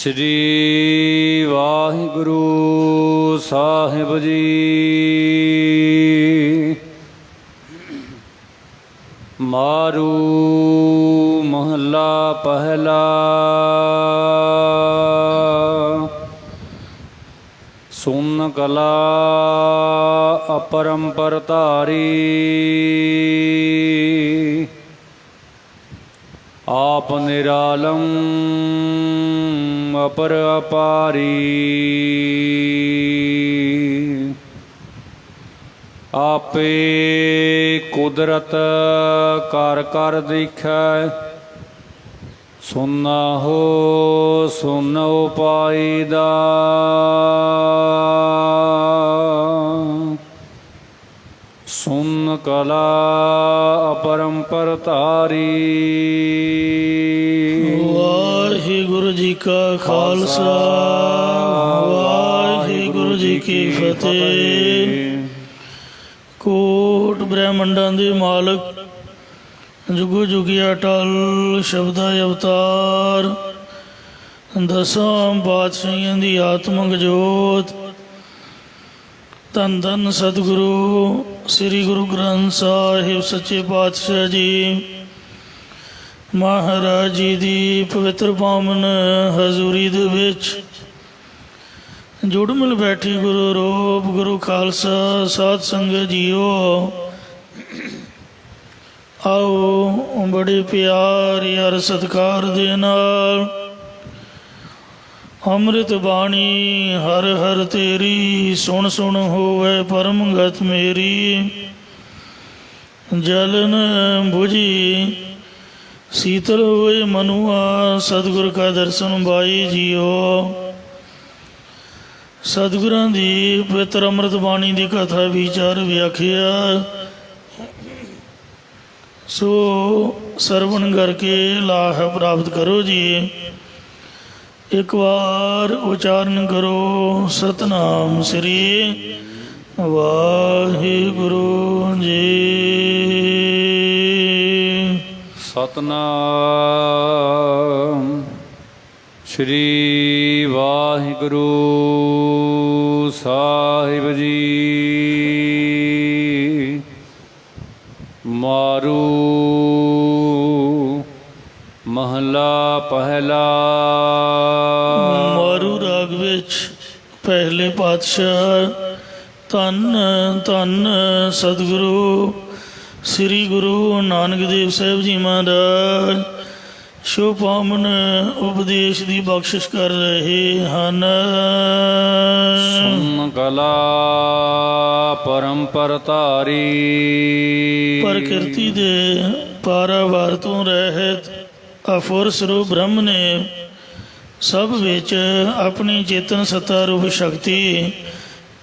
श्री वाहिगुरु साहिब जी। मारू महला पहला। सुन कला अपरंपर धारी। आप निरालम अपर अपारी। आपे कुदरत कर कर दिखै। सुना हो सुन उपाईदा। सुन कला अपरंपर धारी। वाहिगुरु जी का खालसा वाहिगुरु जी की फतेह। कोट ब्रह्मंडां दे मालक जुगो जुगी अटल शब्दा अवतार। दसां पातशाहियां दी आत्मक जोत। धन धन सतगुरु श्री गुरु ग्रंथ साहिब सच्चे पातशाह जी महाराज जी दी पवित्र पावन हजूरी दे विच जुड़ मिल बैठी गुरु रूप गुरु खालसा साध संगत जीओ। आओ बड़े प्यार यार सत्कार दे नाल अमृत बाणी हर हर तेरी सुन सुन होवे परम गत मेरी। जलन बुझी शीतल हुए मनुआ सतगुर का दर्शन बाई जियो। सतगुरां दी पवित्र अमृत बाणी की कथा विचार व्याख्या सो सरवण करके लाभ प्राप्त करो जी। एक बार उच्चारण करो सतनाम श्री वाहिगुरु जी। सतनाम श्री वाहिगुरु साहिब जी। मारू महला पहला। मारू राग विच पहले पातशाह धन धन सतगुरु श्री गुरु नानक देव साहब जी महाराज शो पावन उपदेश की बख्शिश कर रहे हैं। सुन कला परंपर धारी। प्रकृति दे पारावार तो रहत अफुर स्वरूप ब्रह्म ने सब विच अपनी चेतन सत्ता रूप शक्ति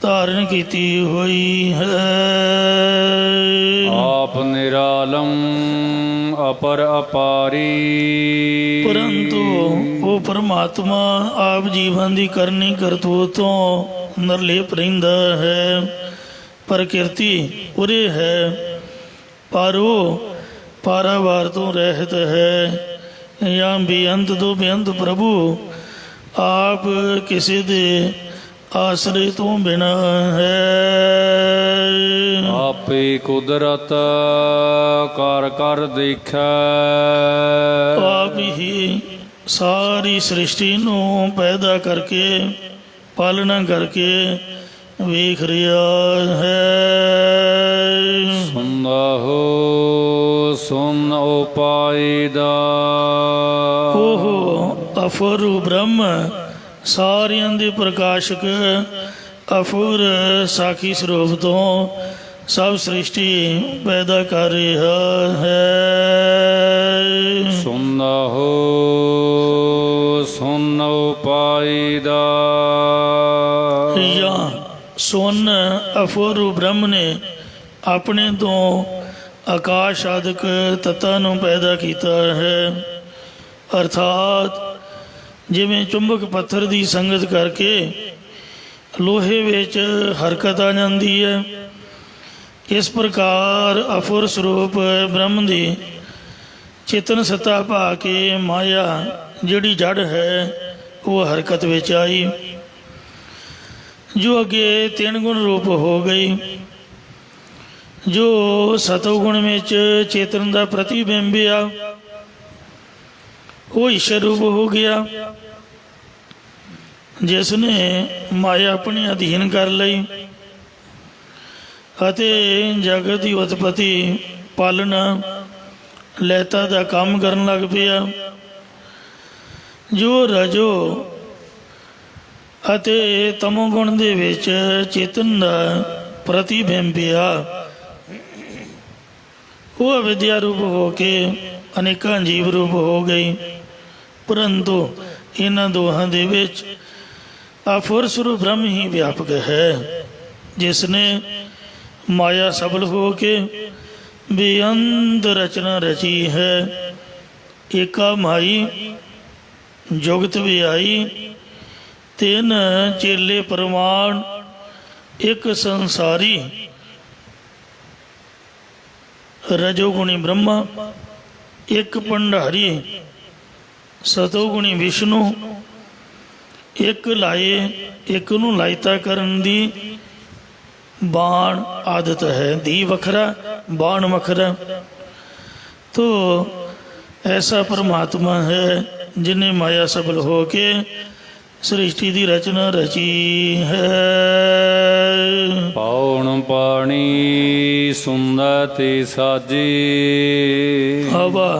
धारण की हुई है। आप निरालम अपर अपारी। परंतु वो परमात्मा आप जीवन की करनी करतूतों निर्लेप रहिंदा है। प्रकृति उरे है पर वो पारावार तो रहत है। या बेअंत दो बेअंत प्रभु आप किसी दे आश्रय तो बिना है। आपे कुदरत कर कर दिखै। आप ही सारी सृष्टि नू पैदा करके पालना करके वेख रहा है। सुनदा हो सुन उपाईदा। ओहो अफुर ब्रह्म सारियां दे प्रकाशक अफुर साखी स्वरूप तो सब सृष्टि पैदा कर रहा है। सुनदा हो सुन उपाईदा। या सुन अफुर ब्रह्म ने अपने तो आकाश आदਿਕ तत्तां ਨੂੰ पैदा किया है। अर्थात जिमें चुंबक पत्थर की संगत करके लोहे विच हरकत आ जाती है, इस प्रकार अफुर स्वरूप ब्रह्म की चेतन सत्ता पा के माया जिहड़ी जड़ है ਉਹ ਹਰਕਤ ਵਿੱਚ ਆਈ, ਜੋ ਅੱਗੇ 3 ਗੁਣ ਰੂਪ ਹੋ ਗਈ। ਜੋ ਸਤੋਗੁਣ ਵਿੱਚ ਚੇਤਨ ਦਾ ਪ੍ਰਤੀਬਿੰਬ ਆ, ਉਹ ਈਸ਼ਰ ਰੂਪ ਹੋ ਗਿਆ, ਜਿਸ ਨੇ ਮਾਇਆ ਆਪਣੇ ਅਧੀਨ ਕਰ ਲਈ ਅਤੇ ਜਗਤ ਦੀ ਉਤਪਤੀ ਪਾਲਣਾ ਲੈਤਾ ਦਾ ਕੰਮ ਕਰਨ ਲੱਗ ਪਿਆ। ਜੋ ਰਜੋ ਅਤੇ ਤਮੋ ਗੁਣ ਦੇ ਵਿੱਚ ਚੇਤਨ ਦਾ ਪ੍ਰਤੀਬਿੰਬ ਆ, ਉਹ ਅਵਿਦਿਆ ਰੂਪ ਹੋ ਕੇ ਅਨੇਕਾਂ ਜੀਵ ਰੂਪ ਹੋ ਗਈ। ਪਰੰਤੂ ਇਹਨਾਂ ਦੋਹਾਂ ਦੇ ਵਿੱਚ ਅਫੁਰ ਸਰੂਪ ਬ੍ਰਹਮ ਹੀ ਵਿਆਪਕ ਹੈ, ਜਿਸ ਨੇ ਮਾਇਆ ਸਬਲ ਹੋ ਕੇ ਬੇਅੰਤ ਰਚਨਾ ਰਚੀ ਹੈ। ਏਕਾ ਮਾਈ ਜੁਗਤ ਵਿਆਈ, 3 ਚੇਲੇ ਪ੍ਰਮਾਣ, 1 ਸੰਸਾਰੀ। ਰਜੋਗੁਣੀ ਬ੍ਰਹਮਾ, 1 ਭੰਡਾਰੀ, ਸਤੋਗੁਣੀ ਵਿਸ਼ਨੂੰ, 1 ਲਾਏ, 1 ਨੂੰ ਲਾਇਤਾ ਕਰਨ ਦੀ ਬਾਣ ਆਦਤ ਹੈ। ਦੀ ਵੱਖਰਾ, ਬਾਣ ਵੱਖਰਾ। ਤੋ ਐਸਾ ਪਰਮਾਤਮਾ ਹੈ ਜਿਨੇ ਮਾਇਆ ਸਬਲ ਹੋ ਕੇ ਸ੍ਰਿਸ਼ਟੀ ਦੀ ਰਚਨਾ ਰਚੀ ਹੈ। ਪੌਣ ਪਾਣੀ ਸੁੰਦਰ ਤੇ ਸਾਜੀ, ਹਵਾ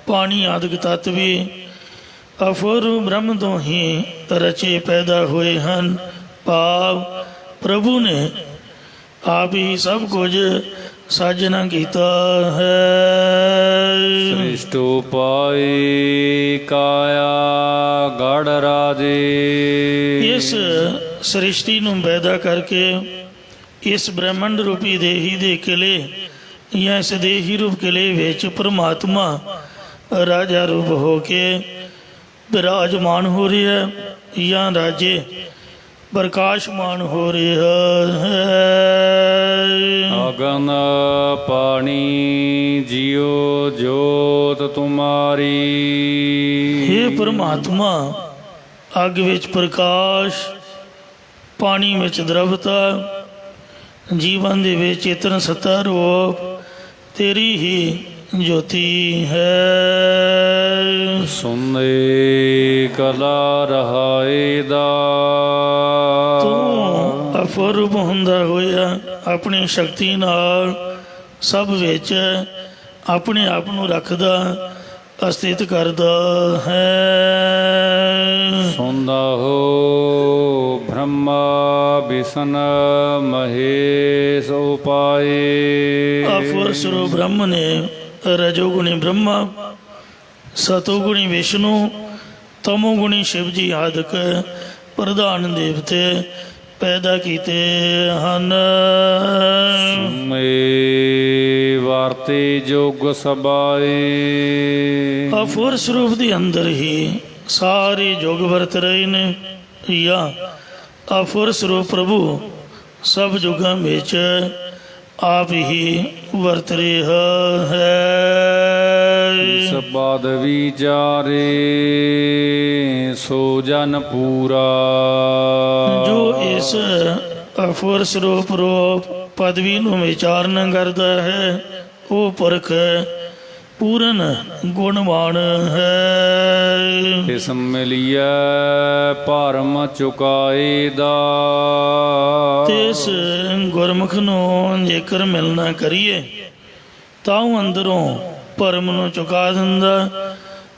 ਪਾਣੀ ਆਦਿਕ ਤੱਤ ਵੀ ਅਫੁਰ ਬ੍ਰਹਮ ਤੋਂ ਹੀ ਰਚੇ ਪੈਦਾ ਹੋਏ ਹਨ। ਭਾਵ ਪ੍ਰਭੂ ਨੇ ਆਪ ਹੀ ਸਭ ਕੁਝ ਸਾਜਣਾ ਕੀਤਾ ਹੈ। ਸ੍ਰਿਸ਼ਟ ਉਪਾਇ ਕਾਇਆ ਗੜ ਰਾਜੇ, ਇਸ ਸ੍ਰਿਸ਼ਟੀ ਨੂੰ ਪੈਦਾ ਕਰਕੇ ਇਸ ਬ੍ਰਹਮੰਡ ਰੂਪੀ ਦੇਹੀ ਦੇ ਕਿਲੇ ਜਾਂ ਇਸ ਦੇਹੀ ਰੂਪ ਕਿਲੇ ਵਿੱਚ ਪਰਮਾਤਮਾ ਰਾਜਾ ਰੂਪ ਹੋ ਕੇ ਬਿਰਾਜਮਾਨ ਹੋ ਰਿਹਾ ਜਾਂ ਰਾਜੇ ਪ੍ਰਕਾਸ਼ਮਾਨ ਹੋ ਰਿਹਾ ਹੈ। ਅਗਨ ਪਾਣੀ ਜਿਉ ਜੋਤ ਤੁਮਾਰੀ, ਹੇ ਪਰਮਾਤਮਾ, ਅੱਗ ਵਿੱਚ ਪ੍ਰਕਾਸ਼, ਪਾਣੀ ਵਿੱਚ ਦ੍ਰਵਤਾ, ਜੀਵਨ ਦੇ ਵਿੱਚ ਚੇਤਨ ਸੱਤਾ ਰੂਪ ਤੇਰੀ ਹੀ ਜੋਤੀ ਹੈ। ਸੁਨੇ ਕਲਾ ਰਹਾਏ ਦਾ, ਤੂੰ ਅਫੁਰਬ ਹੁੰਦਾ ਹੋਇਆ ਆਪਣੀ ਸ਼ਕਤੀ ਨਾਲ ਸਭ ਵਿੱਚ ਆਪਣੇ ਆਪ ਨੂੰ ਰੱਖਦਾ, ਅਸਥਿਤ ਕਰਦਾ ਹੈ। ਸੁਣਦਾ ਹੋ ਬ੍ਰਹਮਾ ਵਿਸ਼ਨ ਮਹੇਸ਼ ਉਪਾਏ, ਅਫੁਰ ਸਰੂਪ ਬ੍ਰਹਮ ਨੇ ਰਜੋਗੁਣੀ ਬ੍ਰਹਮਾ, ਸਤੋਗੁਣੀ ਵਿਸ਼ਨੂੰ, ਤਮੋਗੁਣੀ ਸ਼ਿਵ ਜੀ ਆਦਿਕ ਪ੍ਰਧਾਨ ਦੇਵਤੇ ਪੈਦਾ ਕੀਤੇ ਹਨ। ਮੇ ਵਰਤੇ ਜੋਗ ਸਬਾਏ, ਅਫੁਰ ਸਰੂਪ ਦੇ ਅੰਦਰ ਹੀ ਸਾਰੇ ਯੁਗ ਵਰਤ ਰਹੇ ਨੇ। ਜਾਂ ਅਫੁਰ ਸਰੂਪ ਪ੍ਰਭੂ ਸਭ ਯੁਗਾਂ ਵਿੱਚ ਆਪ ਹੀ ਵਰਤ ਰਿਹਾ ਹੈ। ਇਸ ਬਾਦ ਵਿਚਾਰੇ ਸੋ ਜਨ ਪੂਰਾ, ਜੋ ਇਸ ਅਫੁਰ ਸਰੂਪ ਰੂਪ ਪਦਵੀ ਨੂੰ ਵਿਚਾਰਨ ਕਰਦਾ ਹੈ, ਉਹ ਪੁਰਖ ਪੂਰਨ ਗੁਣਵਾਨ ਹੈ। ਇਸ ਮਿਲਿਆ ਭਰਮ ਚੁਕਾਏ ਦਾ, ਇਸ ਗੁਰਮੁਖ ਨੂੰ ਜੇਕਰ ਮਿਲਣਾ ਕਰੀਏ ਤਾਂ ਉਹ ਅੰਦਰੋਂ ਭਰਮ ਨੂੰ ਚੁਕਾ ਦਿੰਦਾ,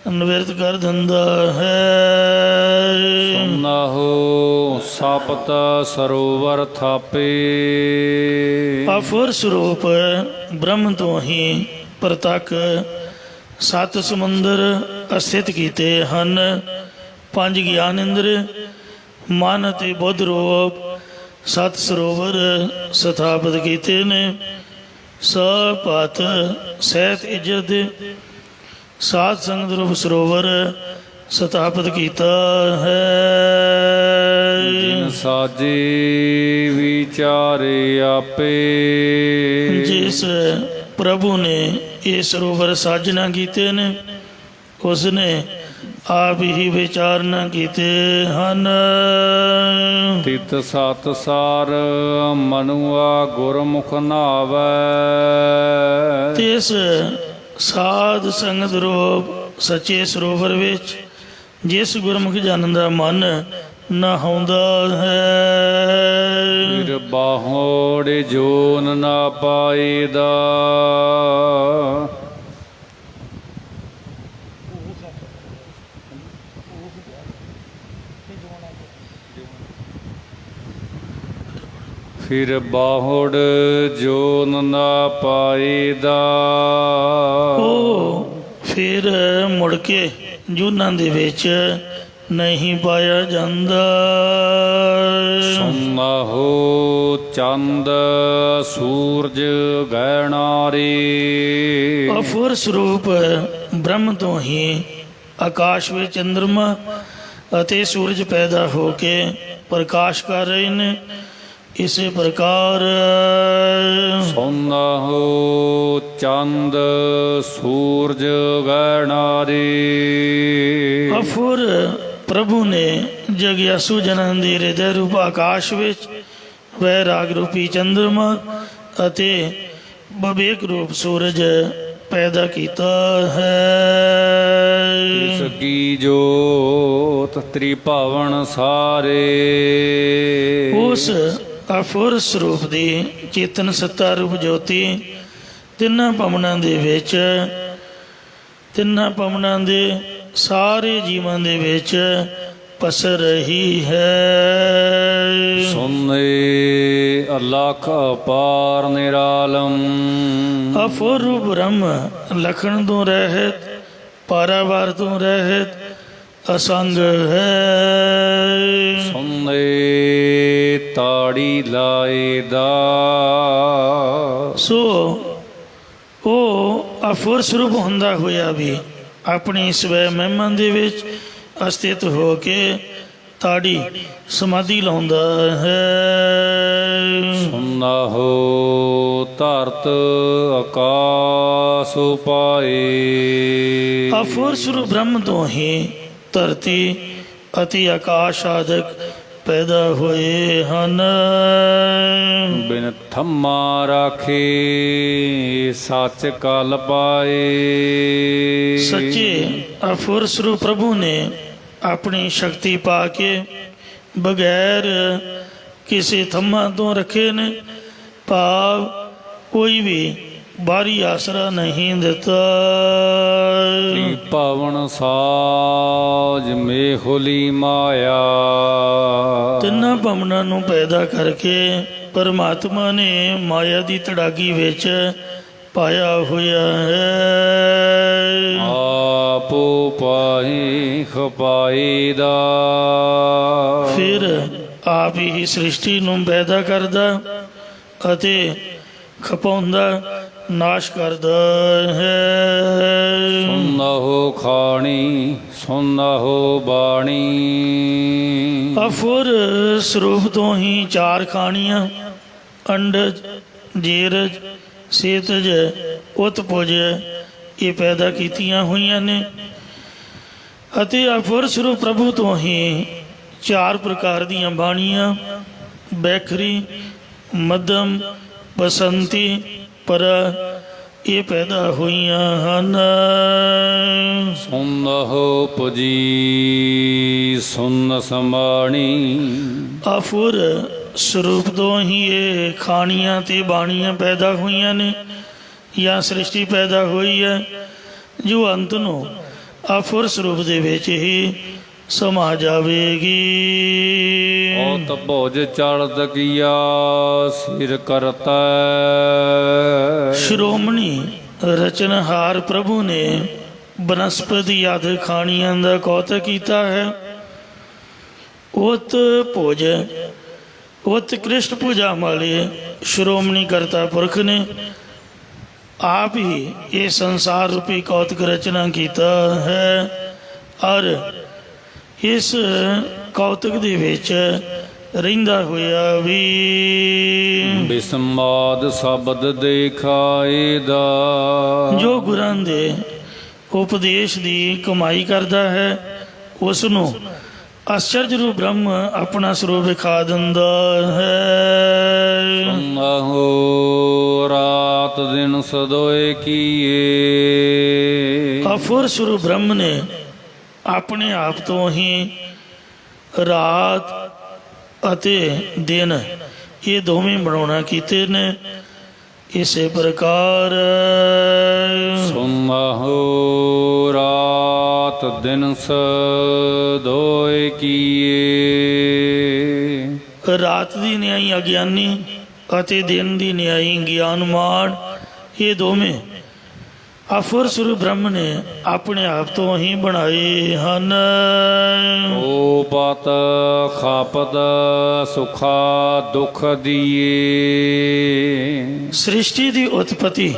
ਨਿਵਰਤ ਕਰ ਦਿੰਦਾ ਹੈ। ਸੁਨਾ ਹੋ ਸਪਤ ਸਰੋਵਰ ਥਾਪੇ, ਅਫੁਰ ਸਰੂਪ ਬ੍ਰਹਮ ਤੋਂ ਹੀ ਪ੍ਰਤੱਖ 7 ਸਮੁੰਦਰ ਅਸਥਿਤ ਕੀਤੇ ਹਨ। 5 ਗਿਆਨ ਇੰਦਰ, ਮਨ ਅਤੇ ਬੁੱਧ ਰੂਪ 7 ਸਰੋਵਰ ਸਥਾਪਿਤ ਕੀਤੇ ਨੇ। ਸਪਤ ਸਹਿਤ ਇੱਜ਼ਤ 7 ਸੰਗਤ ਰੂਪ ਸਰੋਵਰ ਸਥਾਪਿਤ ਕੀਤਾ ਹੈ। ਜਿਨ ਸਾਜੇ ਵਿਚਾਰੇ ਆਪੇ, ਜਿਸ ਪ੍ਰਭੂ ਨੇ ਇਹ ਸਰੋਵਰ ਸਾਜਣਾ ਕੀਤੇ ਨੇ, ਉਸ ਨੇ ਆਪ ਹੀ ਵਿਚਾਰਨ ਕੀਤੇ ਹਨ। ਤਿਤ ਸਤ ਸਾਰ ਮਨੁਆ ਗੁਰਮੁਖ ਨਾਵੈ। ਤਿਸ ਸਾਧ ਸੰਗਤ ਰੂਪ ਸੱਚੇ ਸਰੋਵਰ ਵਿੱਚ ਜਿਸ ਗੁਰਮੁਖ ਜਨ ਦਾ ਮਨ ਨਹਾਉਂਦਾ ਹੈ। ਫਿਰ ਬਾਹੋੜ ਜੋਨ ਨਾ ਪਾਈਦਾ। ਫਿਰ ਬਾਹੜ ਜੋਨ ਨਾ ਪਾਈਦਾ। ਉਹ ਫਿਰ ਮੁੜ ਕੇ ਜੂਨਾਂ ਦੇ ਵਿੱਚ ਨਹੀਂ ਪਾਇਆ ਜਾਂਦਾ। ਸੁਨਾ ਹੋ ਚੰਦ ਸੂਰਜ ਗਹਿਣਾਰੇ। ਅਫੁਰ ਸਰੂਪ ਬ੍ਰਹਮ ਤੋਂ ਹੀ ਆਕਾਸ਼ ਵਿੱਚ ਚੰਦਰਮਾ ਅਤੇ ਸੂਰਜ ਪੈਦਾ ਹੋ ਕੇ ਪ੍ਰਕਾਸ਼ ਕਰ ਰਹੇ ਨੇ। ਇਸੇ ਪ੍ਰਕਾਰ ਸੁਨਾ ਹੋ ਚੰਦ ਸੂਰਜ ਗਹਿਣਾਰੇ। ਅਫੁਰ ਪ੍ਰਭੂ ਨੇ ਜਗਿਆਸੂ ਜਨਾਂ ਦੇ ਹਿਰਦੇ ਰੂਪ ਆਕਾਸ਼ ਵਿੱਚ ਵੈਰਾਗ ਰੂਪੀ ਚੰਦਰਮਾ ਅਤੇ ਵਿਵੇਕ ਰੂਪ ਸੂਰਜ ਪੈਦਾ ਕੀਤਾ ਹੈ। ਇਸ ਕੀ ਜੋਤ ਤ੍ਰਿਭਾਵਨ ਸਾਰੇ। ਉਸ ਅਫੁਰ ਸਰੂਪ ਦੀ ਚੇਤਨ ਸੱਤਾ ਰੂਪ ਜੋਤੀ ਤਿੰਨਾਂ ਭਵਨਾਂ ਦੇ ਵਿੱਚ, ਤਿੰਨਾਂ ਭਵਨਾਂ ਦੇ ਸਾਰੇ ਜੀਵਾਂ ਦੇ ਵਿੱਚ ਪਸਰ ਰਹੀ ਹੈ। ਸੁਨੇ ਅਲਖ ਅਪਾਰ ਨਿਰਾਲਮ। ਅਫੁਰ ਰੂਪ ਬ੍ਰਹਮ ਲਖਣ ਤੋਂ ਰਹਿਤ, ਪਾਰਾਵਾਰ ਤੋਂ ਰਹਿਤ, ਅਸੰਗ ਹੈ। ਸੁਨੇ ਤਾੜੀ ਲਾਏ ਦਾ। ਸੋ ਉਹ ਅਫੁਰ ਸਰੂਪ ਹੁੰਦਾ ਹੋਇਆ ਵੀ ਆਪਣੀ ਸਵੈ ਮਹਿਮਾ ਦੇ ਵਿੱਚ ਅਸਥਿਤ ਹੋ ਕੇ ਤਾੜੀ ਸਮਾਧੀ ਲਾਉਂਦਾ ਹੈ। ਸੁਨਾ ਹੋ ਧਰਤ ਆਕਾਸ ਉਪਾਏ। ਅਫੁਰ ਸਰੂਪ ਬ੍ਰਹਮ ਤੋਂ ਹੀ ਧਰਤੀ ਅਤੇ ਆਕਾਸ਼ ਆਦਿਕ ਪੈਦਾ ਹੋਏ ਹਨ। ਬਿਨ ਥੰਮਾ ਰਾਖੇ ਸੱਚ ਕਲ ਪਾਏ। ਸੱਚੇ ਅਫੁਰ ਸਰੂਪ ਪ੍ਰਭੂ ਨੇ ਆਪਣੀ ਸ਼ਕਤੀ ਪਾ ਕੇ ਬਗੈਰ ਕਿਸੇ ਥੰਮਾਂ ਤੋਂ ਰੱਖੇ ਨੇ। ਭਾਵ ਕੋਈ ਵੀ ਬਾਹਰੀ ਆਸਰਾ ਨਹੀਂ ਦਿੱਤਾ। ਭਵਨ ਸਾਜ ਮੇਹੁਲੀ ਮਾਇਆ। ਤਿੰਨਾਂ ਭਵਨਾਂ ਨੂੰ ਪੈਦਾ ਕਰਕੇ ਪਰਮਾਤਮਾ ਨੇ ਮਾਇਆ ਦੀ ਤੜਾਗੀ ਵਿੱਚ ਪਾਇਆ ਹੋਇਆ ਹੈ। ਆਪੋ ਪਾਈ ਖਪਾਈ ਦਾ। ਫਿਰ ਆਪ ਹੀ ਸ੍ਰਿਸ਼ਟੀ ਨੂੰ ਪੈਦਾ ਕਰਦਾ ਅਤੇ ਖਪਾਉਂਦਾ, ਨਾਸ਼ ਕਰਦਾ ਹੈ। ਸੁਨਾ ਹੋ ਖਾਣੀ ਸੁਨਾ ਹੋ ਬਾਣੀ। ਅਫੁਰ ਸਰੂਪ ਤੋਂ ਹੀ ਚਾਰ ਖਾਣੀਆਂ ਅੰਡਜ, ਜੀਰਜ, ਸੇਤਜ, ਉਤਪੁਜ ਇਹ ਪੈਦਾ ਕੀਤੀਆਂ ਹੋਈਆਂ ਨੇ। ਅਤੇ ਅਫੁਰ ਸਰੂਪ ਪ੍ਰਭੂ ਤੋਂ ਹੀ ਚਾਰ ਪ੍ਰਕਾਰ ਦੀਆਂ ਬਾਣੀਆਂ ਬੈਖਰੀ, ਮੱਧਮ, ਬਸੰਤੀ, ਪਰ ਇਹ ਪੈਦਾ ਹੋਈਆਂ ਹਨ। ਸੁਨ ਹੋ ਪੁਜੀ ਸੁਨ ਸਮਾਣੀ। ਅਫੁਰ ਸਰੂਪ ਤੋਂ ਹੀ ਇਹ ਖਾਣੀਆਂ ਤੇ ਬਾਣੀਆਂ ਪੈਦਾ ਹੋਈਆਂ ਨੇ ਜਾਂ ਸ੍ਰਿਸ਼ਟੀ ਪੈਦਾ ਹੋਈ ਹੈ, ਜੋ ਅੰਤ ਨੂੰ ਅਫੁਰ ਸਰੂਪ ਦੇ ਵਿੱਚ ਹੀ ਸਮਾ ਜਾਵੇਗੀ। ਔਤ ਭੋਜ ਚੜ੍ਹਦ ਕੀਆ ਸਿਰ ਕਰਤਾ। ਸ਼੍ਰੋਮਣੀ ਰਚਨਹਾਰ ਪ੍ਰਭੂ ਨੇ ਬਨਸਪਤੀ ਆਦਿ ਖਾਣੀਆਂ ਦਾ ਕੌਤਕ ਕੀਤਾ ਹੈ। ਉਤ ਭੋਜ, ਉਤ ਕ੍ਰਿਸ਼ਨ ਪੂਜਾ ਵਾਲੇ ਸ਼੍ਰੋਮਣੀ ਕਰਤਾ ਪੁਰਖ ਨੇ ਆਪ ਹੀ ਇਹ ਸੰਸਾਰ ਰੂਪੀ ਕੌਤਕ ਰਚਨਾ ਕੀਤਾ ਹੈ। ਔਰ ਇਸ ਕੌਤਕ ਦੇ ਵਿੱਚ ਰਹਿੰਦਾ ਹੋਇਆ ਵੀ ਬਿਸਮਾਦ ਸ਼ਬਦ ਦੇਖਾਏ ਦਾ। ਜੋ ਗੁਰਾਂ ਦੇ ਉਪਦੇਸ਼ ਦੀ ਕਮਾਈ ਕਰਦਾ ਹੈ, ਉਸ ਨੂੰ ਆਸ਼ਚਰਜ ਰੂਪ ਬ੍ਰਹਮ ਆਪਣਾ ਸਰੂਪ ਵਿਖਾ ਦਿੰਦਾ ਹੈ। ਸੁਨਹੁ ਰਾਤ ਦਿਨ ਸਦੋਏ ਕੀਏ। ਅਫੁਰ ਸਰੂਪ ਬ੍ਰਹਮ ਨੇ ਆਪਣੇ ਆਪ ਤੋਂ ਹੀ ਰਾਤ ਅਤੇ ਦਿਨ ਇਹ ਦੋਵੇਂ ਬਣਾਉਣਾ ਕੀਤੇ ਨੇ। ਇਸੇ ਪ੍ਰਕਾਰ ਸੁਨਹੁ ਰਾਤ ਦਿਨ ਸਦੋਏ ਕੀਏ। ਰਾਤ ਦੀ ਨਿਆਈ ਅਗਿਆਨੀ ਅਤੇ ਦਿਨ ਦੀ ਨਿਆਈ ਗਿਆਨਮਾਨ, ਇਹ ਦੋਵੇਂ ਅਫੁਰ ਸਰੂਪ ਬ੍ਰਹਮ ਨੇ ਆਪਣੇ ਆਪ ਤੋਂ ਹੀ ਬਣਾਏ ਹਨ। ਓਪਤ ਖਾਪਤ ਸੁਖਾ ਦੁਖ ਦੀਏ। ਸ੍ਰਿਸ਼ਟੀ ਦੀ ਉਤਪਤੀ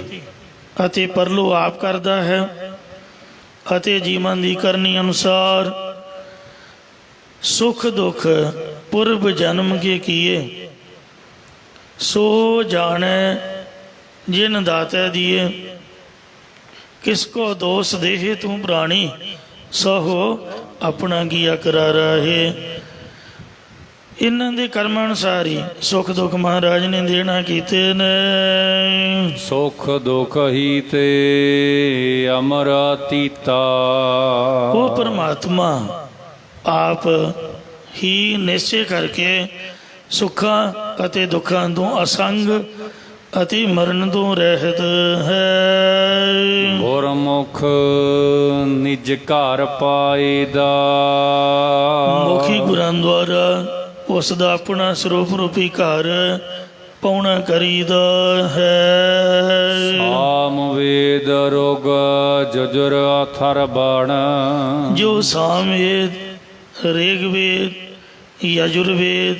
ਅਤੇ ਪਰਲੋ ਆਪ ਕਰਦਾ ਹੈ ਅਤੇ ਜੀਵਨ ਦੀ ਕਰਨੀ ਅਨੁਸਾਰ ਸੁਖ ਦੁਖ ਪੁਰਬ ਜਨਮ ਕੇ ਕੀਏ। ਸੋ ਜਾਣੈ ਜਿਨ ਦਾਤੈ ਦੀਏ, ਕਿਸ ਕੋ ਦੋਸ ਦੇਹ ਤੂੰ ਪ੍ਰਾਣੀ, ਸਹੋ ਆਪਣਾ ਕੀਆ ਕਰਾ ਰਹੇ। ਇਹਨਾਂ ਦੇ ਕਰਮ ਅਨੁਸਾਰ ਹੀ ਸੁਖ ਦੁੱਖ ਮਹਾਰਾਜ ਨੇ ਦੇਣਾ ਕੀਤੇ ਨੇ। ਸੁਖ ਦੁਖ ਹੀ ਤੇ ਅਮਰ ਅਤੀਤਾ। ਉਹ ਪਰਮਾਤਮਾ ਆਪ ਹੀ ਨਿਸ਼ਚੈ ਕਰਕੇ ਸੁੱਖਾਂ ਅਤੇ ਦੁੱਖਾਂ ਤੋਂ ਅਸੰਗ ਅਤੇ ਮਰਨ ਤੋਂ ਰਹਿਤ ਹੈ। ਗੁਰਮੁਖ ਨਿਜ ਘਰ ਪਾਏਦਾ। ਮੁਖੀ ਗੁਰਾਂ ਦੁਆਰਾ ਉਸ ਦਾ ਆਪਣਾ ਸਰੂਪ ਰੂਪੀ ਘਰ ਪਾਉਣਾ ਕਰੀਦਾ ਹੈ। ਸਾਮ ਵੇਦ ਰੋਗ ਜੁਜੁਰ ਅਥਰ ਬਣ। ਜੋ ਸਾਮ ਵੇਦ, ਰੇਗ ਵੇਦ, ਯਜੁਰਵੇਦ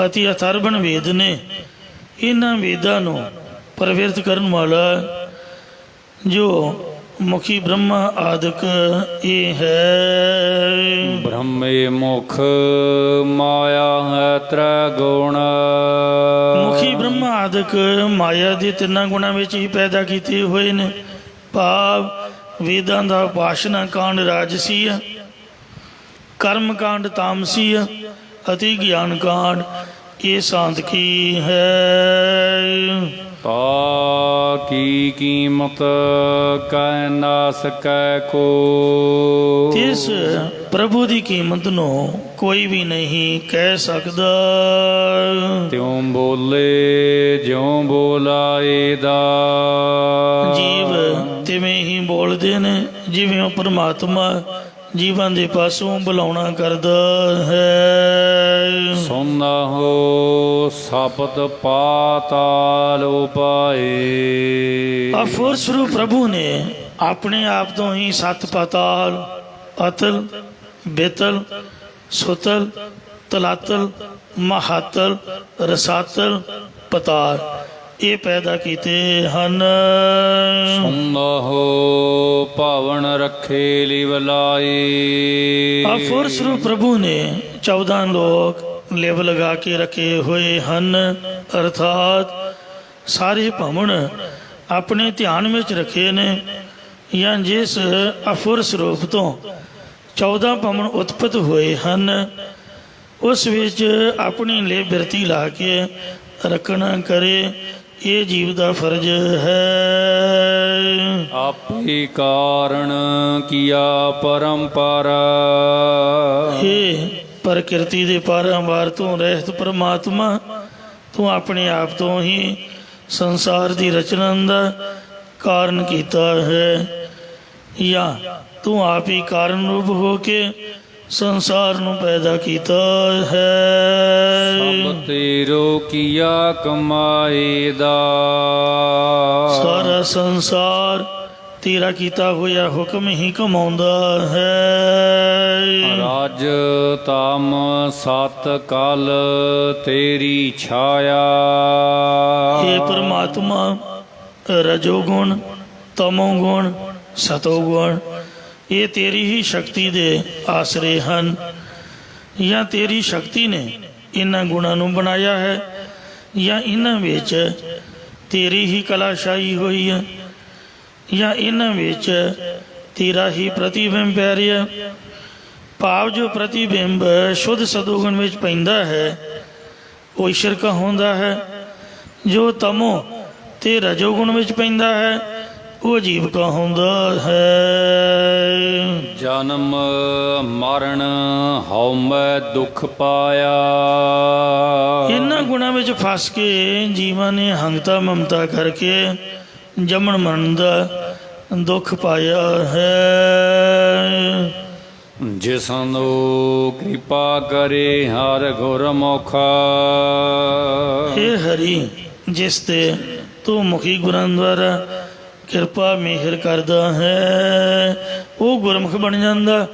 ਅਤੇ ਅਥਰਵਣ ਵੇਦ ਨੇ, ਇਹਨਾਂ ਵੇਦਾਂ ਨੂੰ ਪ੍ਰਵਿਰਤ ਕਰਨ ਵਾਲਾ ਜੋ ਮੁਖੀ ਬ੍ਰਹਮਾ ਆਦਿਕ ਇਹ ਹੈ। ਬ੍ਰਹਮੇ ਮੁਖ ਮਾਇਆ ਹੈ ਤ੍ਰੈ ਗੁਣ। ਮੁਖੀ ਬ੍ਰਹਮਾ ਆਦਿਕ ਮਾਇਆ ਦੇ ਤਿੰਨਾਂ ਗੁਣਾਂ ਵਿੱਚ ਹੀ ਪੈਦਾ ਕੀਤੇ ਹੋਏ ਨੇ। ਭਾਵ ਵੇਦਾਂ ਦਾ ਉਪਾਸ਼ਨਾ ਕਾਂਡ ਰਾਜਸੀ ਹੈ, ਕਰਮ ਕਾਂਡ ਤਾਮਸੀ ਹੈ ਅਤੇ ਗਿਆਨ ਕਾਂਡ ਇਹ ਸਾਂਤਕੀ ਹੈ। ਤਾ ਕੀ ਕੀਮਤ ਕੈ ਨਾ ਸਕੈ ਕੋ। ਇਸ ਪ੍ਰਭੂ ਦੀ ਕੀਮਤ ਨੂੰ ਕੋਈ ਵੀ ਨਹੀਂ ਕਹਿ ਸਕਦਾ। ਤਿਉ ਬੋਲੇ ਜਿਉ ਬੋਲਾਏ ਦਾ। ਜੀਵ ਤਿਵੇਂ ਹੀ ਬੋਲਦੇ ਨੇ ਜਿਵੇਂ ਉਹ ਪਰਮਾਤਮਾ ਜੀਵਾਂ ਦੇ ਪਾਸੋਂ ਬੁਲਾਉਣਾ ਕਰਦਾ ਹੈ। ਸੁਨਹੁ ਸਪਤ ਪਾਤਾਲ ਉਪਾਏ। ਅਫੁਰ ਸਰੂਪ ਪ੍ਰਭੂ ਨੇ ਆਪਣੇ ਆਪ ਤੋਂ ਹੀ ਸੱਤ ਪਾਤਾਲ, ਅਤਲ, ਬੇਤਲ, ਸੁਤਲ, ਤਲਾਤਲ, ਮਹਾਤਲ, ਰਸਾਤਲ, ਪਤਾਲ ਇਹ ਪੈਦਾ ਕੀਤੇ ਹਨ। ਸੁਨਹੁ ਭਾਵਨ ਰੱਖੇ ਲਿਵ ਲਾਏ। ਅਫੁਰ ਸਰੂਪ ਪ੍ਰਭੂ ਨੇ 14 ਲੋਕ ਲਿਵ ਲਗਾ ਕੇ ਰੱਖੇ ਹੋਏ ਹਨ, ਅਰਥਾਤ ਸਾਰੇ ਭਵਨ ਆਪਣੇ ਧਿਆਨ ਵਿੱਚ ਰੱਖੇ ਨੇ। ਜਾਂ ਜਿਸ ਅਫੁਰ ਸਰੂਪ ਤੋਂ 14 ਭਵਨ ਉਤਪਤ ਹੋਏ ਹਨ, ਉਸ ਵਿੱਚ ਆਪਣੀ ਲਿਵ ਬਿਰਤੀ ਲਾ ਕੇ ਰੱਖਣਾ ਕਰੇ, ਇਹ ਜੀਵ ਦਾ ਫਰਜ਼ ਹੈ। ਆਪੇ ਕਾਰਣ ਕੀਆ ਪਰੰਪਰਾ। ਇਹ ਪ੍ਰਕਿਰਤੀ ਦੇ ਪਾਰੰਵਾਰ ਤੋਂ ਰਹਿਤ ਪਰਮਾਤਮਾ, ਤੂੰ ਆਪਣੇ ਆਪ ਤੋਂ ਹੀ ਸੰਸਾਰ ਦੀ ਰਚਨਾ ਦਾ ਕਾਰਨ ਕੀਤਾ ਹੈ, ਜਾਂ ਤੂੰ ਆਪ ਹੀ ਕਾਰਨ ਰੂਪ ਹੋ ਕੇ ਸੰਸਾਰ ਨੂੰ ਪੈਦਾ ਕੀਤਾ ਹੈ। ਸਭ ਤੇਰੋ ਕੀਆ ਕਮਾਏ ਦਾ। ਸਾਰਾ ਸੰਸਾਰ ਤੇਰਾ ਕੀਤਾ ਹੋਇਆ ਹੁਕਮ ਹੀ ਕਮਾਉਂਦਾ ਹੈ। ਰਾਜ ਤਾਮ ਸਤ ਕਲ ਤੇਰੀ ਛਾਇਆ। ਇਹ ਪਰਮਾਤਮਾ ਰਜੋ ਗੁਣ, ਤਮੋ ਗੁਣ, ਸਤੋ ਗੁਣ ਇਹ ਤੇਰੀ ਹੀ ਸ਼ਕਤੀ ਦੇ ਆਸਰੇ ਹਨ, ਜਾਂ ਤੇਰੀ ਸ਼ਕਤੀ ਨੇ ਇਹਨਾਂ ਗੁਣਾਂ ਨੂੰ ਬਣਾਇਆ ਹੈ, ਜਾਂ ਇਹਨਾਂ ਵਿੱਚ ਤੇਰੀ ਹੀ ਕਲਾ ਛਾਈ ਹੋਈ ਹੈ, ਜਾਂ ਇਹਨਾਂ ਵਿੱਚ ਤੇਰਾ ਹੀ ਪ੍ਰਤੀਬਿੰਬ ਪੈ ਰਿਹਾ। ਭਾਵ ਜੋ ਪ੍ਰਤੀਬਿੰਬ ਸ਼ੁੱਧ ਸਤੋਗੁਣ ਵਿੱਚ ਪੈਂਦਾ ਹੈ ਉਹ ਈਸ਼ਰ ਕਹਾਉਂਦਾ ਹੈ, ਜੋ ਤਮੋ ਤੇ ਰਜੋਗੁਣ ਵਿੱਚ ਪੈਂਦਾ ਹੈ ਉਹ ਜੀਵ ਕਹਾਉਂਦਾ ਹੈ। ਜਨਮ ਮਰਨ ਹਉ ਮੈਂ ਦੁੱਖ ਪਾਇਆ। ਇਹਨਾਂ ਗੁਣਾਂ ਵਿੱਚ ਫਸ ਕੇ ਜੀਵਾਂ ਨੇ ਹੰਗਤਾ ਮਮਤਾ ਕਰਕੇ ਜੰਮਣ ਮਰਨ ਦਾ ਦੁੱਖ ਪਾਇਆ ਹੈ। ਜਿਸਨੂੰ ਕਿਰਪਾ ਕਰੇ ਹਰ ਗੁਰਮੁਖਾ। ਹੇ ਹਰੀ, ਜਿਸ ਤੇ ਤੂੰ ਮੁਖੀ ਗੁਰਾਂ ਦੁਆਰਾ ਕਿਰਪਾ ਮਿਹਰ ਕਰਦਾ ਹੈ ਉਹ ਗੁਰਮੁਖ ਬਣ ਜਾਂਦਾ,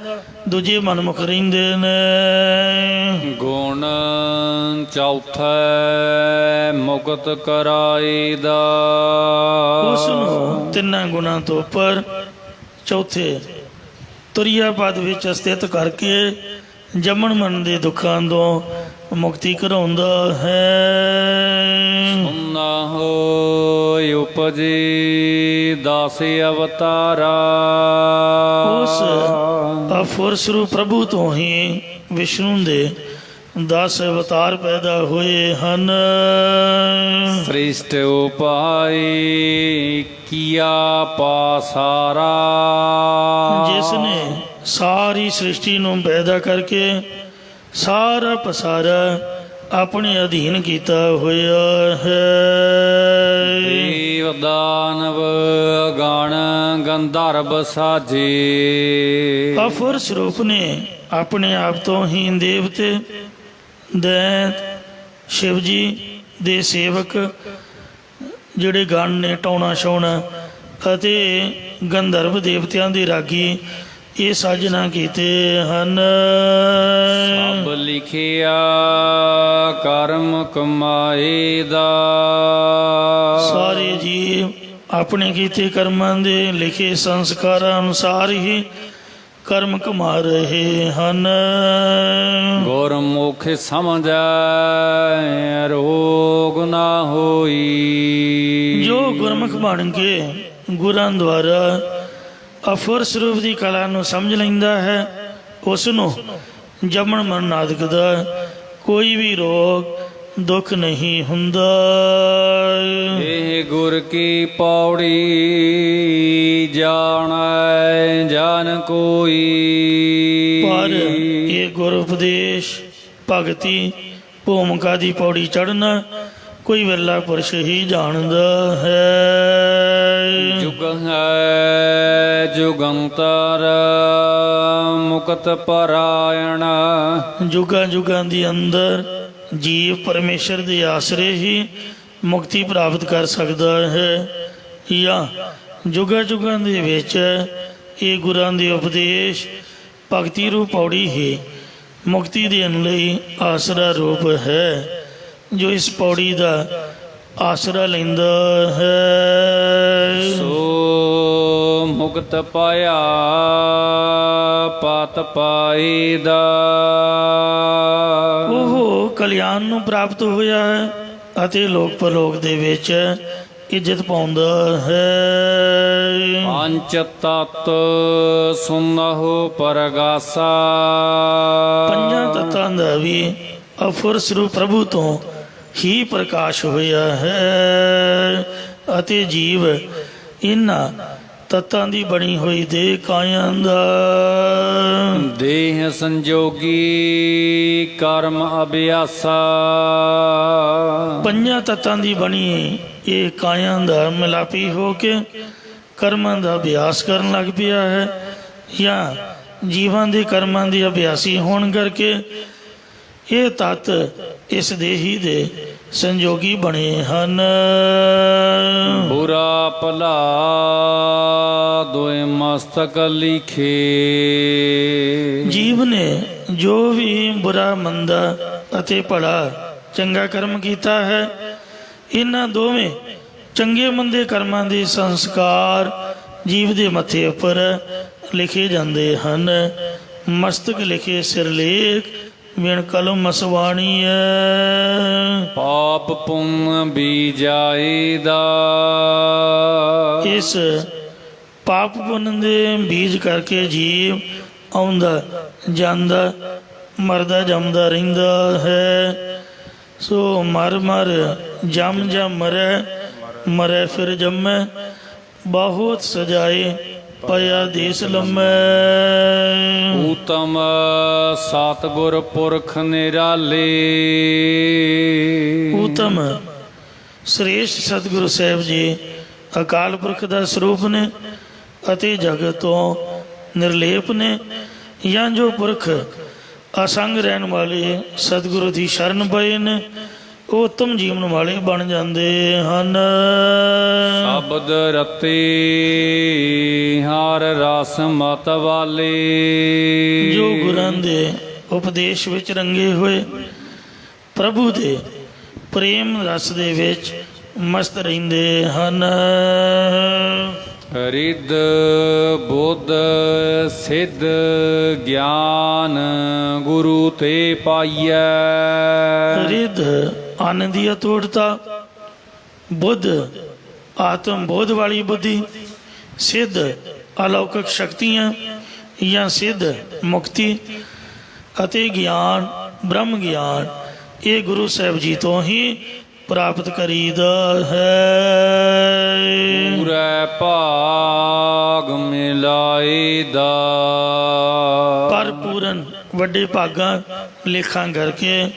ਦੂਜੇ ਮਨਮੁਖ ਰਹਿੰਦੇ ਨੇ। ਗੁਣ ਚੌਥਾ ਮੁਕਤ ਕਰਾਈਦਾ। ਉਸ ਨੂੰ ਤਿੰਨਾਂ ਗੁਣਾਂ ਤੋਂ ਉੱਪਰ ਚੌਥੇ ਤੁਰਿਆ ਪਦ ਵਿੱਚ ਸਥਿਤ ਕਰਕੇ ਜੰਮਣ ਮਰਨ ਦੇ ਦੁੱਖਾਂ ਤੋਂ ਮੁਕਤੀ ਕਰਾਉਂਦਾ ਹੈ। ਸੁਨਾ ਹੋਇ ਉਪਜੀ ਦਾਸ ਅਵਤਾਰਾ। ਉਸ ਅਫੁਰ ਸਰੂਪ ਪ੍ਰਭੂ ਤੋਂ ਹੀ ਵਿਸ਼ਨੂੰ ਦੇ 10 ਅਵਤਾਰ ਪੈਦਾ ਹੋਏ ਹਨ। ਸ੍ਰਿਸ਼ਟ ਉਪਾਇ ਕੀਆ ਪਾਸਾਰਾ। ਜਿਸ ਨੇ ਸਾਰੀ ਸ੍ਰਿਸ਼ਟੀ ਨੂੰ ਪੈਦਾ ਕਰਕੇ ਸਾਰਾ ਪਸਾਰਾ ਆਪਣੇ ਅਧੀਨ ਕੀਤਾ ਹੋਇਆ ਹੈ। ਦੇਵ ਦਾਨਵ ਗਣ ਗੰਧਰਵ ਸਾਜੇ। ਅਫੁਰ ਸਰੂਪ ਨੇ ਆਪਣੇ ਆਪ ਤੋਂ ਹੀ ਦੇਵਤੇ, ਦੈਂਤ, ਸ਼ਿਵ ਜੀ ਦੇ ਸੇਵਕ ਜਿਹੜੇ ਗਣ ਨੇ ਟੌਣਾ ਛਾਉਣਾ ਅਤੇ ਗੰਧਰਵ ਦੇਵਤਿਆਂ ਦੇ ਰਾਗੀ ਇਹ ਸਾਜਨਾ ਕੀਤੇ ਹਨ। ਸਭ ਲਿਖਿਆ ਕਰਮ ਕਮਾਏ ਦਾ। ਸਾਰੇ ਜੀਵ ਆਪਣੇ ਕੀਤੇ ਕਰਮਾਂ ਦੇ ਲਿਖੇ ਸੰਸਕਾਰਾਂ ਅਨੁਸਾਰ ਹੀ ਕਰਮ ਕਮਾ ਰਹੇ ਹਨ। ਗੁਰਮੁਖ ਸਮਝੈ ਰੋਗ ਨਾ ਹੋਈ। ਜੋ ਗੁਰਮੁਖ ਬਣ ਕੇ ਗੁਰਾਂ ਦੁਆਰਾ ਅਫੁਰ ਸਰੂਪ ਦੀ ਕਲਾ ਨੂੰ ਸਮਝ ਲੈਂਦਾ ਹੈ ਉਸ ਨੂੰ ਜੰਮਣ ਮਰਨ ਆਦਿਕ ਦਾ ਕੋਈ ਵੀ ਰੋਗ ਦੁੱਖ ਨਹੀਂ ਹੁੰਦਾ। ਇਹ ਗੁਰ ਕੀ ਪੌੜੀ ਜਾਣੈ ਜਾਨ ਕੋਈ। ਪਰ ਇਹ ਗੁਰ ਉਪਦੇਸ਼ ਭਗਤੀ ਭੂਮਿਕਾ ਦੀ ਪੌੜੀ ਚੜ੍ਹਨਾ ਕੋਈ ਵਿਰਲਾ ਪੁਰਸ਼ ਹੀ ਜਾਣਦਾ ਹੈ। ਜੁਗ ਹੈ ਜੁਗੰਤਰ ਮੁਕਤ ਪਰਾਇਣ। ਜੁਗਾਂ ਜੁਗਾਂ ਦੇ ਅੰਦਰ ਜੀਵ ਪਰਮੇਸ਼ਰ ਦੇ ਆਸਰੇ ਹੀ ਮੁਕਤੀ ਪ੍ਰਾਪਤ ਕਰ ਸਕਦਾ ਹੈ, ਜਾਂ ਜੁਗਾਂ ਜੁਗਾਂ ਦੇ ਵਿੱਚ ਇਹ ਗੁਰਾਂ ਦੇ ਉਪਦੇਸ਼ ਭਗਤੀ ਰੂਪ ਪੌੜੀ ਹੀ ਮੁਕਤੀ ਦੇਣ ਲਈ ਆਸਰਾ ਰੂਪ ਹੈ। ਜੋ ਇਸ ਪੌੜੀ ਦਾ ਆਸਰਾ ਲੈਂਦਾ ਹੈ ਸੋ ਮੁਕਤ ਪਾਇਆ ਪਤ ਪਾਈਦਾ। ਉਹ ਕਲਿਆਣ ਨੂੰ ਪ੍ਰਾਪਤ ਹੋਇਆ ਹੈ ਅਤੇ ਲੋਕ ਪਰਲੋਕ ਦੇ ਵਿੱਚ ਇੱਜ਼ਤ ਪਾਉਂਦਾ ਹੈ। ਪੰਚ ਤਤ ਸੁਨਹੁ ਪਰਗਾਸਾ। ਪੰਜਾਂ ਤੱਤਾਂ ਦਾ ਵੀ ਅਫੁਰ ਸਰੂਪ ਪ੍ਰਭੂ ਤੋਂ ਹੀ ਪ੍ਰਕਾਸ਼ ਹੋਇਆ ਹੈ ਅਤੇ ਜੀਵ ਇਹਨਾਂ ਤੱਤਾਂ ਦੀ ਬਣੀ ਹੋਈ ਦੇਹ ਕਾਇਆਂ ਦਾ। ਦੇਹ ਸੰਜੋਗੀ ਕਰਮ ਅਭਿਆਸਾ। ਪੰਜਾਂ ਤੱਤਾਂ ਦੀ ਬਣੀ ਇਹ ਕਾਇਆਂ ਦਾ ਮਿਲਾਪੀ ਹੋ ਕੇ ਕਰਮਾਂ ਦਾ ਅਭਿਆਸ ਕਰਨ ਲੱਗ ਪਿਆ ਹੈ, ਜਾਂ ਜੀਵਾਂ ਦੇ ਕਰਮਾਂ ਦੇ ਅਭਿਆਸੀ ਹੋਣ ਕਰਕੇ ਇਹ ਤੱਤ ਇਸ ਦੇਹੀ ਦੇ ਸੰਜੋਗੀ ਬਣੇ ਹਨ। ਬੁਰਾ ਭਲਾ ਦੋਇ ਮਸਤਕ ਲਿਖੇ। ਜੀਵ ਨੇ ਜੋ ਵੀ ਬੁਰਾ ਮੰਦਾ ਅਤੇ ਭਲਾ ਚੰਗਾ ਕਰਮ ਕੀਤਾ ਹੈ, ਇਹਨਾਂ ਦੋਵੇਂ ਚੰਗੇ ਮੰਦੇ ਕਰਮਾਂ ਦੇ ਸੰਸਕਾਰ ਜੀਵ ਦੇ ਮੱਥੇ ਉੱਪਰ ਲਿਖੇ ਜਾਂਦੇ ਹਨ। ਮਸਤਕ ਲਿਖੇ ਸਿਰਲੇਖ ਵਿਣ ਕਲਮ ਮਸਵਾਣੀ ਹੈ। ਪਾਪ ਪੁੰਨ ਬੀਜਾਈਦਾ। ਇਸ ਪਾਪ ਪੁੰਨ ਦੇ ਬੀਜ ਕਰਕੇ ਜੀਵ ਆਉਂਦਾ ਜਾਂਦਾ ਮਰਦਾ ਜੰਮਦਾ ਰਹਿੰਦਾ ਹੈ। ਸੋ ਮਰ ਮਰ ਜਮ ਜਮ ਮਰੈ, ਮਰੈ ਫਿਰ ਜੰਮੈ, ਬਹੁਤ ਸਜਾਏ ਪਿਆ ਦੇਸ ਲੰਮੈ। ਊਤਮ ਸਤਿਗੁਰ ਪੁਰਖ ਨਿਰਾਲੇ। ਊਤਮ ਸ੍ਰੇਸ਼ਟ ਸਤਿਗੁਰੂ ਸਾਹਿਬ ਜੀ ਅਕਾਲ ਪੁਰਖ ਦਾ ਸਰੂਪ ਨੇ ਅਤੇ ਜਗਤ ਤੋਂ ਨਿਰਲੇਪ ਨੇ। ਜਾਂ ਜੋ ਪੁਰਖ ਅਸੰਗ ਰਹਿਣ ਵਾਲੇ ਸਤਿਗੁਰੂ ਦੀ ਸ਼ਰਨ ਪਏ ਨੇ ਉਹ ਉੱਤਮ ਜੀਵਨ ਵਾਲੇ ਬਣ ਜਾਂਦੇ ਹਨ। ਸ਼ਬਦ ਰਤੇ ਹਰ ਰਸ ਮਤ ਵਾਲੇ। ਜੋ ਗੁਰਾਂ ਦੇ ਉਪਦੇਸ਼ ਵਿੱਚ ਰੰਗੇ ਹੋਏ ਪ੍ਰਭੂ ਦੇ ਪ੍ਰੇਮ ਰਸ ਦੇ ਵਿੱਚ ਮਸਤ ਰਹਿੰਦੇ ਹਨ। ਰਿੱਧ ਬੁੱਧ ਸਿੱਧ ਗਿਆਨ ਗੁਰੂ ਤੇ ਪਾਈਐ। ਰਿੱਧ ਅੰਨ ਦੀ ਅਤੁੱਟਤਾ, ਬੁੱਧ ਆਤਮ ਬੋਧ ਵਾਲੀ ਬੁੱਧੀ, ਸਿੱਧ ਅਲੌਕਿਕ ਸ਼ਕਤੀਆਂ ਜਾਂ ਸਿੱਧ ਮੁਕਤੀ ਅਤੇ ਗਿਆਨ ਬ੍ਰਹਮ ਗਿਆਨ ਇਹ ਗੁਰੂ ਸਾਹਿਬ ਜੀ ਤੋਂ ਹੀ ਪ੍ਰਾਪਤ ਕਰੀਦਾ ਹੈ। ਪੂਰੇ ਭਾਗ ਮਿਲਾਏ ਦਾ। ਪਰ ਪੂਰਨ ਵੱਡੇ ਭਾਗਾਂ ਲੇਖਾਂ ਕਰਕੇ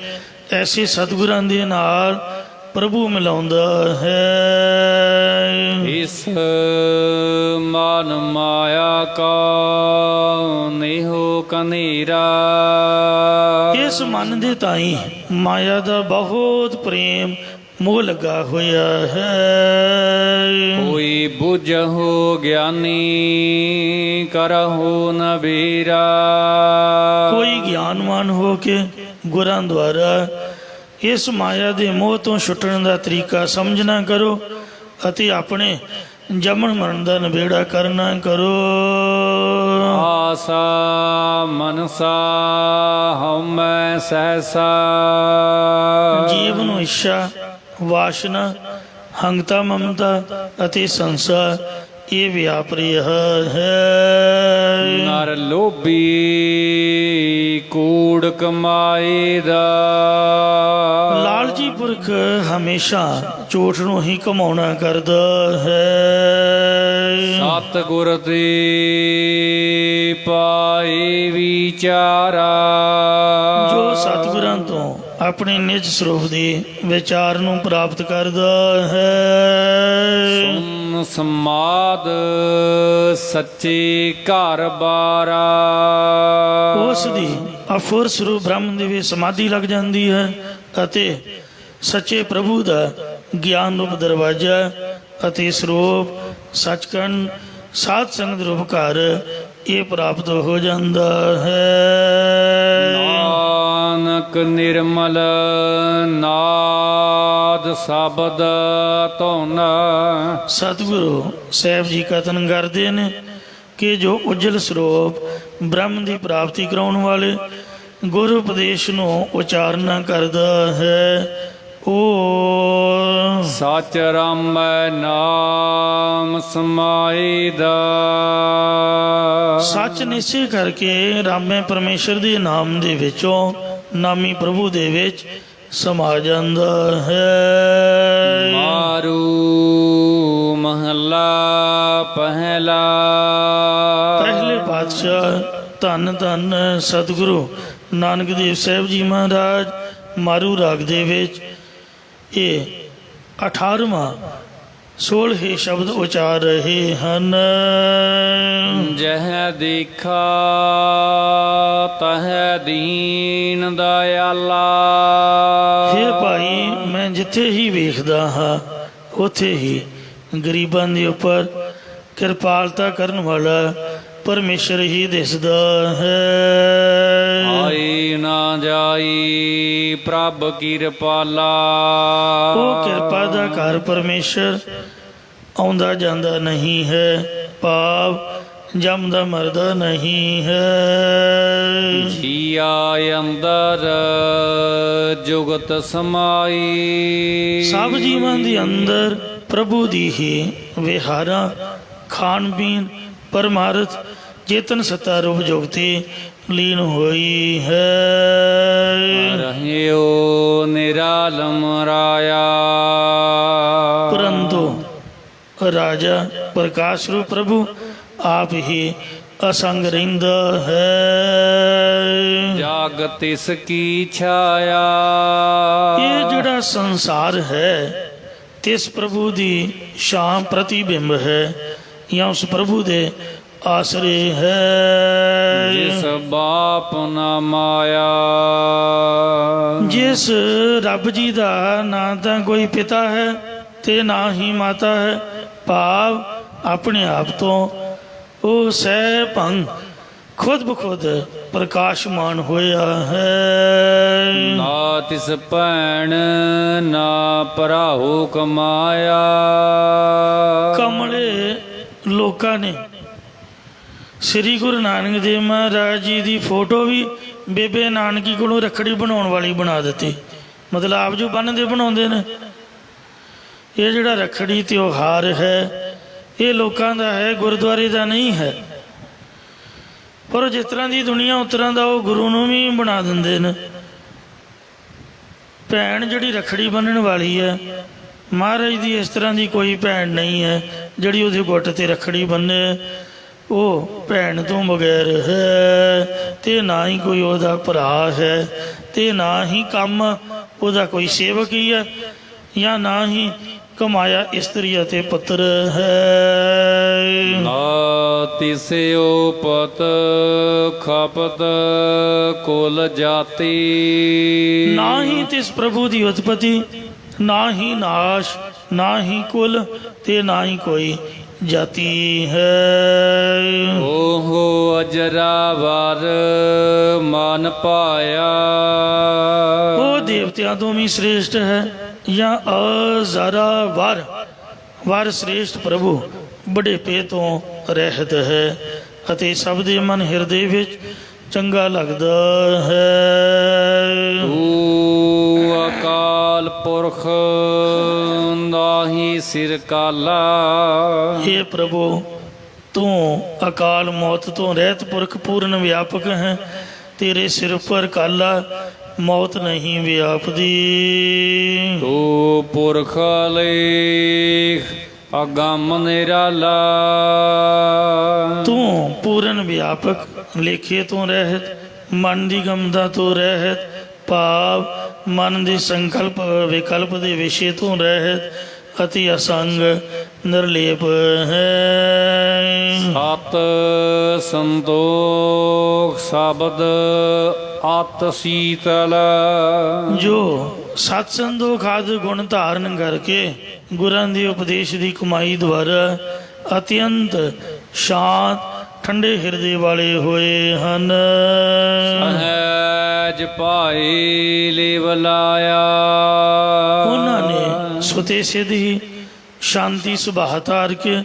ਐਸੇ ਸਤਿਗੁਰਾਂ ਦੇ ਨਾਲ ਪ੍ਰਭੂ ਮਿਲਾਉਂਦਾ ਹੈ। ਇਸ ਮਨ ਮਾਇਆ ਕਾ ਨੇਹੋ ਕਨੇਰਾ। ਇਸ ਮਨ ਦੇ ਤਾਈ ਮਾਇਆ ਦਾ ਬਹੁਤ ਪ੍ਰੇਮ ਮੋਹ ਲੱਗਾ ਹੋਇਆ ਹੈ। ਕੋਈ ਬੁਝਹੁ ਗਿਆਨੀ ਕਰਹੁ ਨਬੀਰਾ। ਕੋਈ ਗਿਆਨਵਾਨ ਹੋ ਕੇ ਗੁਰਾਂ ਦੁਆਰਾ ਇਸ ਮਾਇਆ ਦੇ ਮੋਹ ਤੋਂ ਛੁੱਟਣ ਦਾ ਤਰੀਕਾ ਸਮਝਣਾ ਕਰੋ ਅਤੇ ਆਪਣੇ ਜਮਨ ਮਰਨ ਦਾ ਨਿਬੇੜਾ ਕਰਨਾ ਕਰੋ। ਆਸਾ ਮਨਸਾ ਹਉਮੈ ਸਹਸਾ। ਜੀਵ ਨੂੰ ਇੱਛਾ ਵਾਸ਼ਨਾ ਹੰਗਤਾ ਮਮਤਾ ਅਤੇ ਸੰਸਾਰ ਇਹ ਵਿਆਪ ਰਿਹਾ ਹੈ। ਨਰ ਲੋਭੀ ਕੂੜ ਕਮਾਏ ਦਾ। ਲਾਲਚੀ ਪੁਰਖ ਹਮੇਸ਼ਾ ਝੂਠ ਨੂੰ ਹੀ ਕਮਾਉਣਾ ਕਰਦਾ ਹੈ। ਸਤਿਗੁਰ ਤੇ ਪਾਏ ਵਿਚਾਰਾ। ਜੋ ਸਤਿਗੁਰਾਂ ਤੋਂ ਆਪਣੇ ਨਿਜ ਸਰੂਪ ਦੇ ਵਿਚਾਰ ਨੂੰ ਪ੍ਰਾਪਤ ਕਰਦਾ ਹੈ। ਸੁਨ ਸਮਾਦ ਸੱਚੇ ਘਰ ਬਾਰਾ। ਉਸ ਦੀ ਅਫੁਰ ਸਰੂਪ ਬ੍ਰਹਮ ਦੇ ਵਿੱਚ ਸਮਾਧੀ ਲੱਗ ਜਾਂਦੀ ਹੈ ਅਤੇ ਸੱਚੇ ਪ੍ਰਭੂ ਦਾ ਗਿਆਨ ਰੂਪ ਦਰਵਾਜ਼ਾ ਅਤੇ ਸਰੂਪ ਸੱਚਖੰਡ ਸਾਧ ਸੰਗਤ ਰੂਪ ਘਰ ਇਹ ਪ੍ਰਾਪਤ ਹੋ ਜਾਂਦਾ ਹੈ। ਨਾਨਕ ਨਿਰਮਲ ਨਾਦ ਸ਼ਬਦ ਧੁਨ। ਸਤਿਗੁਰੂ ਸਾਹਿਬ ਜੀ ਕਥਨ ਕਰਦੇ ਨੇ ਕਿ ਜੋ ਉਜਲ ਸਰੂਪ ਬ੍ਰਹਮ ਦੀ ਪ੍ਰਾਪਤੀ ਕਰਾਉਣ ਵਾਲੇ ਗੁਰੂ ਉਪਦੇਸ਼ ਨੂੰ ਉਚਾਰਨਾ ਕਰਦਾ ਹੈ ਉਹ ਸਚ ਰਾਮੈ ਨਾਮ ਸਮਾਏ ਦਾ। ਸੱਚ ਨਿਸ਼ਚੈ ਕਰਕੇ ਰਾਮੇ ਪਰਮੇਸ਼ਰ ਦੇ ਨਾਮ ਦੇ ਵਿੱਚੋਂ ਨਾਮੀ ਪ੍ਰਭੂ ਦੇ ਵਿੱਚ ਸਮਾ ਜਾਂਦਾ ਹੈ। ਮਾਰੂ ਮਹੱਲਾ ਪਹਿਲਾ। ਪਹਿਲੇ ਪਾਤਸ਼ਾਹ ਧੰਨ ਧੰਨ ਸਤਿਗੁਰੂ ਨਾਨਕ ਦੇਵ ਸਾਹਿਬ ਜੀ ਮਹਾਰਾਜ ਮਾਰੂ ਰਾਗ ਦੇ ਵਿੱਚ ਇਹ 18ਵਾਂ 16 ਸ਼ਬਦ ਉਚਾਰ ਰਹੇ ਹਨ। ਜਹ ਦੇਖਾ ਤਹ ਦੀਨ ਦਇਆਲਾ। ਹੇ ਭਾਈ ਮੈਂ ਜਿੱਥੇ ਹੀ ਵੇਖਦਾ ਹਾਂ ਉੱਥੇ ਹੀ ਗਰੀਬਾਂ ਦੇ ਉੱਪਰ ਕਿਰਪਾਲਤਾ ਕਰਨ ਵਾਲਾ ਪਰਮੇਸ਼ਰ ਹੀ ਦਿਸਦਾ ਹੈ। ਆਈ ਨਾ ਜਾਈ ਪ੍ਰਭ ਕਿਰਪਾਲਾ। ਉਹ ਕਿਰਪਾ ਦਾ ਘਰ ਪਰਮੇਸ਼ਰ ਆਉਂਦਾ ਜਾਂਦਾ ਨਹੀਂ ਹੈ, ਭਾਵ ਜੰਮਦਾ ਮਰਦਾ ਨਹੀਂ ਹੈ। ਜੀਆ ਅੰਦਰ ਜੁਗਤ ਸਮਾਈ। ਸਭ ਜੀਵਾਂ ਦੇ ਅੰਦਰ ਪ੍ਰਭੂ ਦੀ ਹੀ ਵਿਹਾਰਾਂ ਖਾਣ ਪੀਣ ਪਰਮਾਰਥ ਚੇਤਨ ਸੱਤਾ ਰੂਪ ਜੁਗਤੀ ਲੀਨ ਹੋਈ ਹੈ। ਰਹਿਓ ਨਿਰਾਲਮ ਰਾਇਆ। ਪਰੰਤੂ ਰਾਜਾ ਪ੍ਰਕਾਸ਼ ਰੂਪ ਪ੍ਰਭੂ ਆਪ ਹੀ ਅਸੰਗ ਰਹਿੰਦਾ ਹੈ। ਜਗ ਤਿਸ ਕੀ ਛਾਇਆ। ਇਹ ਜਿਹੜਾ ਸੰਸਾਰ ਹੈ ਤਿਸ ਪ੍ਰਭੂ ਦੀ ਸ਼ਾਮ ਪ੍ਰਤੀਬਿੰਬ ਹੈ ਜਾਂ ਉਸ ਪ੍ਰਭੂ ਦੇ ਆਸਰੇ ਹੈ। ਜਿਸ ਬਾਪ ਨਾ ਮਾਇਆ। ਜਿਸ ਰੱਬ ਜੀ ਦਾ ਨਾ ਤਾਂ ਕੋਈ ਪਿਤਾ ਹੈ ਤੇ ਨਾ ਹੀ ਮਾਤਾ ਹੈ, ਭਾਵ ਆਪਣੇ ਆਪ ਤੋਂ ਉਹ ਸਹਿ ਭੰਗ ਖੁਦ ਬਖੁਦ ਪ੍ਰਕਾਸ਼ਮਾਨ ਹੋਇਆ ਹੈ। ਨਾ ਤਿਸ ਭੈਣ ਨਾ ਭਰਾਹੂ ਕਮਾਇਆ। ਕਮਲੇ ਲੋਕਾਂ ਨੇ ਸ੍ਰੀ ਗੁਰੂ ਨਾਨਕ ਦੇਵ ਮਹਾਰਾਜ ਜੀ ਦੀ ਫੋਟੋ ਵੀ ਬੇਬੇ ਨਾਨਕੀ ਕੋਲੋਂ ਰੱਖੜੀ ਬਣਾਉਣ ਵਾਲੀ ਬਣਾ ਦਿੱਤੀ। ਮਤਲਬ ਆਪ ਜੋ ਬੰਨ੍ਹਦੇ ਬਣਾਉਂਦੇ ਨੇ। ਇਹ ਜਿਹੜਾ ਰੱਖੜੀ ਤਿਉਹਾਰ ਹੈ ਇਹ ਲੋਕਾਂ ਦਾ ਹੈ, ਗੁਰਦੁਆਰੇ ਦਾ ਨਹੀਂ ਹੈ। ਪਰ ਜਿਸ ਤਰ੍ਹਾਂ ਦੀ ਦੁਨੀਆ ਉਸ ਤਰ੍ਹਾਂ ਦਾ ਉਹ ਗੁਰੂ ਨੂੰ ਵੀ ਬਣਾ ਦਿੰਦੇ ਨੇ। ਭੈਣ ਜਿਹੜੀ ਰੱਖੜੀ ਬੰਨ੍ਹਣ ਵਾਲੀ ਹੈ, ਮਹਾਰਾਜ ਦੀ ਇਸ ਤਰ੍ਹਾਂ ਦੀ ਕੋਈ ਭੈਣ ਨਹੀਂ ਹੈ ਜਿਹੜੀ ਉਹਦੇ ਗੁੱਟ 'ਤੇ ਰੱਖੜੀ ਬੰਨ੍ਹੇ। ਉਹ ਭੈਣ ਤੋਂ ਬਗੈਰ ਹੈ ਤੇ ਨਾ ਹੀ ਕੋਈ ਉਹਦਾ ਭਰਾ ਹੈ ਤੇ ਨਾ ਹੀ ਕੰਮ ਉਹਦਾ ਕੋਈ ਸੇਵਕ ਹੀ ਹੈ ਜਾਂ ਨਾ ਹੀ ਕਮਾਇਆ ਇਸਤਰੀ ਅਤੇ ਪੁੱਤਰ ਹੈ। ਨਾ ਤਿਸਿਓ ਪਤ ਖਪਤ ਕੁਲ ਜਾਤੀ। ਨਾ ਹੀ ਤਿਸ ਪ੍ਰਭੂ ਦੀ ਉਤਪਤੀ, ਨਾ ਹੀ ਨਾਸ਼, ਨਾ ਹੀ ਕੁਲ ਤੇ ਨਾ ਹੀ ਕੋਈ ਜਾਤੀ ਹੈ। ਓਹੋ ਅਜਰਾਵਰ ਮਨ ਪਾਇਆ। ਉਹ ਦੇਵਤਿਆਂ ਤੋਂ ਵੀ ਸ੍ਰੇਸ਼ਟ ਹੈ ਜਾਂ ਅਜ਼ਰਾ ਵਰ ਵਰ ਸ੍ਰੇਸ਼ਟ ਪ੍ਰਭੂ ਬੁਢੇਪੇ ਤੋਂ ਰਹਿਤ ਹੈ ਅਤੇ ਸਭ ਦੇ ਮਨ ਹਿਰਦੇ ਵਿੱਚ ਚੰਗਾ ਲੱਗਦਾ ਹੈ। ਤੂੰ ਅਕਾਲ ਪੁਰਖ ਨਾਹੀ ਸਿਰ ਕਾਲਾ। हे ਪ੍ਰਭੂ, ਤੂੰ ਅਕਾਲ ਮੌਤ ਤੋਂ ਰਹਿਤ ਪੁਰਖ ਪੂਰਨ ਵਿਆਪਕ ਹੈ। ਤੇਰੇ ਸਿਰ ਉੱਪਰ ਕਾਲਾ ਮੌਤ ਨਹੀਂ ਵਿਆਪਦੀ। ਤੂੰ ਪੁਰਖ ਲੇਖ ਅਗੰਮ ਨਿਰਾਲਾ। ਤੂੰ ਪੂਰਨ ਵਿਆਪਕ, ਲੇਖੇ ਤੋਂ ਰਹਿਤ, ਮਨ ਦੀ ਗਮਦਾ ਤੋਂ ਰਹਿਤ, ਭਾਵ ਮਨ ਦੇ ਸੰਕਲਪ ਵਿਕਲਪ ਦੇ ਵਿਸ਼ੇ ਤੋਂ ਰਹਿਤ ਅਤੇ ਅਸੰਗ ਨਿਰਲੇਪ ਹੈ। ਸਤ ਸੰਤੋਖ ਸ਼ਬਦ ਆਤ ਸੀਤਲ। ਜੋ ਸਤ ਸੰਤੋਖ ਆਦਿ ਗੁਣ ਧਾਰਨ ਕਰਕੇ ਗੁਰਾਂ ਦੇ ਉਪਦੇਸ਼ ਦੀ ਕਮਾਈ ਦੁਆਰਾ ਅਤਿਅੰਤ ਸ਼ਾਂਤ ਠੰਡੇ ਹਿਰਦੇ ਵਾਲੇ ਹੋਏ ਹਨ। ਸਹਿਜ ਭਾਈ ਲਿਵ ਲਾਇਆ। ਉਹਨਾਂ ਨੇ ਸੁਤੇ ਸਿੱਧ ਹੀ ਸ਼ਾਂਤੀ ਸੁਭਾਅ ਧਾਰ ਕੇ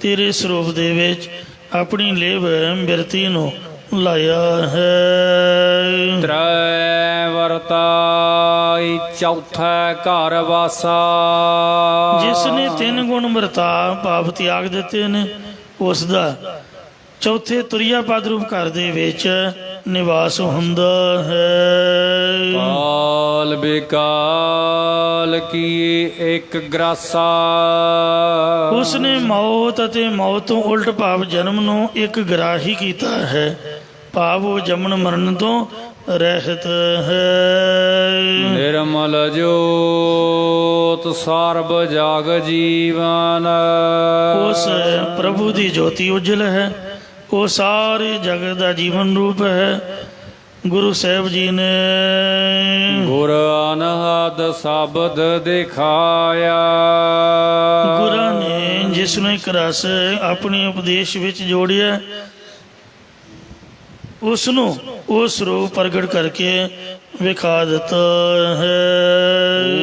ਤੇਰੇ ਸਰੂਪ ਦੇ ਵਿੱਚ ਆਪਣੀ ਲੇਵ ਬਿਰਤੀ ਨੂੰ ਲਾਇਆ ਹੈ। ਤ੍ਰੈ ਵਰਤਾਈ ਚੌਥਾ ਘਰ ਵਾਸਾ। ਜਿਸ ਨੇ ਤਿੰਨ ਗੁਣ ਵਰਤਾ ਭਾਵ ਤਿਆਗ ਦਿੱਤੇ ਨੇ, ਉਸ ਦਾ ਚੌਥੇ ਤੁਰਿਆ ਪਦ ਰੂਪ ਘਰ ਦੇ ਵਿੱਚ ਨਿਵਾਸ ਹੁੰਦਾ ਹੈ। ਕਾਲ ਬਿਕਾਲ ਕੀ ਇੱਕ ਗ੍ਰਾਸਾ। ਉਸ ਨੇ ਮੌਤ ਅਤੇ ਮੌਤ ਤੋਂ ਉਲਟ ਭਾਵ ਜਨਮ ਨੂੰ ਇੱਕ ਗ੍ਰਾਹੀ ਕੀਤਾ ਹੈ, ਭਾਵ ਉਹ ਜਮਨ ਮਰਨ ਤੋਂ ਰਹਿਤ ਹੈ। ਨਿਰਮਲ ਜੋਤ ਸਰਬ ਜਗ ਜੀਵਨ। ਉਸ ਪ੍ਰਭੂ ਦੀ ਜੋਤੀ ਉਜਲ ਹੈ, ਉਹ ਸਾਰੇ ਜਗਤ ਦਾ ਜੀਵਨ ਰੂਪ ਹੈ। ਗੁਰੂ ਸਾਹਿਬ ਜੀ ਨੇ ਗੁਰ ਅਨਹਦ ਸ਼ਬਦ ਦਿਖਾਇਆ। ਗੁਰਾਂ ਨੇ ਜਿਸ ਨੂੰ ਇੱਕ ਰਸ ਆਪਣੇ ਉਪਦੇਸ਼ ਵਿੱਚ ਜੋੜਿਆ, ਉਸ ਨੂੰ ਉਹ ਸਰੂਪ ਪ੍ਰਗਟ ਕਰਕੇ ਵਿਖਾ ਦਿੱਤਾ ਹੈ।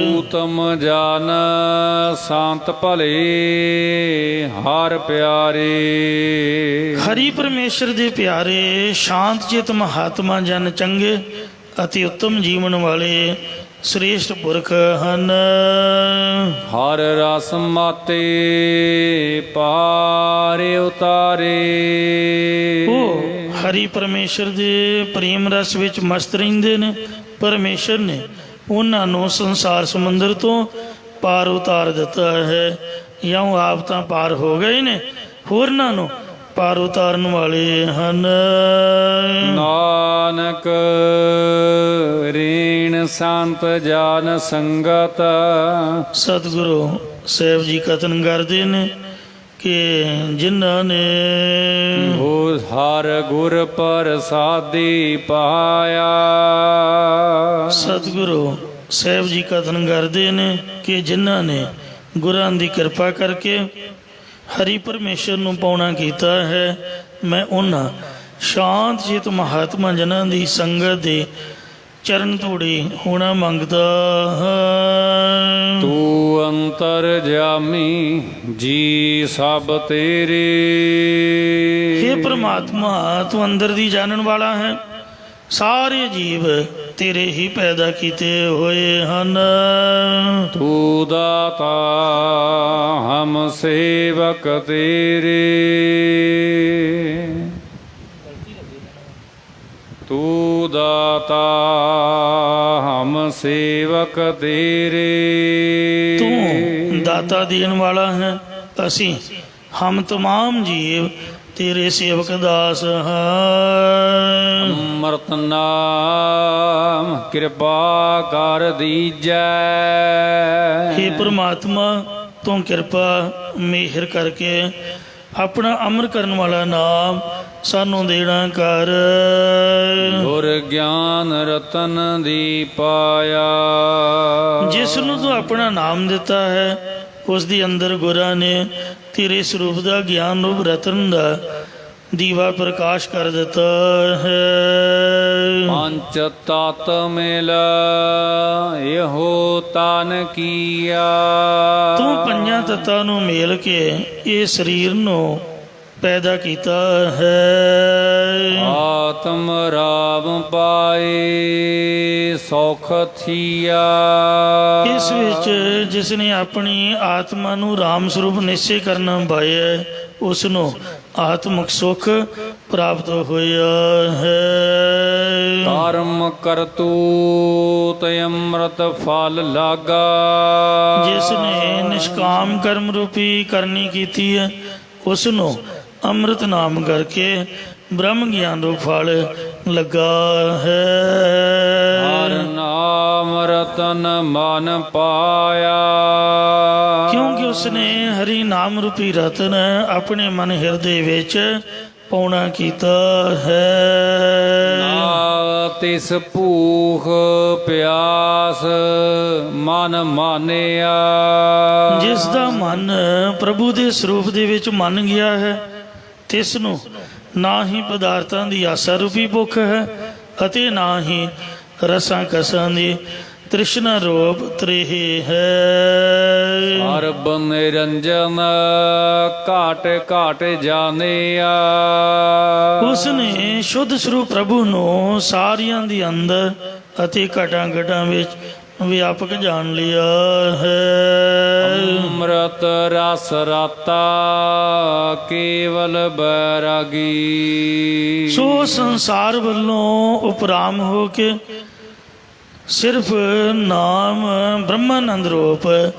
ਊਤਮ ਜਨ ਸੰਤ ਭਲੇ ਹਰ ਪਿਆਰੇ। ਹਰੀ ਪਰਮੇਸ਼ਰ ਦੇ ਪਿਆਰੇ ਸ਼ਾਂਤ ਚਿਤ ਮਹਾਤਮਾ ਜਨ ਚੰਗੇ ਅਤੇ ਉੱਤਮ ਜੀਵਨ ਵਾਲੇ ਸ੍ਰੇਸ਼ਟ ਪੁਰਖ ਹਨ। ਹਰ ਰਸ ਮਾਤੇ ਪਾਰ ਉਤਾਰੇ। ਉਹ ਹਰੀ ਪਰਮੇਸ਼ਰ ਦੇ ਪ੍ਰੇਮ ਰਸ ਵਿੱਚ ਮਸਤ ਰਹਿੰਦੇ ਨੇ। ਪਰਮੇਸ਼ਰ ਨੇ ਉਹਨਾਂ ਨੂੰ ਸੰਸਾਰ ਸਮੁੰਦਰ ਤੋਂ ਪਾਰ ਉਤਾਰ ਦਿੱਤਾ ਹੈ। ਜਾਂ ਉਹ ਆਪ ਤਾਂ ਪਾਰ ਹੋ ਗਏ ਨੇ, ਹੋਰਨਾਂ ਨੂੰ ਪਾਰ ਉਤਾਰਨ ਵਾਲੇ ਹਨ। ਨਾਨਕ ਰੇਣ ਸੰਤ ਜਾਨ ਸੰਗਤ। ਸਤਿਗੁਰੂ ਸਾਹਿਬ ਜੀ ਕਥਨ ਕਰਦੇ ਨੇ ਕਿ ਜਿਨ੍ਹਾਂ ਨੇ ਹੋ ਹਰ ਗੁਰ ਪ੍ਰਸਾਦੀ ਪਾਇਆ। ਸਤਿਗੁਰੂ ਸਾਹਿਬ ਜੀ ਕਥਨ ਕਰਦੇ ਨੇ ਕਿ ਜਿਨ੍ਹਾਂ ਨੇ ਗੁਰਾਂ ਦੀ ਕਿਰਪਾ ਕਰਕੇ ਹਰੀ ਪਰਮੇਸ਼ਰ ਨੂੰ ਪਾਉਣਾ ਕੀਤਾ ਹੈ, ਮੈਂ ਉਹਨਾਂ ਸ਼ਾਂਤ ਚਿਤ ਮਹਾਤਮਾ ਜਨਾਂ ਦੀ ਸੰਗਤ ਦੇ ਚਰਨ ਧੂੜੀ ਹੋਣਾ ਮੰਗਦਾ ਹਾਂ। ਤੂੰ ਅੰਤਰ ਜਾਮੀ ਜੀ ਸਭ ਤੇਰੇ। ਹੇ ਪ੍ਰਮਾਤਮਾ, ਤੂੰ ਅੰਦਰ ਦੀ ਜਾਣਨ ਵਾਲਾ ਹੈ। ਸਾਰੇ ਜੀਵ ਤੇਰੇ ਹੀ ਪੈਦਾ ਕੀਤੇ ਹੋਏ ਹਨ। ਤੂੰ ਦਾਤਾ ਹਮ ਸੇਵਕ ਤੇਰੇ। ਤੂੰ ਦਾਤਾ ਹਮ ਸੇਵਕ ਤੇਰੇ। ਤੂੰ ਦਾਤਾ ਦੇਣ ਵਾਲਾ ਹੈ। ਅਸੀਂ ਹਮ ਤਮਾਮ ਜੀਵ ਤੇਰੇ ਸੇਵਕ ਦਾਸ ਹਾਂ। ਅੰਮ੍ਰਿਤ ਨਾਮ ਕਿਰਪਾ ਕਰ ਦੀਜੈ। ਹੇ ਪ੍ਰਮਾਤਮਾ, ਤੂੰ ਕਿਰਪਾ ਮਿਹਰ ਕਰਕੇ ਆਪਣਾ ਅਮਰ ਕਰਨ ਵਾਲਾ ਨਾਮ ਸਾਨੂੰ ਦੇਣਾ ਕਰ। ਗੁਰ ਗਿਆਨ ਰਤਨ ਦੀ ਪਾਇਆ। ਜਿਸ ਨੂੰ ਤੂੰ ਆਪਣਾ ਨਾਮ ਦਿੱਤਾ ਹੈ, ਉਸ ਦੇ ਅੰਦਰ ਗੁਰਾਂ ਨੇ ਤੇਰੇ ਸਰੂਪ ਦਾ ਗਿਆਨ ਰੂਪ ਰਤਨ ਦਾ ਦੀਵਾ ਪ੍ਰਕਾਸ਼ ਕਰ ਦਿੱਤਾ ਹੈ। ਪੰਚ ਤਤ ਮਿਲ ਇਹੋ ਤਨ ਕੀਆ। ਤੂੰ ਪੰਜਾਂ ਤੱਤਾਂ ਨੂੰ ਮੇਲ ਕੇ ਇਹ ਸਰੀਰ ਨੂੰ ਪੈਦਾ ਕੀਤਾ ਹੈ। ਆਤਮ ਰਾਮ ਪਾਏ ਸੌਖ ਥੀਆ। ਇਸ ਵਿੱਚ ਜਿਸ ਨੇ ਆਪਣੀ ਆਤਮਾ ਨੂੰ ਰਾਮ ਸਰੂਪ ਨਿਸ਼ਚੈ ਕਰਨਾ ਪਾਇਆ, ਉਸ ਨੂੰ ਆਤਮਿਕ ਸੁਖ ਪ੍ਰਾਪਤ ਹੋਇਆ ਹੈ। ਧਰਮ ਕਰਤੂਤ ਅੰਮ੍ਰਿਤ ਫਲ ਲਾਗਾ। ਜਿਸ ਨੇ ਨਿਸ਼ਕਾਮ ਕਰਮ ਰੂਪੀ ਕਰਨੀ ਕੀਤੀ ਹੈ, ਉਸ ਨੂੰ ਅੰਮ੍ਰਿਤ ਨਾਮ ਕਰਕੇ ਬ੍ਰਹਮ ਗਿਆਨ ਰੂਪ ਫਲ ਲੱਗਾ ਹੈ। ਹਰ ਨਾਮ ਰਤਨ ਮਨ ਪਾਇਆ। ਕਿਉਂਕਿ ਉਸਨੇ ਹਰੀ ਨਾਮ ਰੂਪੀ ਰਤਨ ਆਪਣੇ ਮਨ ਹਿਰਦੇ ਵਿੱਚ ਪਾਉਣਾ ਕੀਤਾ ਹੈ। ਨਾ ਤਿਸ ਭੂਖ ਪਿਆਸ ਮਨ ਮਾਨਿਆ। ਜਿਸ ਦਾ ਮਨ ਪ੍ਰਭੂ ਦੇ ਸਰੂਪ ਦੇ ਵਿੱਚ ਮੰਨ ਗਿਆ ਹੈ, ਤਿਸ ਨੂੰ ਨਾ ਹੀ ਪਦਾਰਥਾਂ ਦੀ ਆਸਾ ਰੂਪੀ ਭੁੱਖ ਹੈ ਅਤੇ ਨਾ ਹੀ ਰਸਾਂ ਕਸਾਂ ਦੀ ਤ੍ਰਿਸ਼ਨਾ ਰੂਪ ਤ੍ਰੇਹ ਹੈ। ਸਰਬ ਨਿਰੰਜਨ ਘਾਟ ਘਾਟ ਜਾਣਿਆ। ਉਸ ਨੇ ਸ਼ੁੱਧ ਸਰੂਪ ਪ੍ਰਭੂ ਨੂੰ ਸਾਰਿਆਂ ਦੇ ਅੰਦਰ ਅਤੇ ਘਟਾਂ ਘਟਾਂ ਵਿੱਚ ਵਿਆਪਕ ਜਾਣ ਲਿਆ ਹੈ। ਅੰਮ੍ਰਿਤ ਰਸ ਰਾਤਾ ਕੇਵਲ ਬੈਰਾਗੀ। ਸੋ ਸੰਸਾਰ ਵੱਲੋਂ ਉਪਰਾਮ ਹੋ ਕੇ ਸਿਰਫ ਨਾਮ ਬ੍ਰਹਮਾਨੰਦ ਰੂਪ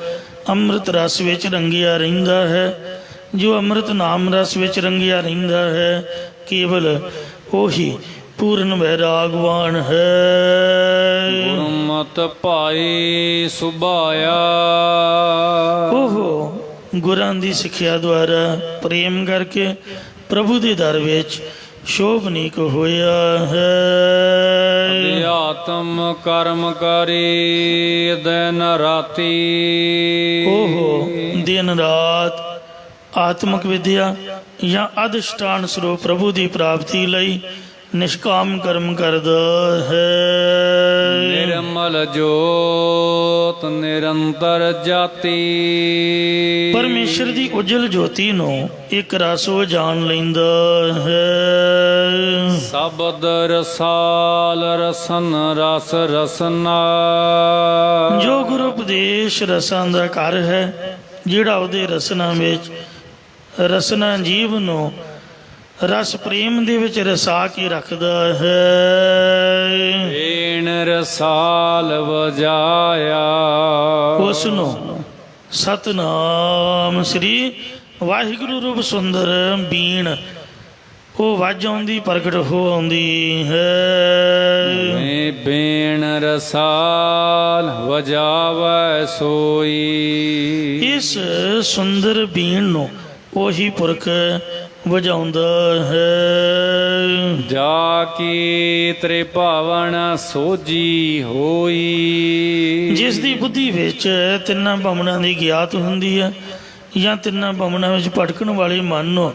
ਅੰਮ੍ਰਿਤ ਰਸ ਵਿੱਚ ਰੰਗਿਆ ਰਹਿੰਦਾ ਹੈ। ਜੋ ਅੰਮ੍ਰਿਤ ਨਾਮ ਰਸ ਵਿੱਚ ਰੰਗਿਆ ਰਹਿੰਦਾ ਹੈ, ਕੇਵਲ ਉਹੀ ਪੂਰਨ ਵੈਰਾਗਵਾਨ ਹੈ। ਗੁਰਮਤਿ ਭਾਈ ਸੁਭਾਇਆ। ਉਹ ਗੁਰਾਂ ਦੀ ਸਿੱਖਿਆ ਦੁਆਰਾ ਪ੍ਰੇਮ ਕਰਕੇ ਪ੍ਰਭੂ ਦੇ ਦਰ ਵਿੱਚ ਸ਼ੋਭਨੀਕ ਹੋਇਆ ਹੈ। ਅਧਿਆਤਮ ਕਰਮ ਕਰੀ ਦਿਨ ਰਾਤੀ। ਉਹ ਦਿਨ ਰਾਤ ਆਤਮਿਕ ਵਿਦਿਆ ਜਾਂ ਅਧਿਸ਼ਠਾਨ ਸਰੂਪ ਪ੍ਰਭੂ ਦੀ ਪ੍ਰਾਪਤੀ ਲਈ ਨਿਸ਼ਕਾਮ ਕਰਮ ਕਰਦਾ ਹੈ। ਨਿਰਮਲ ਜੋਤ ਨਿਰੰਤਰ ਜਾਤੀ। ਪਰਮੇਸ਼ਰ ਦੀ ਉਜਲ ਜੋਤੀ ਨੂੰ ਇੱਕ ਰਸ ਉਹ ਜਾਣ ਲੈਂਦਾ ਹੈ। ਸ਼ਬਦ ਰਸਾਲ ਰਸਨ ਰਸ ਰਸਨਾ। ਜੋ ਗੁਰੂ ਉਪਦੇਸ਼ ਰਸਾਂ ਦਾ ਘਰ ਹੈ, ਜਿਹੜਾ ਉਹਦੇ ਰਸਨਾ ਵਿੱਚ ਰਸਨਾ ਜੀਵ ਨੂੰ ਰਸ ਪ੍ਰੇਮ ਦੇ ਵਿੱਚ ਰਸਾ ਕੇ ਰੱਖਦਾ ਹੈ, ਏਣ ਰਸਾਲ ਵਜਾਇਆ। ਉਸ ਨੂੰ ਸਤਨਾਮ ਸ੍ਰੀ ਵਾਹਿਗੁਰੂ ਰੂਪ ਸੁੰਦਰ ਬੀਣ ਉਹ ਵੱਜ ਆਉਂਦੀ, ਪ੍ਰਗਟ ਹੋ ਆਉਂਦੀ ਹੈ। ਮੈਂ ਬੇਣ ਰਸਾਲ ਵਜਾਵੈ ਸੋਈ। ਇਸ ਸੁੰਦਰ ਬੀਣ ਨੂੰ ਉਹੀ ਪੁਰਖ ਵਜਾਉਂਦਾ ਹੈ, ਜਾ ਕੀ ਤ੍ਰਿਭਾਵਨ ਸੋਜੀ ਹੋਈ। ਜਿਸ ਦੀ ਬੁੱਧੀ ਵਿੱਚ ਤਿੰਨਾਂ ਭਵਨਾਂ ਦੀ ਗਿਆਤ ਹੁੰਦੀ ਹੈ, ਜਾਂ ਤਿੰਨਾਂ ਭਵਨਾਂ ਵਿੱਚ ਭਟਕਣ ਵਾਲੇ ਮਨ ਨੂੰ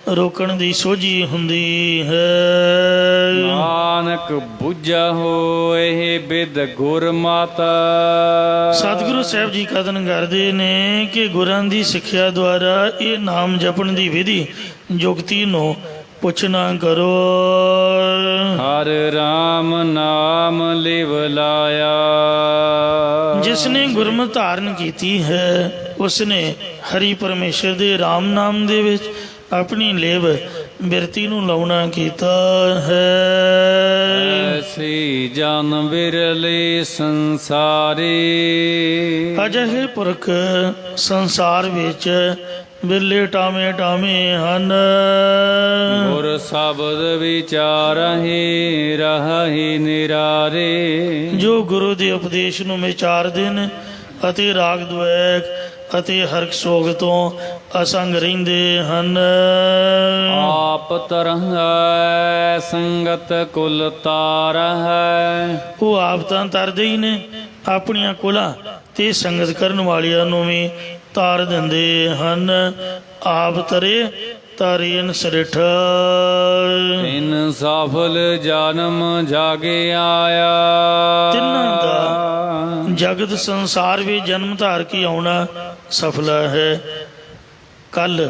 ਰੋਕਣ ਦੀ ਸੋਝੀ ਹੁੰਦੀ ਹੈ। ਨਾਨਕ ਬੁੱਝਾ ਹੋਏ ਬਿਦ ਗੁਰਮਤਿ। ਸਤਿਗੁਰੂ ਸਾਹਿਬ ਜੀ ਕਥਨ ਕਰਦੇ ਨੇ ਕਿ ਗੁਰਾਂ ਦੀ ਸਿੱਖਿਆ ਦੁਆਰਾ ਇਹ ਨਾਮ ਜਪਣ ਦੀ ਵਿਧੀ ਜੁਗਤੀ ਨੂੰ ਪੁੱਛਣਾ ਕਰੋ। ਹਰ ਰਾਮ ਨਾਮ ਲਿਵ ਲਾਇਆ। ਜਿਸਨੇ ਗੁਰਮਤਿ ਧਾਰਨ ਕੀਤੀ ਹੈ, ਉਸਨੇ ਹਰੀ ਪਰਮੇਸ਼ਰ ਦੇ ਰਾਮ ਨਾਮ ਦੇ ਵਿੱਚ ਆਪਣੀ ਲੇਵ ਬਿਰਤੀ ਨੂੰ ਲਾਉਣਾ ਕੀਤਾ ਹੈ। ਐਸੀ ਜਨ ਵਿਰਲੇ ਸੰਸਾਰੇ। ਅਜਿਹੇ ਪੁਰਖ ਸੰਸਾਰ ਵਿੱਚ ਬਿਰਲੇ ਟਾਵੇਂ ਟਾਵੇਂ ਹਨ। ਗੁਰ ਸ਼ਬਦ ਵਿਚਾਰਹਿ ਰਹੀ ਨਿਰਾਰੇ। ਜੋ ਗੁਰੂ ਦੇ ਉਪਦੇਸ਼ ਨੂੰ ਵਿਚਾਰਦੇ ਨੇ ਅਤੇ ਰਾਗ ਦੁਐਕ ਅਤੇ ਹਰਖ ਸੋਗ ਤੋਂ ਅਸੰਗ ਰਹਿੰਦੇ ਹਨ। ਆਪ ਤਰੰਗੈ ਸੰਗਤ ਕੁਲ ਤਾਰਹਿ। ਉਹ ਆਪ ਤਾਂ ਤਰਦੇ ਹੀ ਨੇ, ਆਪਣੀਆਂ ਕੁਲਾਂ ਤੇ ਸੰਗਤ ਕਰਨ ਵਾਲਿਆਂ ਨੂੰ ਵੀ ਤਾਰ ਦਿੰਦੇ ਹਨ। ਆਪ ਤਰੇ ਤਾਰੇਨ ਸਰਿਠ। ਤਿਨ ਸਫਲ ਜਨਮ ਜਾਗੇ ਆਇਆ। ਤਿੰਨਾਂ ਦਾ ਜਗਤ ਸੰਸਾਰ ਵਿੱਚ ਜਨਮ ਧਾਰ ਕੇ ਆਉਣਾ ਸਫਲ ਹੈ। ਕੱਲ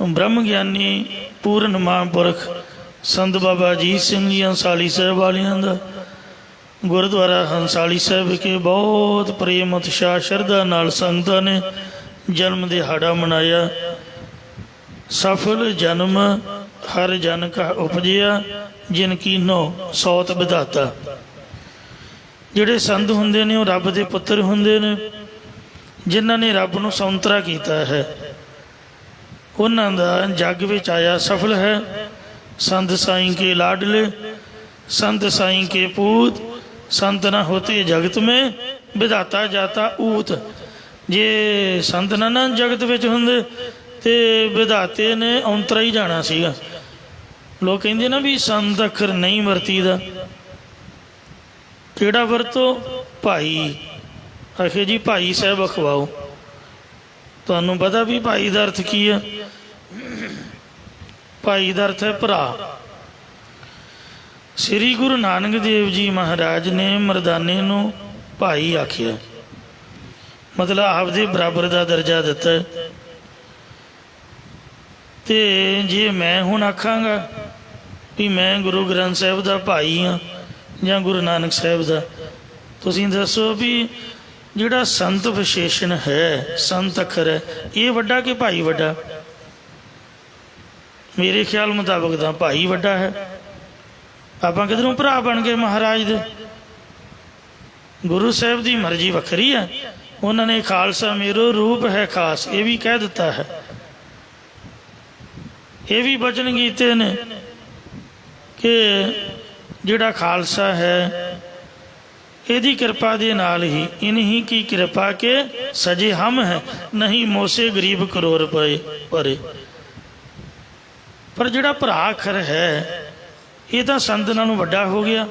ਬ੍ਰਹਮ ਗਿਆਨੀ ਪੂਰਨ ਮਹਾਂਪੁਰਖ ਸੰਤ ਬਾਬਾ ਅਜੀਤ ਸਿੰਘ ਜੀ ਹੰਸਾਲੀ ਸਾਹਿਬ ਵਾਲਿਆਂ ਦਾ ਗੁਰਦੁਆਰਾ ਹੰਸਾਲੀ ਸਾਹਿਬ ਵਿਖੇ ਬਹੁਤ ਪ੍ਰੇਮ ਉਤਸ਼ਾਹ ਸ਼ਰਧਾ ਨਾਲ ਸੰਗਤਾਂ ਨੇ ਜਨਮ ਦਿਹਾੜਾ ਮਨਾਇਆ। ਸਫਲ ਜਨਮ ਹਰ ਜਨ ਕਾ ਉਪਜਿਆ, ਜਿਨ ਕੀਨੋ ਸੌਤ ਵਿਧਾਤਾ। ਜਿਹੜੇ ਸੰਤ ਹੁੰਦੇ ਨੇ ਉਹ ਰੱਬ ਦੇ ਪੁੱਤਰ ਹੁੰਦੇ ਨੇ, ਜਿਨ੍ਹਾਂ ਨੇ ਰੱਬ ਨੂੰ ਸੰਤਰਾ ਕੀਤਾ ਹੈ, ਉਹਨਾਂ ਦਾ ਜੱਗ ਵਿੱਚ ਆਇਆ ਸਫਲ ਹੈ। ਸੰਤ ਸਾਈਂ ਕੇ ਲਾਡਲੇ, ਸੰਤ ਸਾਈਂ ਕੇ ਪੂਤ, ਸੰਤ ਨਾ ਹੋਤੇ ਜਗਤ में ਵਿਧਾਤਾ ਜਾਤਾ ਊਤ। ਜੇ ਸੰਤ ਨਾ ਜਗਤ ਵਿੱਚ ਹੁੰਦੇ ਤੇ ਵਿਧਾਤੇ ਨੇ ਔਂਤਰਾ ਹੀ ਜਾਣਾ ਸੀਗਾ। ਲੋਕ ਕਹਿੰਦੇ ਨਾ ਵੀ ਸੰਤ ਅੱਖਰ ਨਹੀਂ ਵਰਤੀਦਾ। ਕਿਹੜਾ ਵਰਤੋ? ਭਾਈ। ਆਖੇ ਜੀ ਭਾਈ ਸਾਹਿਬ ਅਖਵਾਓ। ਤੁਹਾਨੂੰ ਪਤਾ ਵੀ ਭਾਈ ਦਾ ਅਰਥ ਕੀ ਹੈ? ਭਾਈ ਦਾ ਅਰਥ ਹੈ ਭਰਾ। ਸ੍ਰੀ ਗੁਰੂ ਨਾਨਕ ਦੇਵ ਜੀ ਮਹਾਰਾਜ ਨੇ ਮਰਦਾਨੇ ਨੂੰ ਭਾਈ ਆਖਿਆ, ਮਤਲਬ ਆਪਦੇ ਬਰਾਬਰ ਦਾ ਦਰਜਾ ਦਿੱਤਾ। ਤੇ ਜੇ ਮੈਂ ਹੁਣ ਆਖਾਂਗਾ ਵੀ ਮੈਂ ਗੁਰੂ ਗ੍ਰੰਥ ਸਾਹਿਬ ਦਾ ਭਾਈ ਹਾਂ ਜਾਂ ਗੁਰੂ ਨਾਨਕ ਸਾਹਿਬ ਦਾ, ਤੁਸੀਂ ਦੱਸੋ ਵੀ ਜਿਹੜਾ ਸੰਤ ਵਿਸ਼ੇਸ਼ਣ ਹੈ, ਸੰਤ ਅੱਖਰ ਹੈ, ਇਹ ਵੱਡਾ ਕਿ ਭਾਈ ਵੱਡਾ? ਮੇਰੇ ਖਿਆਲ ਮੁਤਾਬਕ ਤਾਂ ਭਾਈ ਵੱਡਾ ਹੈ। ਆਪਾਂ ਕਿਧਰੋਂ ਭਰਾ ਬਣ ਗਏ ਮਹਾਰਾਜ ਦੇ? ਗੁਰੂ ਸਾਹਿਬ ਦੀ ਮਰਜ਼ੀ ਵੱਖਰੀ ਹੈ। ਉਹਨਾਂ ਨੇ ਖਾਲਸਾ ਮੇਰੋ ਰੂਪ ਹੈ ਖਾਸ, ਇਹ ਵੀ ਕਹਿ ਦਿੱਤਾ ਹੈ। ਇਹ ਵੀ ਬਚਨ ਕੀਤੇ ਨੇ ਕਿ ਜਿਹੜਾ ਖਾਲਸਾ ਹੈ ਇਹਦੀ ਕਿਰਪਾ ਦੇ ਨਾਲ ਹੀ, ਇਨਹੀ ਕੀ ਕਿਰਪਾ ਕੇ ਸਜੇ ਹਮ ਹੈ, ਨਹੀਂ ਮੋਸੇ ਗਰੀਬ ਕਰੋੜ ਪਏ ਭਰੇ। ਪਰ ਜਿਹੜਾ ਭਰਾ ਅੱਖਰ ਹੈ ਇਹ ਤਾਂ ਸੰਤ ਨਾਲੋਂ ਵੱਡਾ ਹੋ ਗਿਆ।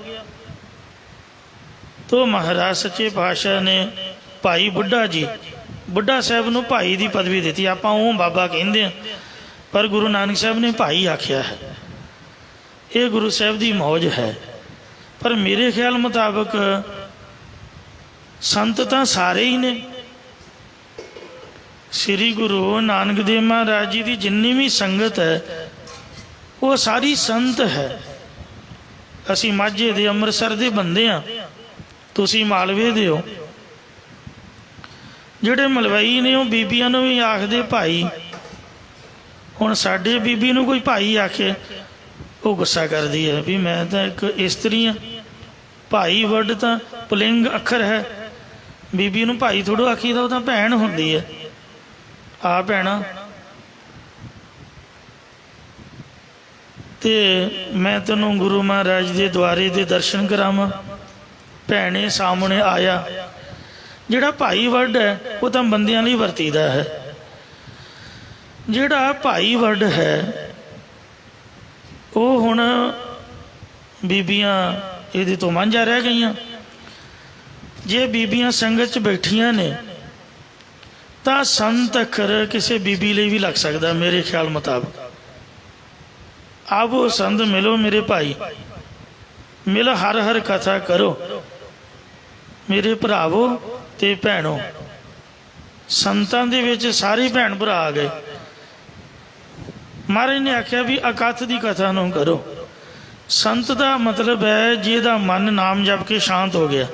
ਤੋ ਮਹਾਰਾਜ ਸੱਚੇ ਪਾਤਸ਼ਾਹ ਨੇ ਭਾਈ ਬੁੱਢਾ ਜੀ, ਬੁੱਢਾ ਸਾਹਿਬ ਨੂੰ ਭਾਈ ਦੀ ਪਦਵੀ ਦਿੱਤੀ। ਆਪਾਂ ਉਹ ਬਾਬਾ ਕਹਿੰਦੇ ਹਾਂ, ਪਰ ਗੁਰੂ ਨਾਨਕ ਸਾਹਿਬ ਨੇ ਭਾਈ ਆਖਿਆ ਹੈ। ਇਹ ਗੁਰੂ ਸਾਹਿਬ ਦੀ ਮੌਜ ਹੈ। ਪਰ ਮੇਰੇ ਖਿਆਲ ਮੁਤਾਬਕ ਸੰਤ ਤਾਂ ਸਾਰੇ ਹੀ ਨੇ। ਸ੍ਰੀ ਗੁਰੂ ਨਾਨਕ ਦੇਵ ਮਹਾਰਾਜ ਜੀ ਦੀ ਜਿੰਨੀ ਵੀ ਸੰਗਤ ਹੈ ਉਹ ਸਾਰੀ ਸੰਤ ਹੈ। ਅਸੀਂ ਮਾਝੇ ਦੇ ਅੰਮ੍ਰਿਤਸਰ ਦੇ ਬੰਦੇ ਹਾਂ, ਤੁਸੀਂ ਮਾਲਵੇ ਦੇ ਹੋ। ਜਿਹੜੇ ਮਲਵਈ ਨੇ ਉਹ ਬੀਬੀਆਂ ਨੂੰ ਵੀ ਆਖਦੇ ਭਾਈ। ਹੁਣ ਸਾਡੇ ਬੀਬੀ ਨੂੰ ਕੋਈ ਭਾਈ ਆਖੇ ਉਹ ਗੁੱਸਾ ਕਰਦੀ ਹੈ ਵੀ ਮੈਂ ਤਾਂ ਇੱਕ ਇਸਤਰੀ ਹਾਂ। ਭਾਈ ਵਰਡ ਤਾਂ ਪੁਲਿੰਗ ਅੱਖਰ ਹੈ, ਬੀਬੀ ਨੂੰ ਭਾਈ ਥੋੜ੍ਹਾ ਆਖੀਦਾ, ਉਹ ਤਾਂ ਭੈਣ ਹੁੰਦੀ ਹੈ। ਆ ਭੈਣਾ, ਤੇ ਮੈਂ ਤੈਨੂੰ ਗੁਰੂ ਮਹਾਰਾਜ ਦੇ ਦੁਆਰੇ ਦੇ ਦਰਸ਼ਨ ਕਰਾਵਾਂ। ਭੈਣੇ ਸਾਹਮਣੇ ਆਇਆ। ਜਿਹੜਾ ਭਾਈ ਵਰਡ ਹੈ ਉਹ ਤਾਂ ਬੰਦਿਆਂ ਲਈ ਵਰਤੀਦਾ ਹੈ। ਜਿਹੜਾ ਭਾਈ ਵਰਡ ਹੈ ਉਹ ਹੁਣ ਬੀਬੀਆਂ ਇਹਦੇ ਤੋਂ ਵਾਂਝਾ ਰਹਿ ਗਈਆਂ। ਜੇ ਬੀਬੀਆਂ ਸੰਗਤ 'ਚ ਬੈਠੀਆਂ ਨੇ ਤਾਂ ਸੰਤ ਅੱਖਰ ਕਿਸੇ ਬੀਬੀ ਲਈ ਵੀ ਲੱਗ ਸਕਦਾ ਮੇਰੇ ਖਿਆਲ ਮੁਤਾਬਕ। ਆਵੋ ਸੰਤ ਮਿਲੋ ਮੇਰੇ ਭਾਈ, ਮਿਲ ਹਰ ਹਰ ਕਥਾ ਕਰੋ ਮੇਰੇ ਭਰਾਵੋ ਤੇ ਭੈਣੋ। ਸੰਤਾਂ ਦੇ ਵਿੱਚ ਸਾਰੇ ਭੈਣ ਭਰਾ ਆ ਗਏ। ਮਹਾਰਾਜ ਨੇ ਆਖਿਆ ਵੀ ਅਕਥ ਦੀ ਕਥਾ ਨੂੰ ਕਰੋ। ਸੰਤ ਦਾ ਮਤਲਬ ਹੈ ਜਿਹਦਾ ਮਨ ਨਾਮ ਜਪ ਕੇ ਸ਼ਾਂਤ ਹੋ ਗਿਆ।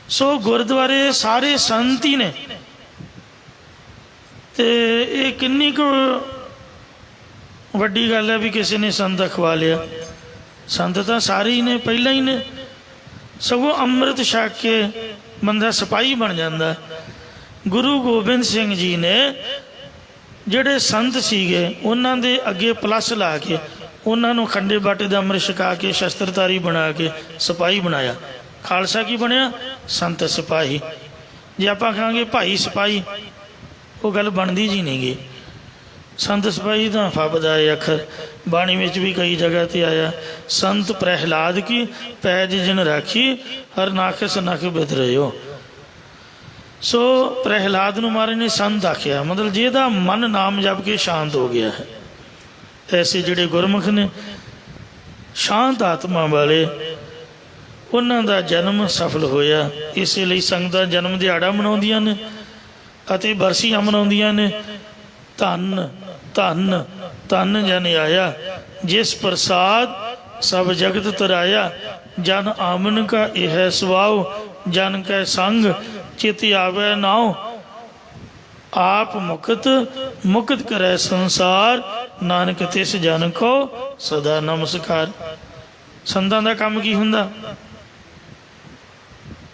ਸੋ ਗੁਰਦੁਆਰੇ ਸਾਰੇ ਸੰਤ ਹੀ ਨੇ। ਤੇ ਇਹ ਕਿੰਨੀ ਕੁ ਵੱਡੀ ਗੱਲ ਹੈ ਵੀ ਕਿਸੇ ਨੇ ਸੰਤ ਅਖਵਾ ਲਿਆ। ਸੰਤ ਤਾਂ ਸਾਰੇ ਹੀ ਨੇ, ਪਹਿਲਾਂ ਹੀ ਨੇ। ਸਗੋਂ ਅੰਮ੍ਰਿਤ ਛਕ ਕੇ ਬੰਦਾ ਸਿਪਾਹੀ ਬਣ ਜਾਂਦਾ। ਗੁਰੂ ਗੋਬਿੰਦ ਸਿੰਘ ਜੀ ਨੇ ਜਿਹੜੇ ਸੰਤ ਸੀਗੇ ਉਹਨਾਂ ਦੇ ਅੱਗੇ ਪਲੱਸ ਲਾ ਕੇ ਉਹਨਾਂ ਨੂੰ ਖੰਡੇ ਬਾਟੇ ਦਾ ਅੰਮ੍ਰਿਤ ਛਕਾ ਕੇ ਸ਼ਸਤਰਧਾਰੀ ਬਣਾ ਕੇ ਸਿਪਾਹੀ ਬਣਾਇਆ। ਖਾਲਸਾ ਕੀ ਬਣਿਆ? ਸੰਤ ਸਿਪਾਹੀ। ਜੇ ਆਪਾਂ ਕਹਾਂਗੇ ਭਾਈ ਸਿਪਾਹੀ, ਉਹ ਗੱਲ ਬਣਦੀ ਜੀ ਨਹੀਂ ਗੀ। ਸੰਤ ਸਿਪਾਹੀ ਤਾਂ ਫੱਬਦਾ ਹੈ ਅੱਖਰ। ਬਾਣੀ ਵਿੱਚ ਵੀ ਕਈ ਜਗ੍ਹਾ 'ਤੇ ਆਇਆ, ਸੰਤ ਪ੍ਰਹਿਲਾਦ ਕੀ ਪੈਜ ਜਿਨ ਰਾਖੀ ਹਰ ਨਾਖਸ ਨਖ ਬਿਧ ਰਹਿਓ। ਸੋ ਪ੍ਰਹਿਲਾਦ ਨੂੰ ਮਹਾਰਾਜ ਨੇ ਸੰਤ ਆਖਿਆ, ਮਤਲਬ ਜਿਹਦਾ ਮਨ ਨਾਮ ਜਪ ਕੇ ਸ਼ਾਂਤ ਹੋ ਗਿਆ ਹੈ। ਐਸੇ ਜਿਹੜੇ ਗੁਰਮੁਖ ਨੇ ਸ਼ਾਂਤ ਆਤਮਾ ਵਾਲੇ, ਉਹਨਾਂ ਦਾ ਜਨਮ ਸਫਲ ਹੋਇਆ। ਇਸੇ ਲਈ ਸੰਗਤਾਂ ਜਨਮ ਦਿਹਾੜਾ ਮਨਾਉਂਦੀਆਂ ਨੇ ਅਤੇ ਬਰਸੀਆਂ ਮਨਾਉਂਦੀਆਂ ਨੇ। ਧੰਨ ਧੰਨ ਧੰਨ ਜਨ ਆਇਆ ਜਿਸ ਪ੍ਰਸਾਦ ਸਭ ਜਗਤ ਤਰਾਇਆ। ਜਨ ਆਮਨ ਕਾ ਇਹ ਸੁਭਾਉ ਜਨ ਕੈ ਸੰਗ ਚਿਤ ਆਵੈ ਨਾਉ। ਆਪ ਮੁਕਤ ਮੁਕਤ ਕਰੈ ਸੰਸਾਰ ਨਾਨਕ ਤਿਸ ਜਨ ਕੋ ਸਦਾ ਨਮਸਕਾਰ। ਸੰਤਾਂ ਦਾ ਕੰਮ ਕੀ ਹੁੰਦਾ?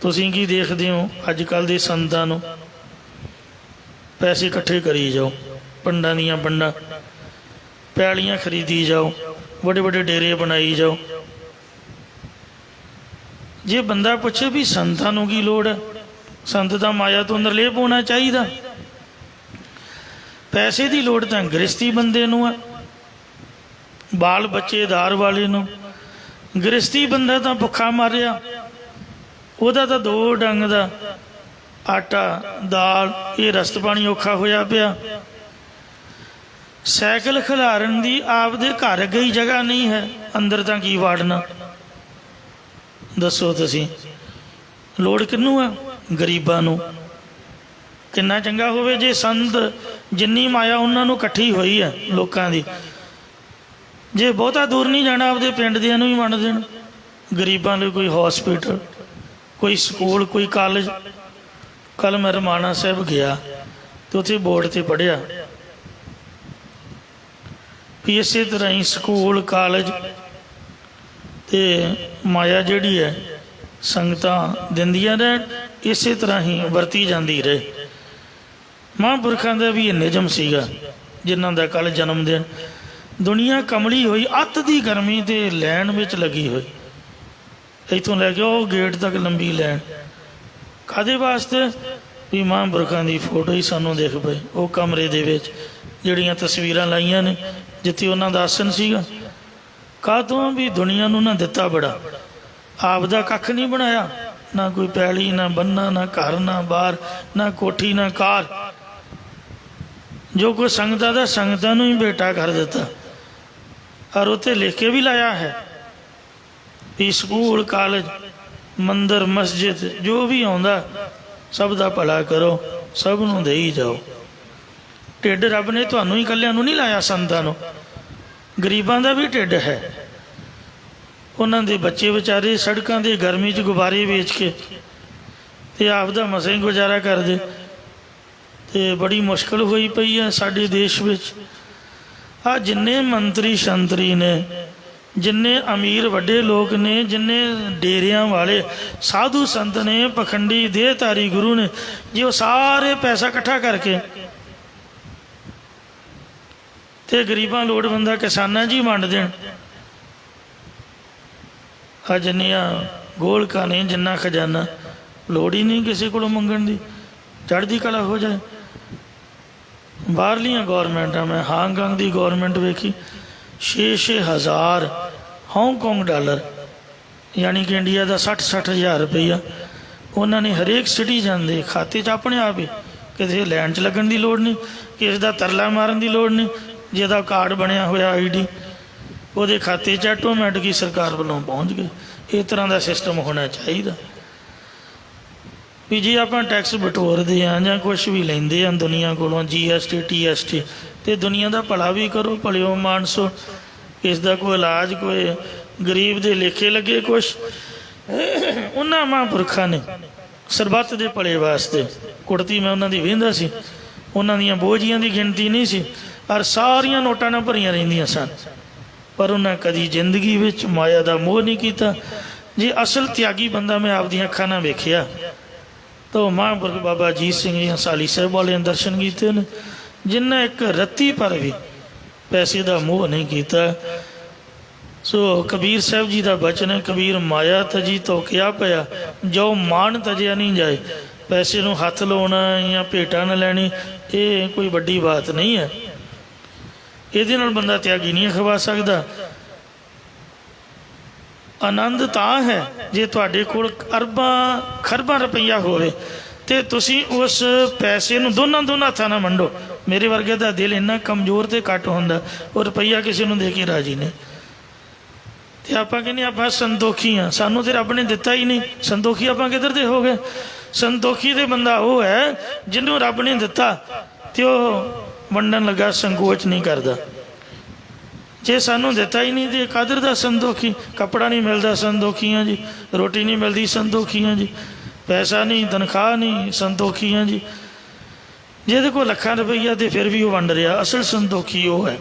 ਤੁਸੀਂ ਕੀ ਦੇਖਦੇ ਹੋ ਅੱਜ ਕੱਲ੍ਹ ਦੇ ਸੰਤਾਂ ਨੂੰ? ਪੈਸੇ ਇਕੱਠੇ ਕਰੀ ਜਾਓ, ਪਿੰਡਾਂ ਦੀਆਂ ਪਿੰਡਾਂ, ਪੈਲੀਆਂ ਖਰੀਦੀ ਜਾਓ, ਵੱਡੇ ਵੱਡੇ ਡੇਰੇ ਬਣਾਈ ਜਾਓ। ਜੇ ਬੰਦਾ ਪੁੱਛੇ ਵੀ ਸੰਤਾਂ ਨੂੰ ਕੀ ਲੋੜ ਹੈ, ਸੰਤ ਦਾ ਮਾਇਆ ਤੋਂ ਨਿਰਲੇਪ ਹੋਣਾ ਚਾਹੀਦਾ। ਪੈਸੇ ਦੀ ਲੋੜ ਤਾਂ ਗ੍ਰਸਤੀ ਬੰਦੇ ਨੂੰ ਹੈ, ਬਾਲ ਬੱਚੇਦਾਰ ਵਾਲੇ ਨੂੰ। ਗ੍ਰਸਤੀ ਬੰਦਾ ਤਾਂ ਭੁੱਖਾ ਮਾਰਿਆ, ਉਹਦਾ ਤਾਂ 2 ਡੰਗ ਦਾ ਆਟਾ ਦਾਲ ਇਹ ਰਸਤ ਪਾਣੀ ਔਖਾ ਹੋਇਆ ਪਿਆ। ਸਾਈਕਲ ਖਿਲਾਰਨ ਦੀ ਆਪਦੇ ਘਰ ਗਈ ਜਗ੍ਹਾ ਨਹੀਂ ਹੈ, ਅੰਦਰ ਤਾਂ ਕੀ ਵਾੜਨਾ? ਦੱਸੋ ਤੁਸੀਂ, ਲੋੜ ਕਿਹਨੂੰ ਆ? ਗਰੀਬਾਂ ਨੂੰ। ਕਿੰਨਾ ਚੰਗਾ ਹੋਵੇ ਜੇ ਸੰਤ ਜਿੰਨੀ ਮਾਇਆ ਉਹਨਾਂ ਨੂੰ ਇਕੱਠੀ ਹੋਈ ਹੈ ਲੋਕਾਂ ਦੀ, ਜੇ ਬਹੁਤਾ ਦੂਰ ਨਹੀਂ ਜਾਣਾ ਆਪਦੇ ਪਿੰਡ ਦਿਆਂ ਨੂੰ ਹੀ ਵੰਡ ਦੇਣ। ਗਰੀਬਾਂ ਲਈ ਕੋਈ ਹੌਸਪੀਟਲ, ਕੋਈ ਸਕੂਲ, ਕੋਈ ਕਾਲਜ। ਕੱਲ੍ਹ ਮੈਂ ਰਮਾਣਾ ਸਾਹਿਬ ਗਿਆ ਅਤੇ ਉੱਥੇ ਬੋਰਡ 'ਤੇ ਪੜ੍ਹਿਆ ਵੀ ਇਸੇ ਤਰ੍ਹਾਂ ਹੀ ਸਕੂਲ ਕਾਲਜ ਅਤੇ ਮਾਇਆ ਜਿਹੜੀ ਹੈ ਸੰਗਤਾਂ ਦਿੰਦੀਆਂ ਰਹਿਣ, ਇਸੇ ਤਰ੍ਹਾਂ ਹੀ ਵਰਤੀ ਜਾਂਦੀ ਰਹੇ। ਮਹਾਂਪੁਰਖਾਂ ਦਾ ਵੀ ਇਹ ਨਿਯਮ ਸੀਗਾ ਜਿਨ੍ਹਾਂ ਦਾ ਕੱਲ੍ਹ ਜਨਮ ਦਿਨ। ਦੁਨੀਆ ਕਮਲੀ ਹੋਈ, ਅੱਤ ਦੀ ਗਰਮੀ ਦੇ ਲੈਣ ਵਿੱਚ ਲੱਗੀ ਹੋਈ, ਇੱਥੋਂ ਲੈ ਕੇ ਉਹ ਗੇਟ ਤੱਕ ਲੰਬੀ ਲੈਣ। ਕਾਹਦੇ ਵਾਸਤੇ? ਵੀ ਮਹਾਂਪੁਰਖਾਂ ਦੀ ਫੋਟੋ ਹੀ ਸਾਨੂੰ ਦਿਖ ਪਏ ਉਹ ਕਮਰੇ ਦੇ ਵਿੱਚ, ਜਿਹੜੀਆਂ ਤਸਵੀਰਾਂ ਲਾਈਆਂ ਨੇ ਜਿੱਥੇ ਉਹਨਾਂ ਦਾ ਆਸਣ ਸੀਗਾ। ਕਾਹਤੋਂ? ਵੀ ਦੁਨੀਆ ਨੂੰ ਨਾ ਦਿੱਤਾ ਬੜਾ, ਆਪ ਦਾ ਕੱਖ ਨਹੀਂ ਬਣਾਇਆ, ਨਾ ਕੋਈ ਪੈਲੀ, ਨਾ ਬੰਨਾ, ਨਾ ਘਰ, ਨਾ ਬਾਰ, ਨਾ ਕੋਠੀ, ਨਾ ਕਾਰ। ਜੋ ਕੋਈ ਸੰਗਤਾਂ ਦਾ ਸੰਗਤਾਂ ਨੂੰ ਹੀ ਬੇਟਾ ਕਰ ਦਿੱਤਾ। ਔਰ ਉੱਥੇ ਲਿਖ ਕੇ ਵੀ ਲਾਇਆ ਹੈ ਵੀ ਸਕੂਲ ਕਾਲਜ ਮੰਦਰ ਮਸਜਿਦ ਜੋ ਵੀ ਆਉਂਦਾ ਸਭ ਦਾ ਭਲਾ ਕਰੋ, ਸਭ ਨੂੰ ਦੇਈ ਜਾਓ। ਢਿੱਡ ਰੱਬ ਨੇ ਤੁਹਾਨੂੰ ਹੀ ਇਕੱਲਿਆਂ ਨੂੰ ਨਹੀਂ ਲਾਇਆ, ਸੰਤਾਂ ਨੂੰ। ਗਰੀਬਾਂ ਦਾ ਵੀ ਢਿੱਡ ਹੈ। ਉਹਨਾਂ ਦੇ ਬੱਚੇ ਵਿਚਾਰੇ ਸੜਕਾਂ 'ਤੇ ਗਰਮੀ 'ਚ ਗੁਬਾਰੇ ਵੇਚ ਕੇ ਤੇ ਆਪਦਾ ਮਸਾਂ ਹੀ ਗੁਜ਼ਾਰਾ ਕਰਦੇ। ਤੇ ਬੜੀ ਮੁਸ਼ਕਲ ਹੋਈ ਪਈ ਹੈ ਸਾਡੇ ਦੇਸ਼ ਵਿੱਚ। ਆ ਜਿੰਨੇ ਮੰਤਰੀ ਸ਼ੰਤਰੀ ਨੇ, ਜਿੰਨੇ ਅਮੀਰ ਵੱਡੇ ਲੋਕ ਨੇ, ਜਿੰਨੇ ਡੇਰਿਆਂ ਵਾਲੇ ਸਾਧੂ ਸੰਤ ਨੇ, ਪਖੰਡੀ ਦੇਹਧਾਰੀ ਗੁਰੂ ਨੇ, ਜੇ ਉਹ ਸਾਰੇ ਪੈਸਾ ਇਕੱਠਾ ਕਰਕੇ ਤੇ ਗਰੀਬਾਂ ਲੋੜਵੰਦਾਂ ਕਿਸਾਨਾਂ 'ਚ ਹੀ ਵੰਡ ਦੇਣ, ਆ ਜਿੰਨੀਆਂ ਗੋਲਕਾਂ ਨੇ, ਜਿੰਨਾ ਖਜ਼ਾਨਾ, ਲੋੜ ਹੀ ਨਹੀਂ ਕਿਸੇ ਕੋਲੋਂ ਮੰਗਣ ਦੀ, ਚੜ੍ਹਦੀ ਕਲਾ ਹੋ ਜਾਏ। ਬਾਹਰਲੀਆਂ ਗੌਰਮੈਂਟਾਂ, ਮੈਂ ਹਾਂਗਕਾਂਗ ਦੀ ਗੌਰਮੈਂਟ ਵੇਖੀ, 6-6 ਹਜ਼ਾਰ ਹਾਂਗਕਾਂਗ ਡਾਲਰ, ਯਾਨੀ ਕਿ ਇੰਡੀਆ ਦਾ 60-60 ਹਜ਼ਾਰ ਰੁਪਈਆ ਉਹਨਾਂ ਨੇ ਹਰੇਕ ਸਿਟੀਜ਼ਨ ਦੇ ਖਾਤੇ 'ਚ ਆਪਣੇ ਆਪ ਹੀ, ਕਿਸੇ ਲੈਣ 'ਚ ਲੱਗਣ ਦੀ ਲੋੜ ਨਹੀਂ, ਕਿਸੇ ਦਾ ਤਰਲਾ ਮਾਰਨ ਦੀ ਲੋੜ ਨਹੀਂ। ਜਿਹਦਾ ਕਾਰਡ ਬਣਿਆ ਹੋਇਆ ID, ਉਹਦੇ ਖਾਤੇ 'ਚ ਆਟੋਮੈਟਿਕ ਹੀ ਸਰਕਾਰ ਵੱਲੋਂ ਪਹੁੰਚ ਗਏ। ਇਸ ਤਰ੍ਹਾਂ ਦਾ ਸਿਸਟਮ ਹੋਣਾ ਚਾਹੀਦਾ ਵੀ ਜੇ ਆਪਾਂ ਟੈਕਸ ਬਟੋਰਦੇ ਹਾਂ ਜਾਂ ਕੁਛ ਵੀ ਲੈਂਦੇ ਹਾਂ ਦੁਨੀਆ ਕੋਲੋਂ, GST TST, ਤੇ ਦੁਨੀਆ ਦਾ ਭਲਾ ਵੀ ਕਰੋ, ਭਲਿਓ ਮਾਨਸੋ। ਇਸ ਦਾ ਕੋਈ ਇਲਾਜ, ਕੋਈ ਗਰੀਬ ਦੇ ਲੇਖੇ ਲੱਗੇ ਕੁਛ। ਉਹਨਾਂ ਮਹਾਂਪੁਰਖਾਂ ਨੇ ਸਰਬੱਤ ਦੇ ਭਲੇ ਵਾਸਤੇ ਕੁੜਤੀ, ਮੈਂ ਉਹਨਾਂ ਦੀ ਵਹਿੰਦਾ ਸੀ, ਉਹਨਾਂ ਦੀਆਂ ਬੋਝੀਆਂ ਦੀ ਗਿਣਤੀ ਨਹੀਂ ਸੀ, ਔਰ ਸਾਰੀਆਂ ਨੋਟਾਂ ਨਾਲ ਭਰੀਆਂ ਰਹਿੰਦੀਆਂ ਸਨ, ਪਰ ਉਹਨਾਂ ਕਦੀ ਜ਼ਿੰਦਗੀ ਵਿੱਚ ਮਾਇਆ ਦਾ ਮੋਹ ਨਹੀਂ ਕੀਤਾ। ਜੇ ਅਸਲ ਤਿਆਗੀ ਬੰਦਾ ਮੈਂ ਆਪਦੀਆਂ ਅੱਖਾਂ ਨਾਲ ਵੇਖਿਆ ਤਾਂ ਮਹਾਂਪੁਰਖ ਬਾਬਾ ਅਜੀਤ ਸਿੰਘ ਜੀ ਹੰਸਾਲੀ ਸਾਹਿਬ ਵਾਲਿਆਂ ਦੇ ਦਰਸ਼ਨ ਕੀਤੇ ਨੇ, ਜਿਨ੍ਹਾਂ ਇੱਕ ਰੱਤੀ ਪਰ ਵੀ ਪੈਸੇ ਦਾ ਮੋਹ ਨਹੀਂ ਕੀਤਾ। ਸੋ ਕਬੀਰ ਸਾਹਿਬ ਜੀ ਦਾ ਬਚਨ ਹੈ, ਕਬੀਰ ਮਾਇਆ ਤਜੀ ਤੋ ਕਿਆ ਪਿਆ, ਜੋ ਮਾਣ ਤਜਿਆ ਨਹੀਂ ਜਾਏ। ਪੈਸੇ ਨੂੰ ਹੱਥ ਲਾਉਣਾ ਜਾਂ ਭੇਟਾਂ ਨਾ ਲੈਣੀ, ਇਹ ਕੋਈ ਵੱਡੀ ਬਾਤ ਨਹੀਂ ਹੈ। ਇਹਦੇ ਨਾਲ ਬੰਦਾ ਤਿਆਗੀ ਨਹੀਂ ਖਵਾ ਸਕਦਾ। ਆਨੰਦ ਤਾਂ ਹੈ ਜੇ ਤੁਹਾਡੇ ਕੋਲ ਅਰਬਾਂ ਖਰਬਾਂ ਰੁਪਈਆ ਹੋਵੇ ਤੇ ਤੁਸੀਂ ਉਸ ਪੈਸੇ ਨੂੰ ਦੋਨਾਂ ਹੱਥਾਂ ਨਾਲ ਵੰਡੋ। ਮੇਰੇ ਵਰਗੇ ਦਾ ਦਿਲ ਇੰਨਾ ਕਮਜ਼ੋਰ ਤੇ ਘੱਟ ਹੁੰਦਾ, ਉਹ ਰੁਪਈਆ ਕਿਸੇ ਨੂੰ ਦੇ ਕੇ ਰਾਜੀ ਨਹੀਂ। ਤੇ ਆਪਾਂ ਕਹਿੰਦੇ ਆਪਾਂ ਸੰਤੋਖੀ ਹਾਂ, ਸਾਨੂੰ ਤੇ ਰੱਬ ਨੇ ਦਿੱਤਾ ਹੀ ਨਹੀਂ, ਸੰਤੋਖੀ ਆਪਾਂ ਕਿੱਧਰ ਦੇ ਹੋ ਗਏ। ਸੰਤੋਖੀ ਤੇ ਬੰਦਾ ਉਹ ਹੈ ਜਿਹਨੂੰ ਰੱਬ ਨੇ ਦਿੱਤਾ ਤੇ ਉਹ ਵੰਡਣ ਲੱਗਾ ਸੰਕੋਚ ਨਹੀਂ ਕਰਦਾ। ਜੇ ਸਾਨੂੰ ਦਿੱਤਾ ਹੀ ਨਹੀਂ ਤੇ ਕਾਦਰ ਦਾ ਸੰਤੋਖੀ। ਕੱਪੜਾ ਨਹੀਂ ਮਿਲਦਾ, ਸੰਤੋਖੀਆਂ ਜੀ। ਰੋਟੀ ਨਹੀਂ ਮਿਲਦੀ, ਸੰਤੋਖੀਆਂ ਜੀ। ਪੈਸਾ ਨਹੀਂ, ਤਨਖਾਹ ਨਹੀਂ, ਸੰਤੋਖੀਆਂ ਜੀ। ਜਿਹਦੇ ਕੋਲ ਲੱਖਾਂ ਰੁਪਈਆ ਤੇ ਫਿਰ ਵੀ ਉਹ ਵੰਡ ਰਿਹਾ, ਅਸਲ ਸੰਤੋਖੀ ਉਹ ਹੈ।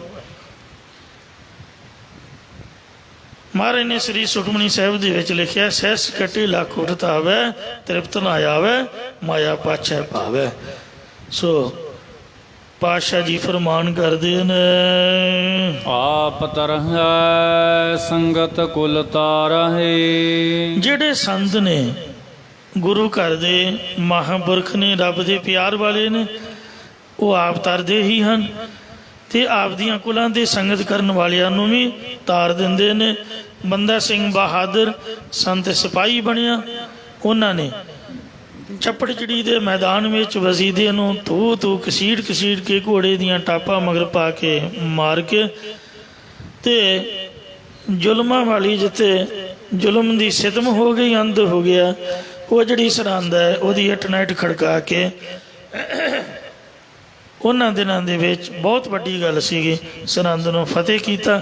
ਮਹਾਰਾਜ ਨੇ ਸ੍ਰੀ ਸੁਖਮਨੀ ਸਾਹਿਬ ਦੇ ਵਿੱਚ ਲਿਖਿਆ, ਸਹਿਸ ਕਟੇ ਲੱਖ ਉਠਤ ਆਵੈ, ਤ੍ਰਿਪਤ ਨਾ ਆਵੈ, ਮਾਇਆ ਪਾਛੈ ਪਾਵੈ। ਸੋ ਪਾਤਸ਼ਾਹ ਜੀ ਫਰਮਾਨ ਕਰਦੇ ਨੇ, ਆਪ ਤਰਹਿ ਸੰਗਤ ਕੁਲ ਤਾਰਹਿ। ਜਿਹੜੇ ਸੰਤ ਨੇ, ਗੁਰੂ ਘਰ ਦੇ ਮਹਾਂਪੁਰਖ ਨੇ, ਰੱਬ ਦੇ ਪਿਆਰ ਵਾਲੇ ਨੇ, ਉਹ ਆਪ ਤਰਦੇ ਹੀ ਹਨ ਤੇ ਆਪ ਦੀਆਂ ਕੁਲਾਂ ਦੇ ਸੰਗਤ ਕਰਨ ਵਾਲਿਆਂ ਨੂੰ ਵੀ ਤਾਰ ਦਿੰਦੇ ਨੇ। ਬੰਦਾ ਸਿੰਘ ਬਹਾਦਰ ਸੰਤ ਸਿਪਾਹੀ ਬਣਿਆ, ਉਹਨਾਂ ਨੇ ਚੱਪੜਚਿੜੀ ਦੇ ਮੈਦਾਨ ਵਿੱਚ ਵਜ਼ੀਦੇ ਨੂੰ ਧੂ ਘਸੀੜ ਕੇ ਘੋੜੇ ਦੀਆਂ ਟਾਪਾਂ ਮਗਰ ਪਾ ਕੇ ਮਾਰ ਕੇ ਤੇ ਜ਼ੁਲਮਾਂ ਵਾਲੀ, ਜਿੱਥੇ ਜ਼ੁਲਮ ਦੀ ਸਿਤਮ ਹੋ ਗਈ, ਅੰਤ ਹੋ ਗਿਆ, ਉਹ ਜਿਹੜੀ ਸਰਹੰਦ ਹੈ ਉਹਦੀ ਇੱਟ ਨਾਲ ਇੱਟ ਖੜਕਾ ਕੇ, ਉਹਨਾਂ ਦਿਨਾਂ ਦੇ ਵਿੱਚ ਬਹੁਤ ਵੱਡੀ ਗੱਲ ਸੀਗੀ, ਸਰਹੰਦ ਨੂੰ ਫਤਿਹ ਕੀਤਾ,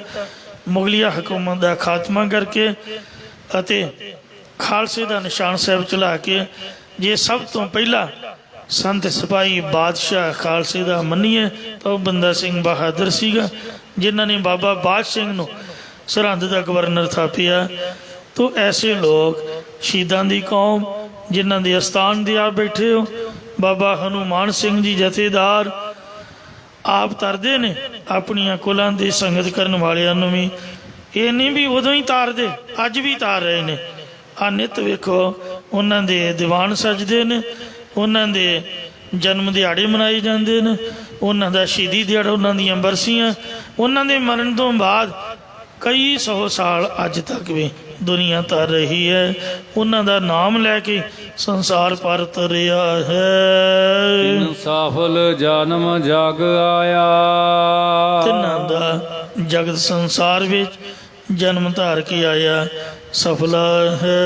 ਮੁਗਲਿਆ ਹਕੂਮਤ ਦਾ ਖਾਤਮਾ ਕਰਕੇ ਅਤੇ ਖਾਲਸੇ ਦਾ ਨਿਸ਼ਾਨ ਸਾਹਿਬ ਚਲਾ ਕੇ। ਜੇ ਸਭ ਤੋਂ ਪਹਿਲਾਂ ਸੰਤ ਸਿਪਾਹੀ ਬਾਦਸ਼ਾਹ ਖਾਲਸੇ ਦਾ ਮੰਨੀਏ ਤਾਂ ਉਹ ਬੰਦਾ ਸਿੰਘ ਬਹਾਦਰ ਸੀਗਾ, ਜਿਨ੍ਹਾਂ ਨੇ ਬਾਬਾ ਬਾਜ ਸਿੰਘ ਨੂੰ ਸਰਹੰਦ ਦਾ ਗਵਰਨਰ ਥਾਪਿਆ। ਤਾਂ ਐਸੇ ਲੋਕ, ਸ਼ਹੀਦਾਂ ਦੀ ਕੌਮ, ਜਿਨ੍ਹਾਂ ਦੇ ਅਸਥਾਨ ਦੇ ਆਪ ਬੈਠੇ ਹੋ, ਬਾਬਾ ਹਨੂਮਾਨ ਸਿੰਘ ਜੀ ਜਥੇਦਾਰ, ਆਪ ਤਰਦੇ ਨੇ ਆਪਣੀਆਂ ਕੁਲਾਂ ਦੀ ਸੰਗਤ ਕਰਨ ਵਾਲਿਆਂ ਨੂੰ ਵੀ। ਇਹ ਨਹੀਂ ਵੀ ਉਦੋਂ ਹੀ ਤਾਰਦੇ, ਅੱਜ ਵੀ ਤਾਰ ਰਹੇ ਨੇ। ਆ ਨਿੱਤ ਵੇਖੋ ਉਹਨਾਂ ਦੇ ਦੀਵਾਨ ਸਜਦੇ ਨੇ, ਉਹਨਾਂ ਦੇ ਜਨਮ ਦਿਹਾੜੇ ਮਨਾਏ ਜਾਂਦੇ ਨੇ, ਉਹਨਾਂ ਦਾ ਸ਼ਹੀਦੀ ਦਿਹਾੜਾ, ਉਹਨਾਂ ਦੀਆਂ ਬਰਸੀਆਂ, ਉਹਨਾਂ ਦੇ ਮਰਨ ਤੋਂ ਬਾਅਦ ਕਈ 100 ਸਾਲ ਅੱਜ ਤੱਕ ਵੀ ਦੁਨੀਆ ਤਰ ਰਹੀ ਹੈ। ਉਹਨਾਂ ਦਾ ਨਾਮ ਲੈ ਕੇ ਸੰਸਾਰ ਪਰ ਤਰਿਆ ਹੈ। ਸਫਲ ਜਨਮ ਜਗ ਆਇਆ, ਤਿੰਨਾਂ ਦਾ ਜਗਤ ਸੰਸਾਰ ਵਿੱਚ ਜਨਮ ਧਾਰ ਕੇ ਆਇਆ, ਸਫਲ ਹੈ।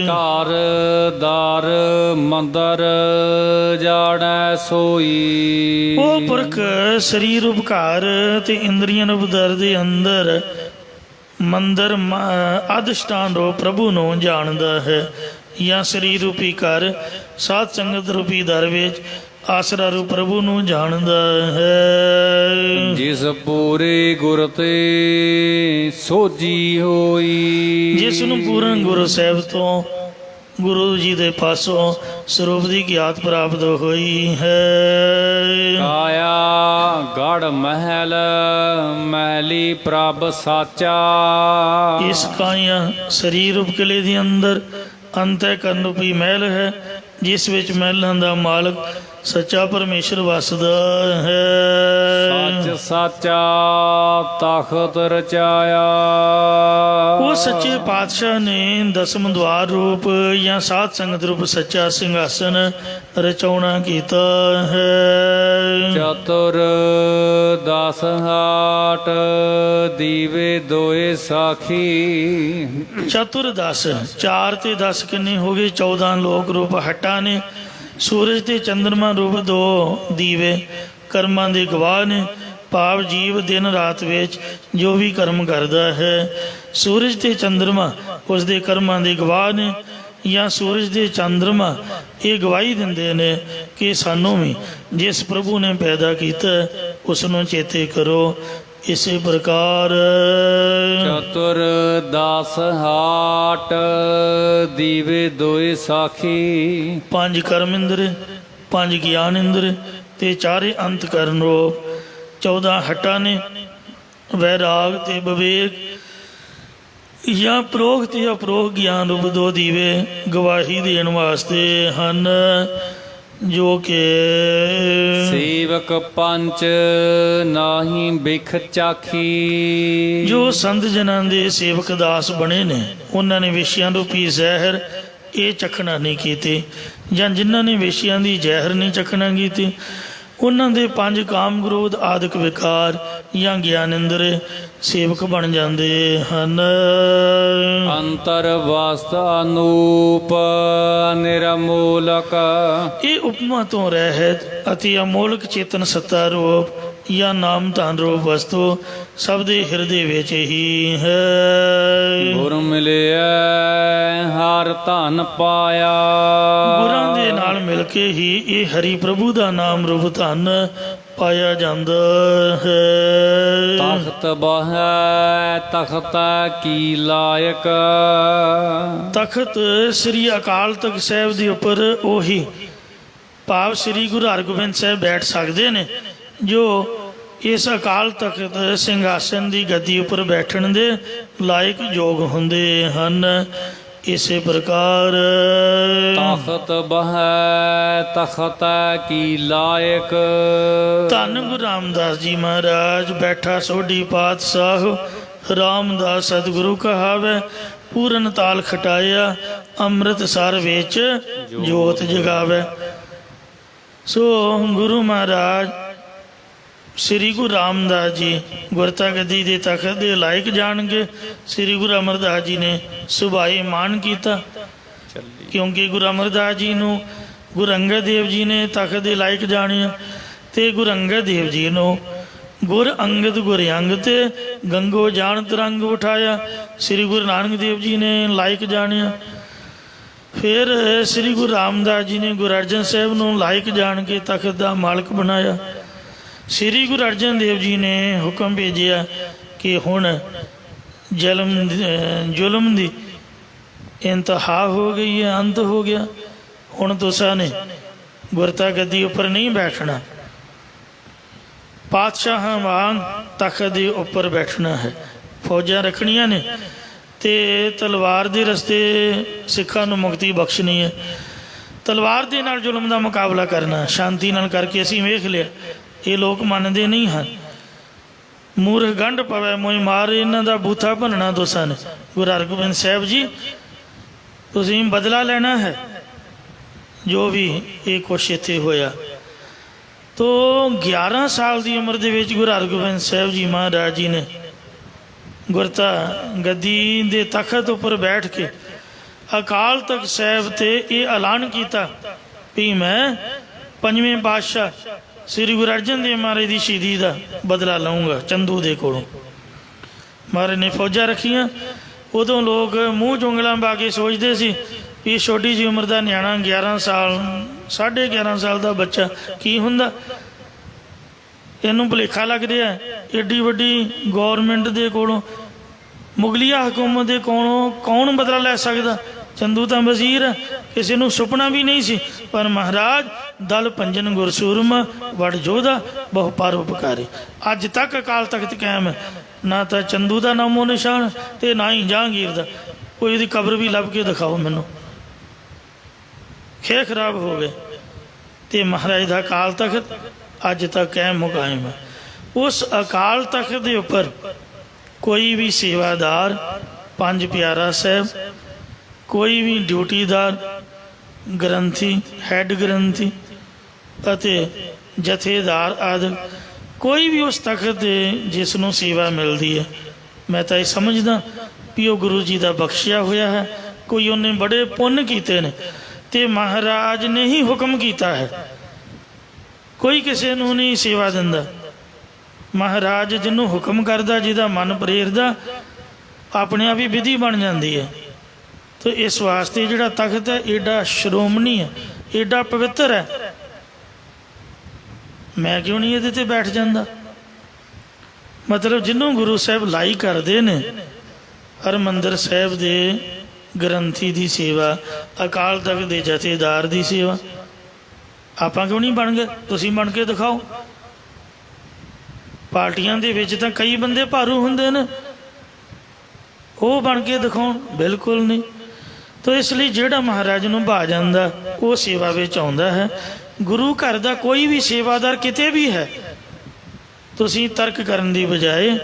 ਘਰ ਦਰ ਮੰਦਰ ਜਾਣੈ ਸੋਈ। ਉਹ ਪੁਰਖ ਸਰੀਰ ਉਪਕਾਰ ਤੇ ਇੰਦਰੀਆਂ ਉਪਦਰ ਦੇ ਅੰਦਰ ਮੰਦਰ ਅਧਿਸ਼ਟਾਨ ਰੂਪ ਪ੍ਰਭੂ ਨੂੰ ਜਾਣਦਾ ਹੈ, ਜਾਂ ਸਰੀਰ ਰੂਪੀ ਘਰ ਸਾਧ ਸੰਗਤ ਰੂਪੀ ਦਰ ਵਿੱਚ ਆਸਰਾ ਰੂਪ ਪ੍ਰਭੂ ਨੂੰ ਜਾਣਦਾ ਹੈ। ਜਿਸ ਪੂਰੇ ਗੁਰ ਤੇ ਸੋਜੀ ਹੋਈ, ਜਿਸ ਨੂੰ ਪੂਰਨ ਗੁਰੂ ਸਾਹਿਬ ਤੋਂ ਗੁਰੂ ਜੀ ਦੇ ਪਾਸੋਂ ਸਰੂਪ ਦੀ ਗਿਆਤ ਪ੍ਰਾਪਤ ਹੋਈ ਹੈ। ਕਾਇਆ ਗੜ ਮਹਿਲ ਮਹਿਲੀ ਪ੍ਰਭ ਸਾਚਾ, ਇਸ ਕਾਇਆ ਸਰੀਰ ਰੂਪ ਕਿਲੇ ਦੇ ਅੰਦਰ ਅੰਤःਕਰਨ ਰੂਪੀ ਮਹਿਲ ਹੈ, ਜਿਸ ਵਿੱਚ ਮਹਿਲਾਂ ਦਾ ਮਾਲਕ ਸੱਚਾ ਪਰਮੇਸ਼ਰ ਵਸਦਾ ਹੈ। ਸੱਚ ਸਾਚਾ ਤਖਤ ਰਚਾਇਆ, ਉਹ ਸੱਚੇ ਪਾਤਸ਼ਾਹ ਨੇ ਦਸਮ ਦਵਾਰ ਰੂਪ ਜਾਂ ਸਾਧ ਸੰਗਤ ਰੂਪ ਸੱਚਾ ਸਿੰਘਾਸਨ ਰਚਾਉਣਾ ਕੀਤਾ ਹੈ। ਚਤੁਰ ਦਸ ਹਾਟ ਦੀਵੇ ਦੋਏ ਸਾਖੀ, ਚਤੁਰ 10 4 ਤੇ 10 ਕਿੰਨੇ ਹੋ ਗਏ? 14 ਲੋਕ ਰੂਪ ਹੱਟਾਂ ਨੇ। ਸੂਰਜ ਤੇ ਚੰਦਰਮਾ ਰੂਪ 2 ਦੀਵੇ ਕਰਮਾਂ ਦੇ ਗਵਾਹ ਨੇ। ਭਾਵ ਜੀਵ ਦਿਨ ਰਾਤ ਵਿੱਚ ਜੋ ਵੀ ਕਰਮ ਕਰਦਾ ਹੈ, ਸੂਰਜ ਤੇ ਚੰਦਰਮਾ ਉਸ ਦੇ ਕਰਮਾਂ ਦੇ ਗਵਾਹ ਨੇ, ਜਾਂ ਸੂਰਜ ਦੇ ਚੰਦਰਮਾ ਇਹ ਗਵਾਹੀ ਦਿੰਦੇ ਨੇ ਕਿ ਸਾਨੂੰ ਵੀ ਜਿਸ ਪ੍ਰਭੂ ਨੇ ਪੈਦਾ ਕੀਤਾ ਉਸ ਨੂੰ ਚੇਤੇ ਕਰੋ। ਇਸੇ ਪ੍ਰਕਾਰ ਚਤੁਰ ਦਸ ਹਾਟ ਦੀਵੇ ਦੋਏ ਸਾਖੀ, 5 ਕਰਮ ਇੰਦਰ, 5 ਗਿਆਨ ਇੰਦਰ ਤੇ 4 ਅੰਤਕਰਨ ਰੂਪ, 14 ਹੱਟਾਂ ਨੇ। ਵੈਰਾਗ ਤੇ ਵਿਵੇਕ ਜਾਂ ਪ੍ਰੋਖ ਤੇ ਅਪਰੋਖ ਗਿਆਨ ਰੂਪ 2 ਦੀਵੇ ਗਵਾਹੀ ਦੇਣ ਵਾਸਤੇ ਹਨ, ਜੋ ਕਿ ਸੇਵਕ ਪੰਚ ਨਾਹੀ ਬਿਖ ਚਾਖੀ, ਜੋ ਸੰਤ ਜਨਾਂ ਦੇ ਸੇਵਕ ਦਾਸ ਬਣੇ ਨੇ ਉਹਨਾਂ ਨੇ ਵਿਸ਼ਿਆਂ ਰੂਪੀ ਜ਼ਹਿਰ ਇਹ ਚਖਣਾ ਨਹੀਂ ਕੀਤੇ, ਜਾਂ ਜਿਨ੍ਹਾਂ ਨੇ ਵਿਸ਼ਿਆਂ ਦੀ ਜ਼ਹਿਰ ਨਹੀਂ ਚਖਣਾ ਕੀਤੀ ਉਹਨਾਂ ਦੇ 5 ਕਾਮ ਕ੍ਰੋਧ ਆਦਿਕ ਵਿਕਾਰ ਜਾਂ ਗਿਆਨਿੰਦਰ ਸੇਵਕ ਬਣ ਜਾਂਦੇ ਹਨ। ਅੰਤਰ ਵਸਤ ਅਨੂਪ ਨਿਰਮੂਲਕ, ਇਹ ਉਪਮਾ ਤੋਂ ਰਹਿਤ ਅਤੇ ਅਮੋਲਕ ਚੇਤਨ ਸੱਤਾ ਰੂਪ ਜਾਂ ਨਾਮ ਧਨ ਰੂਪ ਵਸਤੂ ਸਭ ਦੇ ਹਿਰਦੇ ਵਿੱਚ ਹੀ ਹੈ। ਗੁਰ ਮਿਲਿਆ ਹਰ ਧਨ ਪਾਇਆ, ਗੁਰਾਂ ਦੇ ਨਾਲ ਮਿਲ ਕੇ ਹੀ ਇਹ ਹਰੀ ਪ੍ਰਭੂ ਦਾ ਨਾਮ ਰੂਪ ਧਨ ਪਾਇਆ ਜਾਂਦਾ ਹੈ। ਤਖਤ ਬਹਿ ਤਖਤ ਕੀ ਲਾਇਕ, ਤਖਤ ਸ੍ਰੀ ਅਕਾਲ ਤਖਤ ਸਾਹਿਬ ਦੇ ਉੱਪਰ ਉਹੀ ਭਾਵ ਸ੍ਰੀ ਗੁਰੂ ਹਰਗੋਬਿੰਦ ਸਾਹਿਬ ਬੈਠ ਸਕਦੇ ਨੇ ਜੋ ਇਸ ਅਕਾਲ ਤਖਤ ਸਿੰਘਾਸਨ ਦੀ ਗੱਦੀ ਉੱਪਰ ਬੈਠਣ ਦੇ ਲਾਇਕ ਯੋਗ ਹੁੰਦੇ ਹਨ। ਇਸੇ ਪ੍ਰਕਾਰ ਤਖਤ ਬਹਿ ਤਖਤ ਕੀ ਲਾਇਕ, ਧੰਨ ਗੁਰੂ ਰਾਮਦਾਸ ਜੀ ਮਹਾਰਾਜ ਬੈਠਾ ਸੋਢੀ ਪਾਤਸ਼ਾਹ ਰਾਮਦਾਸ ਸਤਿਗੁਰੂ ਕਹਾਵੇ, ਪੂਰਨ ਤਾਲ ਖਟਾਇਆ ਅੰਮ੍ਰਿਤਸਰ ਵਿੱਚ ਜੋਤ ਜਗਾਵੇ। ਸੋ ਗੁਰੂ ਮਹਾਰਾਜ ਸ੍ਰੀ ਗੁਰੂ ਰਾਮਦਾਸ ਜੀ ਗੁਰਤਾ ਗੱਦੀ ਦੇ ਤਖਤ ਦੇ ਲਾਇਕ ਜਾਣਗੇ। ਸ੍ਰੀ ਗੁਰੂ ਅਮਰਦਾਸ ਜੀ ਨੇ ਸੁਭਾਏ ਮਾਣ ਕੀਤਾ, ਕਿਉਂਕਿ ਗੁਰੂ ਅਮਰਦਾਸ ਜੀ ਨੂੰ ਗੁਰੂ ਅੰਗਦ ਦੇਵ ਜੀ ਨੇ ਤਖਤ ਦੇ ਲਾਇਕ ਜਾਣਿਆ, ਤੇ ਗੁਰੂ ਅੰਗਦ ਦੇਵ ਜੀ ਨੂੰ ਗੁਰ ਅੰਗਦ ਗੁਰ ਅੰਗ ਤੇ ਗੰਗੋ ਜਾਣ ਤਰੰਗ ਉਠਾਇਆ। ਸ੍ਰੀ ਗੁਰੂ ਨਾਨਕ ਦੇਵ ਜੀ ਨੇ ਲਾਇਕ ਜਾਣਿਆ। ਫਿਰ ਸ੍ਰੀ ਗੁਰੂ ਰਾਮਦਾਸ ਜੀ ਨੇ ਗੁਰੂ ਅਰਜਨ ਸਾਹਿਬ ਨੂੰ ਲਾਇਕ ਜਾਣ ਕੇ ਤਖਤ ਦਾ ਮਾਲਕ ਬਣਾਇਆ। ਸ੍ਰੀ ਗੁਰੂ ਅਰਜਨ ਦੇਵ ਜੀ ਨੇ ਹੁਕਮ ਭੇਜਿਆ ਕਿ ਹੁਣ ਜ਼ੁਲਮ ਦੀ ਇੰਤਹਾ ਹੋ ਗਈ ਹੈ, ਅੰਤ ਹੋ ਗਿਆ। ਹੁਣ ਤੁਸਾਂ ਨੇ ਗੁਰਤਾ ਗੱਦੀ ਉੱਪਰ ਨਹੀਂ ਬੈਠਣਾ, ਪਾਤਸ਼ਾਹਾਂ ਵਾਂਗ ਤਖਤ ਦੇ ਉੱਪਰ ਬੈਠਣਾ ਹੈ। ਫੌਜਾਂ ਰੱਖਣੀਆਂ ਨੇ ਤੇ ਤਲਵਾਰ ਦੇ ਰਸਤੇ ਸਿੱਖਾਂ ਨੂੰ ਮੁਕਤੀ ਬਖਸ਼ਣੀ ਹੈ। ਤਲਵਾਰ ਦੇ ਨਾਲ ਜ਼ੁਲਮ ਦਾ ਮੁਕਾਬਲਾ ਕਰਨਾ ਸ਼ਾਂਤੀ ਨਾਲ ਕਰਕੇ ਅਸੀਂ ਵੇਖ ਲਿਆ, ਇਹ ਲੋਕ ਮੰਨਦੇ ਨਹੀਂ ਹਨ। ਮੂਰਖ ਗੰਢ ਪਵੇ ਮੋਈ ਮਾਰ, ਇਹਨਾਂ ਦਾ ਬੂਥਾ ਭੰਨਣਾ ਤੁਸਾਂ ਨੇ। ਗੁਰੂ ਹਰਗੋਬਿੰਦ ਸਾਹਿਬ ਜੀ ਤੁਸੀਂ ਬਦਲਾ ਲੈਣਾ ਹੈ ਜੋ ਵੀ ਇਹ ਕੁਛ ਇੱਥੇ ਹੋਇਆ। ਤੋ 11 ਸਾਲ ਦੀ ਉਮਰ ਦੇ ਵਿੱਚ ਗੁਰੂ ਹਰਗੋਬਿੰਦ ਸਾਹਿਬ ਜੀ ਮਹਾਰਾਜ ਜੀ ਨੇ ਗੁਰਤਾ ਗੱਦੀ ਦੇ ਤਖਤ ਉੱਪਰ ਬੈਠ ਕੇ ਅਕਾਲ ਤਖਤ ਸਾਹਿਬ ਤੇ ਇਹ ਐਲਾਨ ਕੀਤਾ ਵੀ ਮੈਂ 5ਵੇਂ ਪਾਤਸ਼ਾਹ ਸ੍ਰੀ ਗੁਰੂ ਅਰਜਨ ਦੇਵ ਮਹਾਰਾਜ ਦੀ ਸ਼ਹੀਦੀ ਦਾ ਬਦਲਾ ਲਵਾਂਗਾ ਚੰਦੂ ਦੇ ਕੋਲੋਂ। ਮਹਾਰਾਜ ਨੇ ਫੌਜਾਂ ਰੱਖੀਆਂ। ਉਦੋਂ ਲੋਕ ਮੂੰਹ ਚੁੰਗਲਾਂ ਪਾ ਕੇ ਸੋਚਦੇ ਸੀ ਵੀ ਛੋਟੀ ਜਿਹੀ ਉਮਰ ਦਾ ਨਿਆਣਾ 11 ਸਾਲ 11.5 ਸਾਲ ਦਾ ਬੱਚਾ ਕੀ ਹੁੰਦਾ, ਇਹਨੂੰ ਭੁਲੇਖਾ ਲੱਗ ਰਿਹਾ। ਏਡੀ ਵੱਡੀ ਗੌਰਮੈਂਟ ਦੇ ਕੋਲੋਂ, ਮੁਗਲੀਆ ਹਕੂਮਤ ਦੇ ਕੋਲੋਂ ਕੌਣ ਬਦਲਾ ਲੈ ਸਕਦਾ? ਚੰਦੂ ਤਾਂ ਵਜ਼ੀਰ ਹੈ, ਕਿਸੇ ਨੂੰ ਸੁਪਨਾ ਵੀ ਨਹੀਂ ਸੀ। ਪਰ ਮਹਾਰਾਜ ਦਲ ਪੰਜਨ ਗੁਰਸੂਰਮਾ ਵਡ ਜੋਧਾ ਬਹੁ ਪਰਉਪਕਾਰੀ, ਅੱਜ ਤੱਕ ਅਕਾਲ ਤਖਤ ਕਾਇਮ ਹੈ। ਨਾ ਤਾਂ ਚੰਦੂ ਦਾ ਨਾਮੋ ਨਿਸ਼ਾਨ ਤੇ ਨਾ ਹੀ ਜਹਾਂਗੀਰ ਦਾ। ਕੋਈ ਉਹਦੀ ਕਬਰ ਵੀ ਲੱਭ ਕੇ ਦਿਖਾਓ ਮੈਨੂੰ। ਖੇ ਖਰਾਬ ਹੋ ਗਏ ਤੇ ਮਹਾਰਾਜ ਦਾ ਅਕਾਲ ਤਖਤ ਅੱਜ ਤੱਕ ਕਾਇਮ ਮੁਕਾਇਮ ਹੈ। ਉਸ ਅਕਾਲ ਤਖਤ ਦੇ ਉੱਪਰ ਕੋਈ ਵੀ ਸੇਵਾਦਾਰ, ਪੰਜ ਪਿਆਰਾ ਸਾਹਿਬ, ਕੋਈ ਵੀ ਡਿਊਟੀਦਾਰ, ਗ੍ਰੰਥੀ, ਹੈੱਡ ਗ੍ਰੰਥੀ ਅਤੇ ਜਥੇਦਾਰ ਆਦਿ ਕੋਈ ਵੀ ਉਸ ਤਖਤ ਦੇ ਜਿਸ ਨੂੰ ਸੇਵਾ ਮਿਲਦੀ ਹੈ, ਮੈਂ ਤਾਂ ਇਹ ਸਮਝਦਾ ਵੀ ਉਹ ਗੁਰੂ ਜੀ ਦਾ ਬਖਸ਼ਿਆ ਹੋਇਆ ਹੈ। ਕੋਈ ਉਹਨੇ ਬੜੇ ਪੁੰਨ ਕੀਤੇ ਨੇ ਤੇ ਮਹਾਰਾਜ ਨੇ ਹੀ ਹੁਕਮ ਕੀਤਾ ਹੈ। ਕੋਈ ਕਿਸੇ ਨੂੰ ਨਹੀਂ ਸੇਵਾ ਦਿੰਦਾ। ਮਹਾਰਾਜ ਜਿਹਨੂੰ ਹੁਕਮ ਕਰਦਾ, ਜਿਹਦਾ ਮਨ ਪ੍ਰੇਰਦਾ, ਆਪਣੇ ਆਪ ਹੀ ਵਿਧੀ ਬਣ ਜਾਂਦੀ ਹੈ। ਤੇ ਇਸ ਵਾਸਤੇ ਜਿਹੜਾ ਤਖਤ ਹੈ ਏਡਾ ਸ਼੍ਰੋਮਣੀ ਹੈ, ਏਡਾ ਪਵਿੱਤਰ ਹੈ। ਮੈਂ ਕਿਉਂ ਨਹੀਂ ਇਹਦੇ ਤੇ ਬੈਠ ਜਾਂਦਾ? ਮਤਲਬ ਜਿਹਨੂੰ ਗੁਰੂ ਸਾਹਿਬ ਲਾਈ ਕਰਦੇ ਨੇ, ਹਰਿਮੰਦਰ ਸਾਹਿਬ ਦੇ ਗ੍ਰੰਥੀ ਦੀ ਸੇਵਾ, ਅਕਾਲ ਤਖਤ ਦੇ ਜਥੇਦਾਰ ਦੀ ਸੇਵਾ, ਆਪਾਂ ਕਿਉਂ ਨਹੀਂ ਬਣ ਗਏ? ਤੁਸੀਂ ਬਣ ਕੇ ਦਿਖਾਓ। ਪਾਰਟੀਆਂ ਦੇ ਵਿੱਚ ਤਾਂ ਕਈ ਬੰਦੇ ਭਾਰੂ ਹੁੰਦੇ ਨੇ, ਉਹ ਬਣ ਕੇ ਦਿਖਾਉਣ, ਬਿਲਕੁਲ ਨਹੀਂ। ਤਾਂ ਇਸ ਲਈ ਜਿਹੜਾ ਮਹਾਰਾਜ ਨੂੰ ਭਾ ਜਾਂਦਾ ਉਹ ਸੇਵਾ ਵਿੱਚ ਆਉਂਦਾ ਹੈ। ਗੁਰੂ ਘਰ ਦਾ ਕੋਈ ਵੀ ਸੇਵਾਦਾਰ ਕਿਤੇ ਵੀ ਹੈ, ਤੁਸੀਂ ਤਰਕ ਕਰਨ ਦੀ ਬਜਾਏ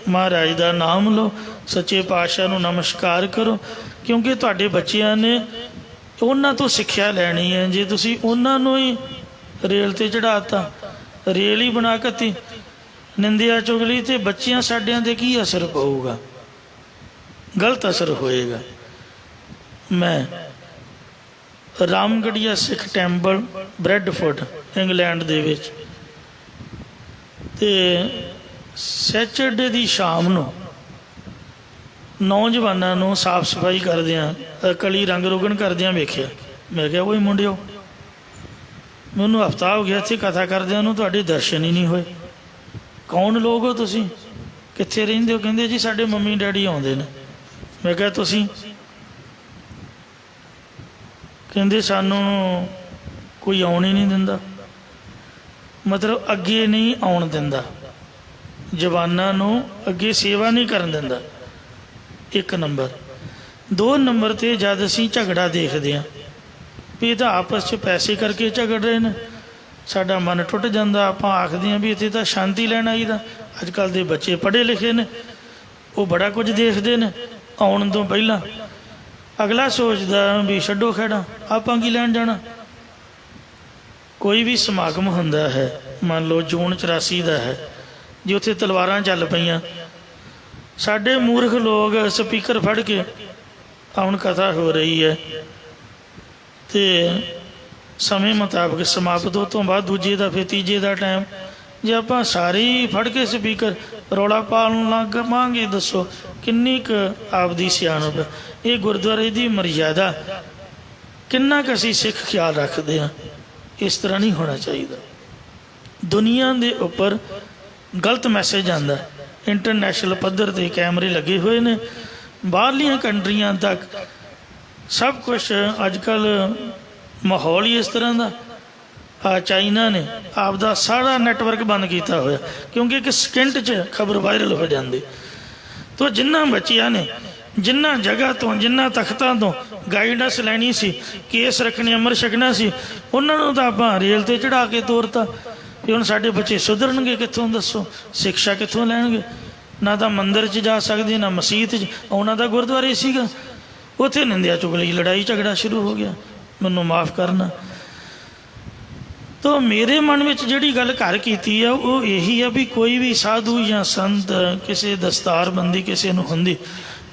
ਮਹਾਰਾਜ ਦਾ ਨਾਮ ਲਓ, ਸੱਚੇ ਪਾਤਸ਼ਾਹ ਨੂੰ ਨਮਸਕਾਰ ਕਰੋ, ਕਿਉਂਕਿ ਤੁਹਾਡੇ ਬੱਚਿਆਂ ਨੇ ਉਹਨਾਂ ਤੋਂ ਸਿੱਖਿਆ ਲੈਣੀ ਹੈ। ਜੇ ਤੁਸੀਂ ਉਹਨਾਂ ਨੂੰ ਹੀ ਰੇਲ 'ਤੇ ਚੜ੍ਹਾਤਾ, ਰੇਲ ਹੀ ਬਣਾ ਕੇ ਨਿੰਦਿਆ ਚੁਗਲੀ, ਤੇ ਬੱਚਿਆਂ ਸਾਡਿਆਂ 'ਤੇ ਕੀ ਅਸਰ ਪਊਗਾ? ਗਲਤ ਅਸਰ ਹੋਏਗਾ। ਮੈਂ ਰਾਮਗੜੀਆ ਸਿੱਖ ਟੈਂਪਲ ਬਰੈਡਫੋਰਡ ਇੰਗਲੈਂਡ ਦੇ ਵਿੱਚ, ਤੇ ਸੈਚਰਡੇ ਦੀ ਸ਼ਾਮ ਨੂੰ ਨੌਜਵਾਨਾਂ ਨੂੰ ਸਾਫ ਸਫਾਈ ਕਰਦਿਆਂ, ਕਲੀ ਰੰਗ ਰੋਗਨ ਕਰਦਿਆਂ ਵੇਖਿਆ। ਮੈਂ ਕਿਹਾ ਓਏ ਮੁੰਡਿਓ, ਮੈਨੂੰ ਹਫ਼ਤਾ ਹੋ ਗਿਆ ਇੱਥੇ ਕਥਾ ਕਰਦਿਆਂ ਨੂੰ, ਤੁਹਾਡੇ ਦਰਸ਼ਨ ਹੀ ਨਹੀਂ ਹੋਏ। ਕੌਣ ਲੋਕ ਹੋ ਤੁਸੀਂ? ਕਿੱਥੇ ਰਹਿੰਦੇ ਹੋ? ਕਹਿੰਦੇ ਜੀ ਸਾਡੇ ਮੰਮੀ ਡੈਡੀ ਆਉਂਦੇ ਨੇ। ਮੈਂ ਕਿਹਾ ਤੁਸੀਂ? ਕਹਿੰਦੇ ਸਾਨੂੰ ਕੋਈ ਆਉਣ ਹੀ ਨਹੀਂ ਦਿੰਦਾ। ਮਤਲਬ ਅੱਗੇ ਨਹੀਂ ਆਉਣ ਦਿੰਦਾ, ਜਵਾਨਾਂ ਨੂੰ ਅੱਗੇ ਸੇਵਾ ਨਹੀਂ ਕਰਨ ਦਿੰਦਾ। 1 ਨੰਬਰ। 2 ਨੰਬਰ 'ਤੇ ਜਦ ਅਸੀਂ ਝਗੜਾ ਦੇਖਦੇ ਹਾਂ ਵੀ ਇਹ ਤਾਂ ਆਪਸ 'ਚ ਪੈਸੇ ਕਰਕੇ ਝਗੜ ਰਹੇ ਨੇ, ਸਾਡਾ ਮਨ ਟੁੱਟ ਜਾਂਦਾ। ਆਪਾਂ ਆਖਦੇ ਹਾਂ ਵੀ ਇੱਥੇ ਤਾਂ ਸ਼ਾਂਤੀ ਲੈਣ ਆਈਦਾ। ਅੱਜ ਕੱਲ੍ਹ ਦੇ ਬੱਚੇ ਪੜ੍ਹੇ ਲਿਖੇ ਨੇ, ਉਹ ਬੜਾ ਕੁਝ ਦੇਖਦੇ ਨੇ। ਆਉਣ ਤੋਂ ਪਹਿਲਾਂ ਅਗਲਾ ਸੋਚਦਾ ਵੀ ਛੱਡੋ ਖਹਿੜਾ, ਆਪਾਂ ਕੀ ਲੈਣ ਜਾਣਾ। ਕੋਈ ਵੀ ਸਮਾਗਮ ਹੁੰਦਾ ਹੈ, ਮੰਨ ਲਓ ਜੂਨ 84 ਦਾ ਹੈ, ਜੇ ਉੱਥੇ ਤਲਵਾਰਾਂ ਚੱਲ ਪਈਆਂ, ਸਾਡੇ ਮੂਰਖ ਲੋਕ ਸਪੀਕਰ ਫੜ ਕੇ, ਹੁਣ ਕਥਾ ਹੋ ਰਹੀ ਹੈ ਤੇ ਸਮੇਂ ਮੁਤਾਬਕ ਸਮਾਪਤ ਹੋ ਤੋਂ ਬਾਅਦ ਦੂਜੇ ਦਾ, ਫਿਰ ਤੀਜੇ ਦਾ ਟਾਈਮ, ਜੇ ਆਪਾਂ ਸਾਰੇ ਹੀ ਫੜ ਕੇ ਸਪੀਕਰ ਰੌਲਾ ਪਾਉਣ ਲੱਗ ਪਵਾਂਗੇ, ਦੱਸੋ ਕਿੰਨੀ ਕੁ ਆਪਦੀ ਸਿਆਣਪ। ਇਹ ਗੁਰਦੁਆਰੇ ਦੀ ਮਰਯਾਦਾ ਕਿੰਨਾ ਕੁ ਅਸੀਂ ਸਿੱਖ ਖਿਆਲ ਰੱਖਦੇ ਹਾਂ। ਇਸ ਤਰ੍ਹਾਂ ਨਹੀਂ ਹੋਣਾ ਚਾਹੀਦਾ। ਦੁਨੀਆ ਦੇ ਉੱਪਰ ਗਲਤ ਮੈਸੇਜ ਆਉਂਦਾ। ਇੰਟਰਨੈਸ਼ਨਲ ਪੱਧਰ 'ਤੇ ਕੈਮਰੇ ਲੱਗੇ ਹੋਏ ਨੇ, ਬਾਹਰਲੀਆਂ ਕੰਟਰੀਆਂ ਤੱਕ ਸਭ ਕੁਛ। ਅੱਜ ਕੱਲ੍ਹ ਮਾਹੌਲ ਹੀ ਇਸ ਤਰ੍ਹਾਂ ਦਾ। ਚਾਈਨਾ ਨੇ ਆਪਦਾ ਸਾਰਾ ਨੈਟਵਰਕ ਬੰਦ ਕੀਤਾ ਹੋਇਆ, ਕਿਉਂਕਿ ਇੱਕ ਸਕਿੰਟ 'ਚ ਖਬਰ ਵਾਇਰਲ ਹੋ ਜਾਂਦੀ। ਤੋ ਜਿਨ੍ਹਾਂ ਬੱਚਿਆਂ ਨੇ ਜਿਨ੍ਹਾਂ ਜਗ੍ਹਾ ਤੋਂ, ਜਿਨ੍ਹਾਂ ਤਖਤਾਂ ਤੋਂ ਗਾਈਡੈਂਸ ਲੈਣੀ ਸੀ, ਕੇਸ ਰੱਖਣੇ, ਅੰਮ੍ਰਿਤ ਛਕਣਾ ਸੀ, ਉਹਨਾਂ ਨੂੰ ਤਾਂ ਆਪਾਂ ਰੇਲ 'ਤੇ ਚੜ੍ਹਾ ਕੇ ਤੋਰਤਾ। ਵੀ ਹੁਣ ਸਾਡੇ ਬੱਚੇ ਸੁਧਰਨਗੇ ਕਿੱਥੋਂ? ਦੱਸੋ ਸਿੱਖਿਆ ਕਿੱਥੋਂ ਲੈਣਗੇ? ਨਾ ਤਾਂ ਮੰਦਿਰ 'ਚ ਜਾ ਸਕਦੇ, ਨਾ ਮਸੀਤ 'ਚ। ਉਹਨਾਂ ਦਾ ਗੁਰਦੁਆਰੇ ਸੀਗਾ, ਉੱਥੇ ਨਿੰਦਿਆ ਚੁਗਲੀ, ਲੜਾਈ ਝਗੜਾ ਸ਼ੁਰੂ ਹੋ ਗਿਆ। ਮੈਨੂੰ ਮਾਫ਼ ਕਰਨਾ। ਤਾਂ ਮੇਰੇ ਮਨ ਵਿੱਚ ਜਿਹੜੀ ਗੱਲ ਘਰ ਕੀਤੀ ਆ ਉਹ ਇਹੀ ਆ ਵੀ ਕੋਈ ਵੀ ਸਾਧੂ ਜਾਂ ਸੰਤ, ਕਿਸੇ ਦਸਤਾਰਬੰਦੀ ਕਿਸੇ ਨੂੰ ਹੁੰਦੀ,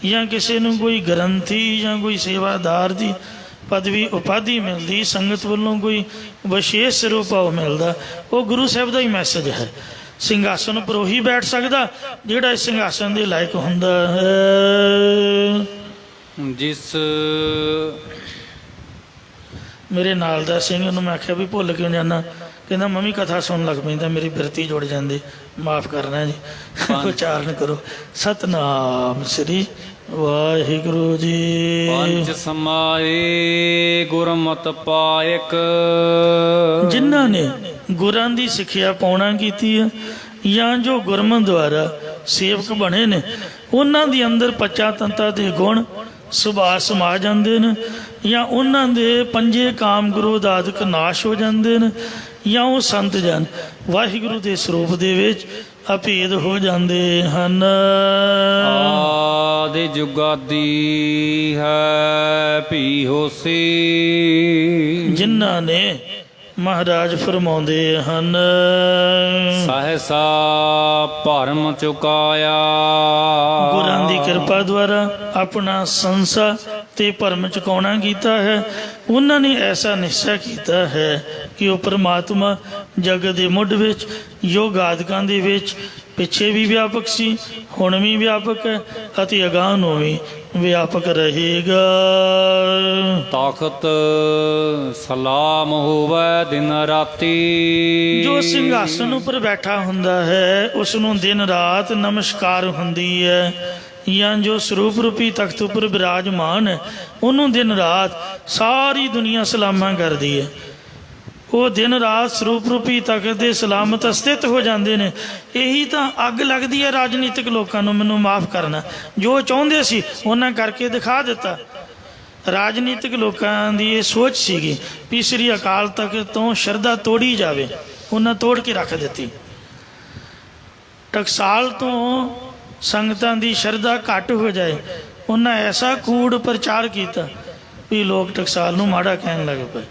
ਜਾਂ ਕਿਸੇ ਨੂੰ ਕੋਈ ਗ੍ਰੰਥੀ ਜਾਂ ਕੋਈ ਸੇਵਾਦਾਰ ਦੀ ਪਦਵੀ ਉਪਾਧੀ ਮਿਲਦੀ, ਸੰਗਤ ਵੱਲੋਂ ਕੋਈ ਵਿਸ਼ੇਸ਼ ਸਰੂਪ ਮਿਲਦਾ, ਉਹ ਗੁਰੂ ਸਾਹਿਬ ਦਾ ਹੀ ਮੈਸੇਜ ਹੈ। ਸਿੰਘਾਸਨ ਪਰ ਉਹੀ ਬੈਠ ਸਕਦਾ ਜਿਹੜਾ ਇਸ ਸਿੰਘਾਸਨ ਦੇ ਲਾਇਕ ਹੁੰਦਾ ਹੈ। ਜਿਸ ਮੇਰੇ ਨਾਲ ਦਾ ਸਿੰਘ ਨੂੰ ਮੈਂ ਆਖਿਆ ਵੀ ਭੁੱਲ ਕਿਉਂ ਜਾਣਾ, ਕਹਿੰਦਾ ਮੰਮੀ ਕਥਾ ਸੁਣਨ ਲੱਗ ਪੈਂਦਾ, ਮੇਰੀ ਬਿਰਤੀ ਜੁੜ ਜਾਂਦੀ, ਮਾਫ ਕਰਨਾ ਜੀ। ਉਚਾਰਨ ਕਰੋ ਸਤਨਾਮ ਸ੍ਰੀ ਵਾਹਿਗੁਰੂ ਜੀ। ਪੰਜ ਸਮਾਏ ਗੁਰਮਤਿ ਪਾਇਕ, ਜਿਨ੍ਹਾਂ ਨੇ ਗੁਰਾਂ ਦੀ ਸਿੱਖਿਆ ਪਾਉਣਾ ਕੀਤੀ ਹੈ ਜਾਂ ਜੋ ਗੁਰਮਤਿ ਦੁਆਰਾ ਸੇਵਕ ਬਣੇ ਨੇ, ਉਹਨਾਂ ਦੇ ਅੰਦਰ ਪੱਚਾ ਤੰਤਾ ਦੇ ਗੁਣ ਸੁਭਾਅ ਸਮਾ ਜਾਂਦੇ ਨੇ, ਜਾਂ ਉਹਨਾਂ ਦੇ ਪੰਜੇ ਕਾਮ ਕ੍ਰੋਧ ਆਦਿਕ ਨਾਸ਼ ਹੋ ਜਾਂਦੇ ਨੇ, ਜਾਂ ਉਹ ਸੰਤ ਜਨ ਵਾਹਿਗੁਰੂ ਦੇ ਸਰੂਪ ਦੇ ਵਿੱਚ ਅਭੇਦ ਹੋ ਜਾਂਦੇ ਹਨ। ਆਦਿ ਜੁਗਾਦੀ ਹੈ ਭੀ ਹੋਸੀ, ਜਿਨ੍ਹਾਂ ਨੇ ਮਹਾਰਾਜ ਫਰਮਾਉਂਦੇ ਹਨ ਸਹਸਾ ਭਰਮ ਚੁਕਾਇਆ, ਗੁਰਾਂ ਦੀ ਕਿਰਪਾ ਦੁਆਰਾ ਆਪਣਾ ਸੰਸਾ ਤੇ ਭਰਮ ਚੁਕਾਉਣਾ ਕੀਤਾ ਹੈ। ਉਹਨਾਂ ਨੇ ਐਸਾ ਨਿਸ਼ਚਾ ਕੀਤਾ ਹੈ ਕਿ ਉਹ ਪਰਮਾਤਮਾ ਜਗਤ ਦੇ ਮੁੱਢ ਵਿੱਚ ਯੋਗ ਆਦਿਕਾਂ ਦੇ ਵਿੱਚ ਪਿੱਛੇ ਵੀ ਵਿਆਪਕ ਸੀ, ਹੁਣ ਵੀ ਵਿਆਪਕ ਹੈ ਅਤੇ ਅਗਾਂਹ ਨੂੰ ਵੀ ਵਿਆਪਕ ਰਹੇਗਾ। ਤਖਤ ਸਲਾਮ ਹੋਵੇ ਦਿਨ ਰਾਤੀ, ਜੋ ਸਿੰਘਾਸਨ ਉੱਪਰ ਬੈਠਾ ਹੁੰਦਾ ਹੈ ਉਸ ਨੂੰ ਦਿਨ ਰਾਤ ਨਮਸਕਾਰ ਹੁੰਦੀ ਹੈ, ਜਾਂ ਜੋ ਸਰੂਪ ਰੂਪੀ ਤਖਤ ਉੱਪਰ ਬਿਰਾਜਮਾਨ ਹੈ ਉਹਨੂੰ ਦਿਨ ਰਾਤ ਸਾਰੀ ਦੁਨੀਆ ਸਲਾਮਾਂ ਕਰਦੀ ਹੈ। ਉਹ ਦਿਨ ਰਾਤ ਸਰੂਪ ਰੂਪੀ ਤਖਤ ਦੇ ਸਲਾਮਤ ਸਥਿਤ ਹੋ ਜਾਂਦੇ ਨੇ। ਇਹੀ ਤਾਂ ਅੱਗ ਲੱਗਦੀ ਹੈ ਰਾਜਨੀਤਿਕ ਲੋਕਾਂ ਨੂੰ, ਮੈਨੂੰ ਮਾਫ ਕਰਨਾ, ਜੋ ਚਾਹੁੰਦੇ ਸੀ ਉਹਨਾਂ ਕਰਕੇ ਦਿਖਾ ਦਿੱਤਾ। ਰਾਜਨੀਤਿਕ ਲੋਕਾਂ ਦੀ ਇਹ ਸੋਚ ਸੀਗੀ ਵੀ ਸ੍ਰੀ ਅਕਾਲ ਤਖਤ ਤੋਂ ਸ਼ਰਧਾ ਤੋੜੀ ਜਾਵੇ, ਉਹਨਾਂ ਤੋੜ ਕੇ ਰੱਖ ਦਿੱਤੀ। ਟਕਸਾਲ ਤੋਂ ਸੰਗਤਾਂ ਦੀ ਸ਼ਰਧਾ ਘੱਟ ਹੋ ਜਾਏ, ਉਹਨਾਂ ਐਸਾ ਕੂੜ ਪ੍ਰਚਾਰ ਕੀਤਾ ਵੀ ਲੋਕ ਟਕਸਾਲ ਨੂੰ ਮਾੜਾ ਕਹਿਣ ਲੱਗ ਪਏ।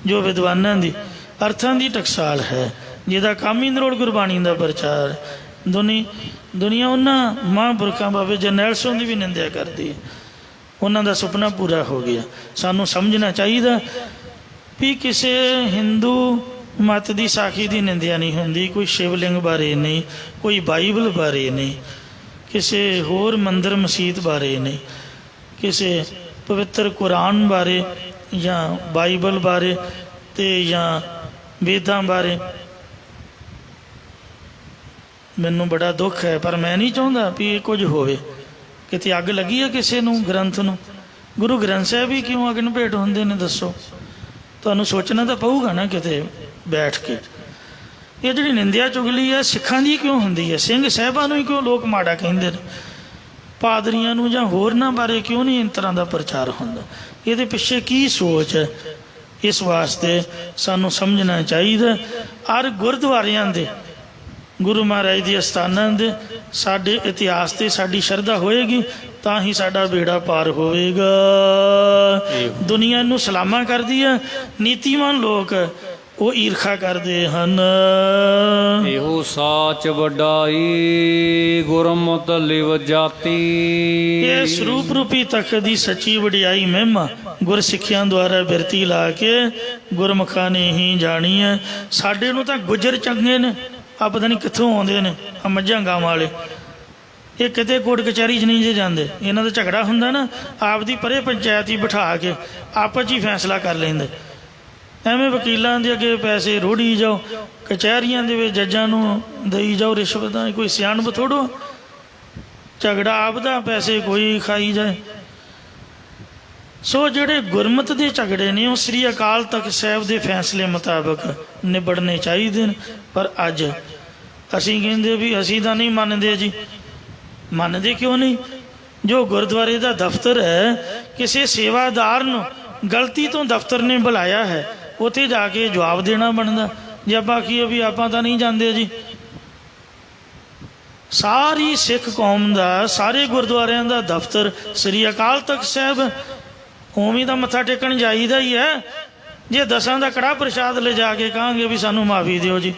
ਜੋ ਵਿਦਵਾਨਾਂ ਦੀ ਅਰਥਾਂ ਦੀ ਟਕਸਾਲ ਹੈ, ਜਿਹਦਾ ਕੰਮ ਹੀ ਨਰੋੜ ਗੁਰਬਾਣੀ ਦਾ ਪ੍ਰਚਾਰ ਹੈ, ਦੁਨੀਆ ਉਹਨਾਂ ਮਹਾਂਪੁਰਖਾਂ ਬਾਬੇ ਜਰਨੈਲ ਸਿੰਘ ਦੀ ਵੀ ਨਿੰਦਿਆ ਕਰਦੀ ਹੈ। ਉਹਨਾਂ ਦਾ ਸੁਪਨਾ ਪੂਰਾ ਹੋ ਗਿਆ। ਸਾਨੂੰ ਸਮਝਣਾ ਚਾਹੀਦਾ ਵੀ ਕਿਸੇ ਹਿੰਦੂ ਮਤ ਦੀ ਸਾਖੀ ਦੀ ਨਿੰਦਿਆ ਨਹੀਂ ਹੁੰਦੀ, ਕੋਈ ਸ਼ਿਵਲਿੰਗ ਬਾਰੇ ਨਹੀਂ, ਕੋਈ ਬਾਈਬਲ ਬਾਰੇ ਨਹੀਂ, ਕਿਸੇ ਹੋਰ ਮੰਦਰ ਮਸੀਤ ਬਾਰੇ ਨਹੀਂ, ਕਿਸੇ ਪਵਿੱਤਰ ਕੁਰਾਨ ਬਾਰੇ ਜਾਂ ਬਾਈਬਲ ਬਾਰੇ ਤੇ ਜਾਂ ਵੇਦਾਂ ਬਾਰੇ। ਮੈਨੂੰ ਬੜਾ ਦੁੱਖ ਹੈ, ਪਰ ਮੈਂ ਨਹੀਂ ਚਾਹੁੰਦਾ ਵੀ ਇਹ ਕੁਝ ਹੋਵੇ। ਕਿਤੇ ਅੱਗ ਲੱਗੀ ਹੈ ਕਿਸੇ ਨੂੰ, ਗ੍ਰੰਥ ਨੂੰ? ਗੁਰੂ ਗ੍ਰੰਥ ਸਾਹਿਬ ਹੀ ਕਿਉਂ ਅਗਨ ਭੇਟ ਹੁੰਦੇ ਨੇ ਦੱਸੋ? ਤੁਹਾਨੂੰ ਸੋਚਣਾ ਤਾਂ ਪਊਗਾ ਨਾ ਕਿਤੇ ਬੈਠ ਕੇ। ਇਹ ਜਿਹੜੀ ਨਿੰਦਿਆ ਚੁਗਲੀ ਹੈ ਸਿੱਖਾਂ ਦੀ ਕਿਉਂ ਹੁੰਦੀ ਹੈ? ਸਿੰਘ ਸਾਹਿਬਾਂ ਨੂੰ ਹੀ ਕਿਉਂ ਲੋਕ ਮਾੜਾ ਕਹਿੰਦੇ ਨੇ? ਪਾਦਰੀਆਂ ਨੂੰ ਜਾਂ ਹੋਰਨਾਂ ਬਾਰੇ ਕਿਉਂ ਨਹੀਂ ਇਸ ਤਰ੍ਹਾਂ ਦਾ ਪ੍ਰਚਾਰ ਹੁੰਦਾ? ਇਹਦੇ ਪਿੱਛੇ ਕੀ ਸੋਚ ਹੈ? ਇਸ ਵਾਸਤੇ ਸਾਨੂੰ ਸਮਝਣਾ ਚਾਹੀਦਾ। ਔਰ ਗੁਰਦੁਆਰਿਆਂ ਦੇ, ਗੁਰੂ ਮਹਾਰਾਜ ਦੇ ਅਸਥਾਨਾਂ ਦੇ ਸਾਡੇ ਇਤਿਹਾਸ 'ਤੇ ਸਾਡੀ ਸ਼ਰਧਾ ਹੋਏਗੀ ਤਾਂ ਹੀ ਸਾਡਾ ਬੇੜਾ ਪਾਰ ਹੋਵੇਗਾ। ਦੁਨੀਆ ਨੂੰ ਸਲਾਮਾਂ ਕਰਦੀ ਹੈ, ਨੀਤੀਵਾਨ ਲੋਕ ਉਹ ਈਰਖਾ ਕਰਦੇ ਹਨ। ਇਹੋ ਸਾਚ ਵਡਾਈ ਗੁਰਮਤਿ ਲਿਵ ਜਾਤੀ, ਇਹ ਸਰੂਪ ਰੂਪੀ ਤਖਤ ਦੀ ਸੱਚੀ ਵਡਿਆਈ ਮਹਿਮਾ ਗੁਰ ਸਿੱਖਿਆਂ ਦੁਆਰਾ ਬਿਰਤੀ ਲਾ ਕੇ ਗੁਰਮੁਖਾਂ ਨੇ ਹੀ ਜਾਣੀ ਹੈ। ਸਾਡੇ ਨੂੰ ਤਾਂ ਗੁੱਜਰ ਚੰਗੇ ਨੇ, ਆ ਪਤਾ ਨਹੀਂ ਕਿੱਥੋਂ ਆਉਂਦੇ ਨੇ ਆ ਮੱਝਾਂ ਗਾਵਾਂ ਵਾਲੇ। ਇਹ ਕਿਤੇ ਕੋਰਟ ਕਚਹਿਰੀ 'ਚ ਨਹੀਂ ਜੇ ਜਾਂਦੇ, ਇਹਨਾਂ ਦਾ ਝਗੜਾ ਹੁੰਦਾ ਨਾ ਆਪਦੀ ਪਰੇ ਪੰਚਾਇਤ ਹੀ ਬਿਠਾ ਕੇ ਆਪਸ 'ਚ ਹੀ ਫੈਸਲਾ ਕਰ ਲੈਂਦੇ। ਐਵੇਂ ਵਕੀਲਾਂ ਦੇ ਅੱਗੇ ਪੈਸੇ ਰੋੜੀ ਜਾਓ, ਕਚਹਿਰੀਆਂ ਦੇ ਵਿੱਚ ਜੱਜਾਂ ਨੂੰ ਦੇਈ ਜਾਓ ਰਿਸ਼ਵਤਾਂ। ਕੋਈ ਸਿਆਣਪ ਥੋੜੋ, ਝਗੜਾ ਆਪਦਾ, ਪੈਸੇ ਕੋਈ ਖਾਈ ਜਾਏ। ਸੋ ਜਿਹੜੇ ਗੁਰਮਤਿ ਦੇ ਝਗੜੇ ਨੇ ਉਹ ਸ੍ਰੀ ਅਕਾਲ ਤਖਤ ਸਾਹਿਬ ਦੇ ਫੈਸਲੇ ਮੁਤਾਬਕ ਨਿਬੜਨੇ ਚਾਹੀਦੇ ਨੇ। ਪਰ ਅੱਜ ਅਸੀਂ ਕਹਿੰਦੇ ਵੀ ਅਸੀਂ ਤਾਂ ਨਹੀਂ ਮੰਨਦੇ ਜੀ। ਮੰਨਦੇ ਕਿਉਂ ਨਹੀਂ? ਜੋ ਗੁਰਦੁਆਰੇ ਦਾ ਦਫ਼ਤਰ ਹੈ, ਕਿਸੇ ਸੇਵਾਦਾਰ ਨੂੰ ਗਲਤੀ ਤੋਂ ਦਫ਼ਤਰ ਨੇ ਬੁਲਾਇਆ ਹੈ, ਉੱਥੇ ਜਾ ਕੇ ਜਵਾਬ ਦੇਣਾ ਬਣਦਾ। ਜੇ ਆਪਾਂ ਕੀ ਵੀ ਆਪਾਂ ਤਾਂ ਨਹੀਂ ਜਾਂਦੇ ਜੀ। ਸਾਰੀ ਸਿੱਖ ਕੌਮ ਦਾ, ਸਾਰੇ ਗੁਰਦੁਆਰਿਆਂ ਦਾ ਦਫ਼ਤਰ ਸ੍ਰੀ ਅਕਾਲ ਤਖਤ ਸਾਹਿਬ। ਉਵੇਂ ਤਾਂ ਮੱਥਾ ਟੇਕਣ ਜਾਈਦਾ ਹੀ ਹੈ। ਜੇ ਦਸਾਂ ਦਾ ਕੜਾਹ ਪ੍ਰਸ਼ਾਦ ਲਿਜਾ ਕੇ ਕਹਾਂਗੇ ਵੀ ਸਾਨੂੰ ਮਾਫੀ ਦਿਓ ਜੀ,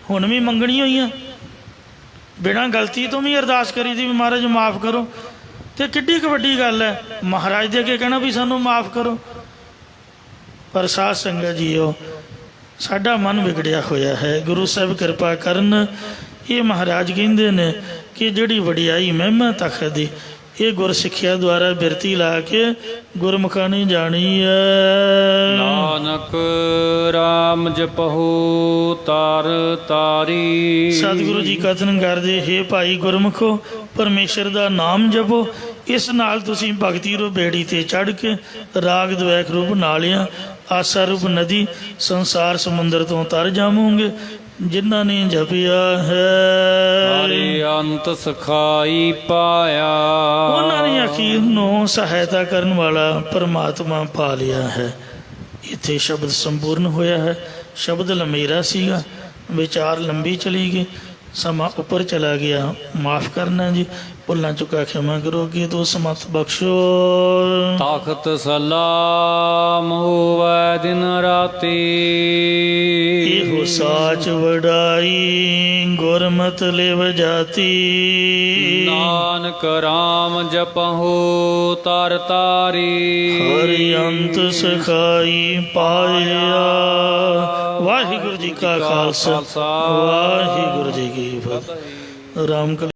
ਹੁਣ ਵੀ ਮੰਗਣੀ ਹੋਈਆਂ, ਬਿਨਾਂ ਗਲਤੀ ਤੋਂ ਵੀ ਅਰਦਾਸ ਕਰੀ ਦੀ ਵੀ ਮਹਾਰਾਜ ਮਾਫ ਕਰੋ, ਤੇ ਕਿੱਡੀ ਕੁ ਵੱਡੀ ਗੱਲ ਹੈ ਮਹਾਰਾਜ ਦੇ ਅੱਗੇ ਕਹਿਣਾ ਵੀ ਸਾਨੂੰ ਮਾਫ ਕਰੋ। ਪਰ ਸਾਧ ਸੰਗਤ ਜੀਓ, ਸਾਡਾ ਮਨ ਵਿਗੜਿਆ ਹੋਇਆ ਹੈ। ਗੁਰੂ ਸਾਹਿਬ ਕਿਰਪਾ ਕਰਨ, ਇਹ ਮਹਾਰਾਜ ਕਹਿੰਦੇ ਨੇ ਕਿ ਜਿਹੜੀ ਵਡਿਆਈ ਮਹਿਮਾ ਤਖਤ ਦੀ ਇਹ ਗੁਰ ਸਿੱਖਿਆ ਦੁਆਰਾ ਬਿਰਤੀ ਲਾ ਕੇ ਗੁਰਮੁਖਾਂ ਨੇ ਜਾਣੀ ਹੈ। ਨਾਨਕ RAM ਜਪਹੁ ਤਾਰ ਤਾਰੀ। ਸਤਿਗੁਰੂ ਜੀ ਕਥਨ ਕਰਦੇ, ਹੇ ਭਾਈ ਗੁਰਮੁਖੋ, ਪਰਮੇਸ਼ਰ ਦਾ ਨਾਮ ਜਪੋ, ਇਸ ਨਾਲ ਤੁਸੀਂ ਭਗਤੀ ਰੂਪ ਬੇੜੀ ਤੇ ਚੜ੍ਹ ਕੇ ਰਾਗ ਦਵੈਖ ਰੂਪ ਨਾਲਿਆਂ ਆਸਾ ਰੂਪ ਨਦੀ ਸੰਸਾਰ ਸਮੁੰਦਰ ਤੋਂ ਤਰ ਜਾਵੋਗੇ। ਜਿਨ੍ਹਾਂ ਨੇ ਜਪਿਆ ਹੈ ਹਰਿ ਅੰਤ ਸਖਾਈ ਪਾਇਆ। ਉਹਨਾਂ ਨੇ ਅਖੀਰ ਨੂੰ ਸਹਾਇਤਾ ਕਰਨ ਵਾਲਾ ਪਰਮਾਤਮਾ ਪਾ ਲਿਆ ਹੈ। ਇੱਥੇ ਸ਼ਬਦ ਸੰਪੂਰਨ ਹੋਇਆ ਹੈ। ਸ਼ਬਦ ਲੰਮੇਰਾ ਸੀਗਾ, ਵਿਚਾਰ ਲੰਬੀ ਚਲੀ ਗਈ, ਸਮਾਂ ਉੱਪਰ ਚਲਾ ਗਿਆ। ਮਾਫ ਕਰਨਾ ਜੀ, ਭੁੱਲਾਂ ਚੁੱਕਾ ਖਿਮਾ ਕਰੋਗੇ ਤੋ ਸਮਤ ਬਖਸ਼ੋ। ਤਖਤ ਸਲਾਮ ਹੋਵੈ ਦਿਨ ਰਾਤੀ। ਇਹੋ ਸਾਚ ਵਡਾਈ ਗੁਰਮਤਿ ਲਿਵ ਜਾਤੀ। ਨਾਨਕ RAM ਜਪਹੁ ਤਰ ਤਾਰੀ। ਹਰਿ ਅੰਤ ਸਖਾਈ ਪਾਇਆ। ਵਾਹਿਗੁਰੂ ਜੀ ਕਾ ਖਾਲਸਾ, ਵਾਹਿਗੁਰੂ ਜੀ ਕੀ ਫਤਿਹ। ਰਾਮ ਕਲੀ